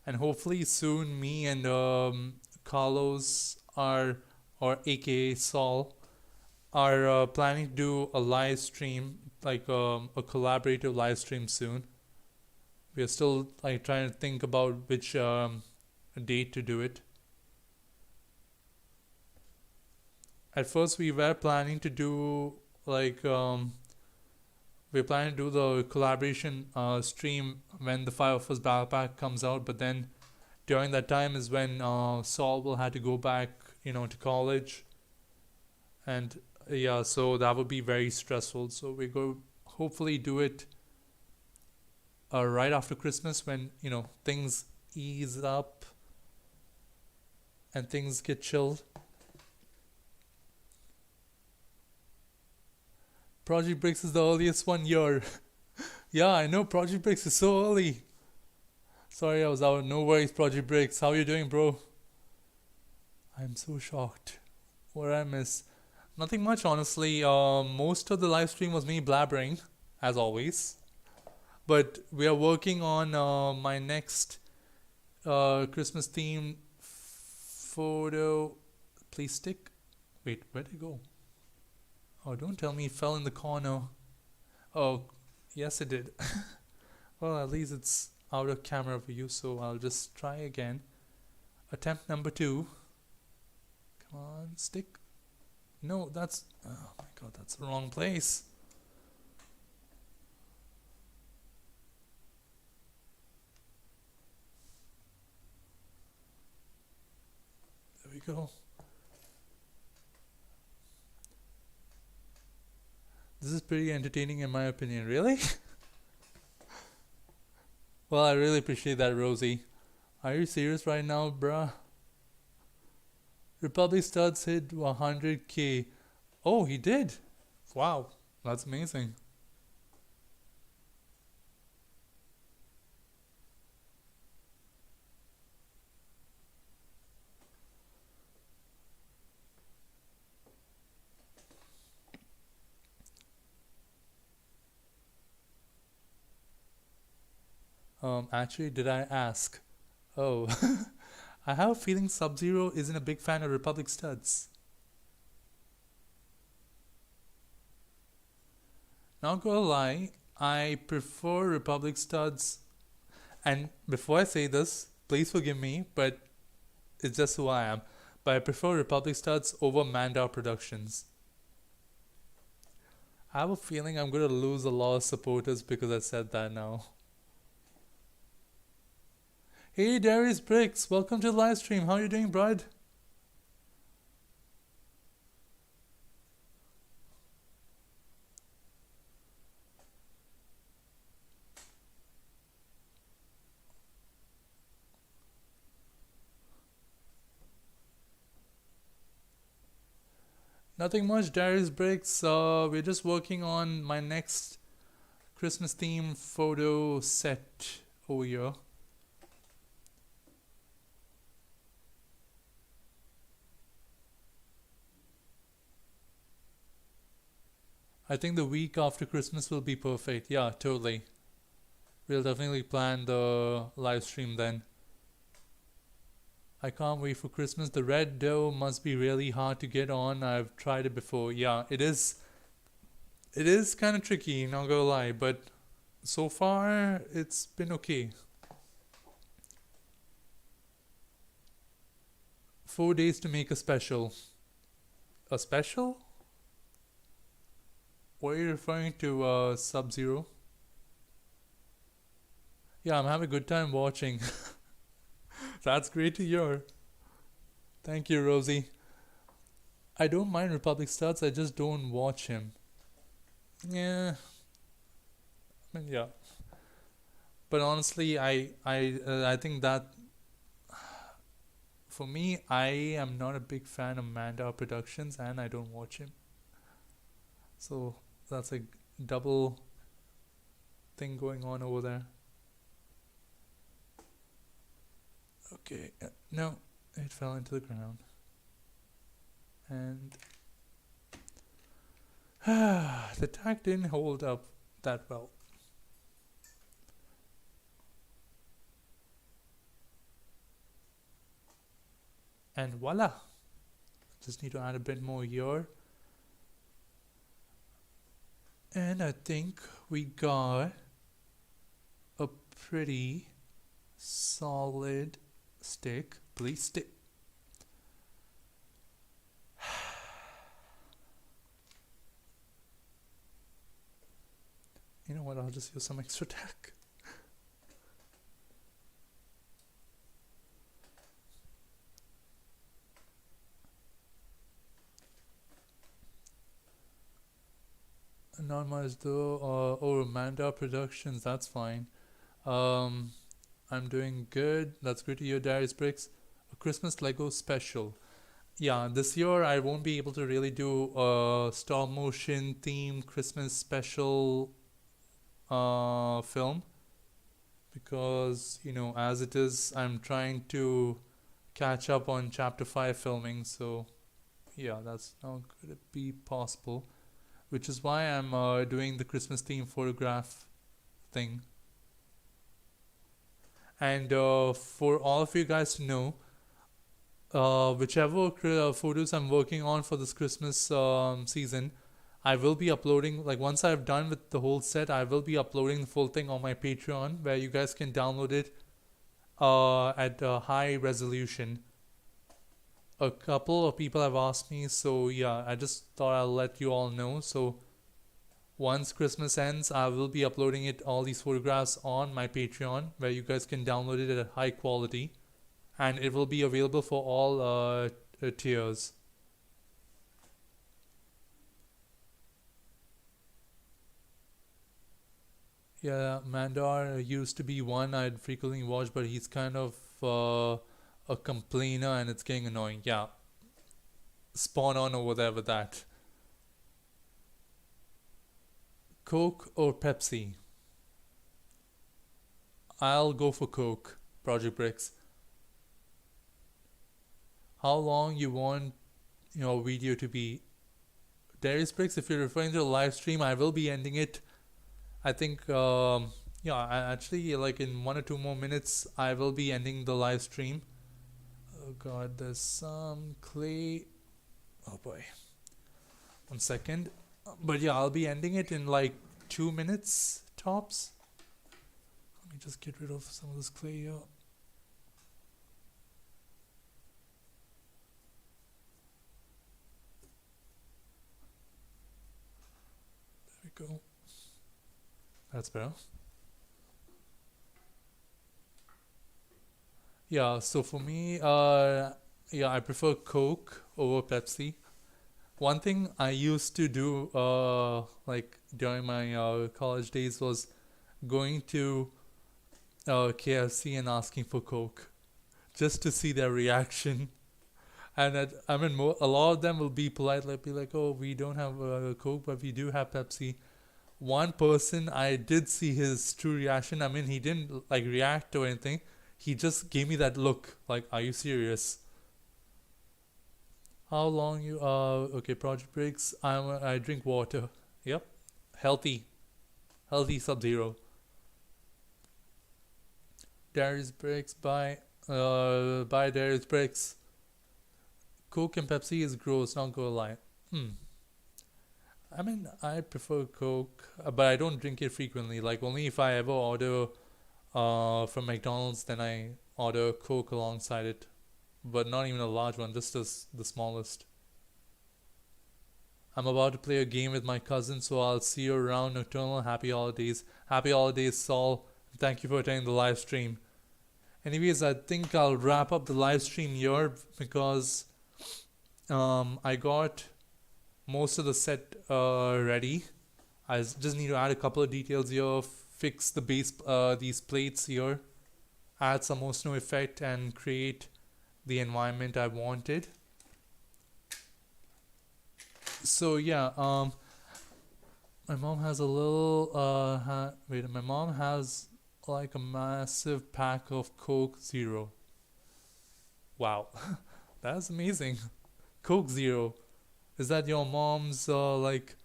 And hopefully soon me and Carlos are or aka Saul are planning to do a live stream, like a collaborative live stream soon. We are still like trying to think about which date to do it. At first, we were planning to do like we're planning to do the collaboration stream when the Five of Us backpack comes out, but then during that time is when Saul will have to go back, to college, and yeah, so that would be very stressful. So we go hopefully do it right after Christmas when things ease up and things get chilled. Project Breaks is the earliest one year. Yeah, I know Project Breaks is so early. Sorry, I was out. No worries, Project Breaks. How you doing, bro? I'm so shocked. What I miss? Nothing much, honestly. Most of the live stream was me blabbering, as always. But we are working on my next Christmas themed photo. Please stick. Wait, where'd it go? Oh, don't tell me it fell in the corner. Oh, yes, it did. Well, at least it's out of camera view, so I'll just try again. Attempt number 2. Come on, stick. No, that's... Oh my god, that's the wrong place. There we go. This is pretty entertaining in my opinion. Really? Well, I really appreciate that, Rosie. Are you serious right now, bruh? Republic Studs hit 100k. Oh, he did? Wow, that's amazing. Actually, did I ask? Oh, I have a feeling Sub-Zero isn't a big fan of Republic Studs. Not gonna lie, I prefer Republic Studs. And before I say this, please forgive me, but it's just who I am. But I prefer Republic Studs over Mandar Productions. I have a feeling I'm gonna lose a lot of supporters because I said that now. Hey Darius Bricks, welcome to the live stream. How are you doing, bud? Nothing much, Darius Bricks. We're just working on my next Christmas theme photo set over here. I think the week after Christmas will be perfect. Yeah, totally. We'll definitely plan the live stream then. I can't wait for Christmas. The red dough must be really hard to get on. I've tried it before. Yeah, it is. It is kind of tricky, not gonna lie, but so far it's been okay. 4 days to make a special. A special? What are you referring to, Sub-Zero? Yeah, I'm having a good time watching. That's great to hear. Thank you, Rosie. I don't mind Republic Studs, I just don't watch him. Yeah. I mean, yeah. But honestly, I think that for me, I am not a big fan of Mandar Productions, and I don't watch him. So that's a double thing going on over there. Okay, no, it fell into the ground. And the tag didn't hold up that well. And voila! Just need to add a bit more here. And I think we got a pretty solid stick. Please stick. You know what? I'll just use some extra tack. Not much though. Oh, Manda Productions. That's fine. Um, I'm doing good. That's good to hear, Darius Bricks. A Christmas Lego special. Yeah, this year I won't be able to really do a stop motion themed Christmas special film because as it is, I'm trying to catch up on chapter 5 filming, so yeah, that's not gonna be possible, which is why I'm doing the Christmas theme photograph thing. And for all of you guys to know, whichever photos I'm working on for this Christmas season, I will be uploading, like once I've done with the whole set, I will be uploading the full thing on my Patreon where you guys can download it at a high resolution. A couple of people have asked me, so yeah, I just thought I'll let you all know. So once Christmas ends, I will be uploading all these photographs on my Patreon where you guys can download it at high quality, and it will be available for all tiers. Yeah, Mandar used to be one I'd frequently watch, but he's kind of a complainer and it's getting annoying. Yeah, spawn on over there with that. Coke or Pepsi? I'll go for Coke, Project Bricks. How long you want your video to be? Darius Bricks, if you're referring to the live stream, I will be ending it. I think, yeah, I actually, like in 1 or 2 more minutes, I will be ending the live stream. Oh god, there's some clay. Oh boy. 1 second. But yeah, I'll be ending it in like 2 minutes tops. Let me just get rid of some of this clay here. There we go. That's better. Yeah, so for me, yeah, I prefer Coke over Pepsi. One thing I used to do, like during my college days, was going to KFC and asking for Coke, just to see their reaction. And I mean, a lot of them will be polite, like be like, "Oh, we don't have Coke, but we do have Pepsi." One person, I did see his true reaction. I mean, he didn't like react or anything. He just gave me that look, like, "Are you serious?" How long you okay, Project Breaks. I drink water. Yep. Healthy. Healthy Sub-Zero. Darius Breaks, bye Darius Breaks. Coke and Pepsi is gross, not gonna lie. I mean, I prefer Coke, but I don't drink it frequently. Like only if I ever order from McDonald's, then I order Coke alongside it, but not even a large one, just the smallest. I'm about to play a game with my cousin, so I'll see you around. Nocturnal. Happy holidays. Happy holidays, Saul. Thank you for attending the live stream. Anyways, I think I'll wrap up the live stream here because I got most of the set ready. I just need to add a couple of details here, fix the base, these plates here, add some more snow effect, and create the environment I wanted. So yeah, my mom has a little wait, my mom has like a massive pack of Coke Zero. Wow, that's amazing. Coke Zero, is that your mom's like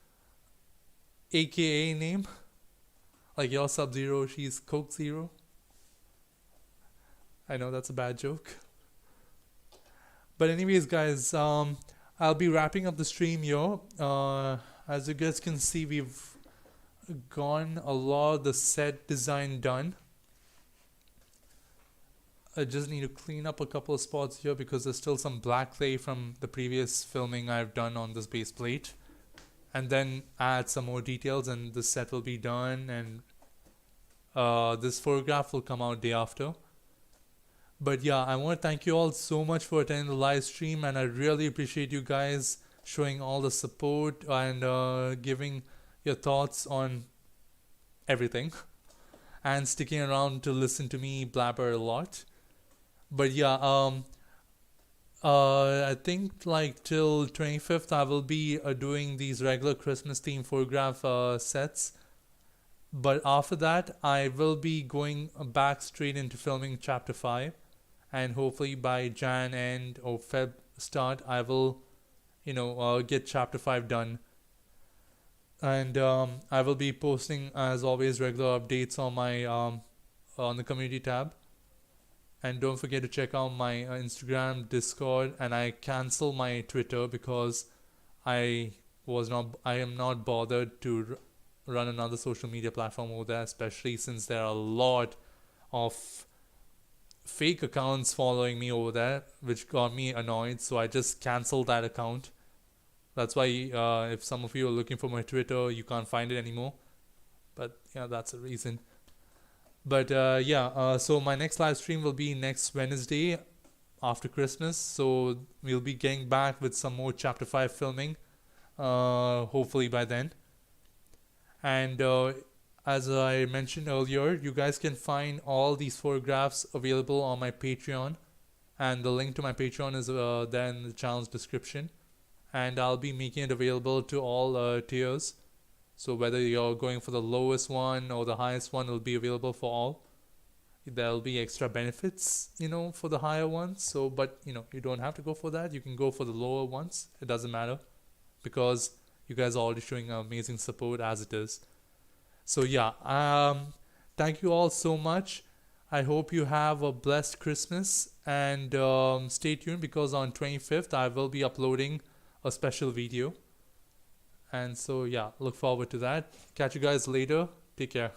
AKA name? Like your Sub-Zero, she's Coke Zero? I know that's a bad joke. But anyways, guys, I'll be wrapping up the stream here. As you guys can see, we've gotten a lot of the set design done. I just need to clean up a couple of spots here because there's still some black clay from the previous filming I've done on this base plate, and then add some more details and the set will be done, and this photograph will come out day after. But yeah, I want to thank you all so much for attending the live stream, and I really appreciate you guys showing all the support and giving your thoughts on everything and sticking around to listen to me blabber a lot. But yeah, I think like till 25th I will be doing these regular Christmas theme photograph sets. But after that, I will be going back straight into filming chapter 5, and hopefully by Jan end or Feb start, I will, get chapter 5 done. And I will be posting, as always, regular updates on my on the community tab. And don't forget to check out my Instagram, Discord, and I cancel my Twitter because I am not bothered to run another social media platform over there, especially since there are a lot of fake accounts following me over there, which got me annoyed. So I just canceled that account. That's why if some of you are looking for my Twitter, you can't find it anymore. But yeah, that's the reason. But so my next live stream will be next Wednesday after Christmas. So we'll be getting back with some more chapter 5 filming, hopefully by then. And as I mentioned earlier, you guys can find all these photographs available on my Patreon, and the link to my Patreon is there in the channel's description. And I'll be making it available to all tiers. So whether you're going for the lowest one or the highest one, it'll be available for all. There'll be extra benefits, for the higher ones. So, but you don't have to go for that. You can go for the lower ones. It doesn't matter, because you guys are already showing amazing support as it is. So yeah, thank you all so much. I hope you have a blessed Christmas, and stay tuned because on 25th I will be uploading a special video. And so yeah, look forward to that. Catch you guys later. Take care.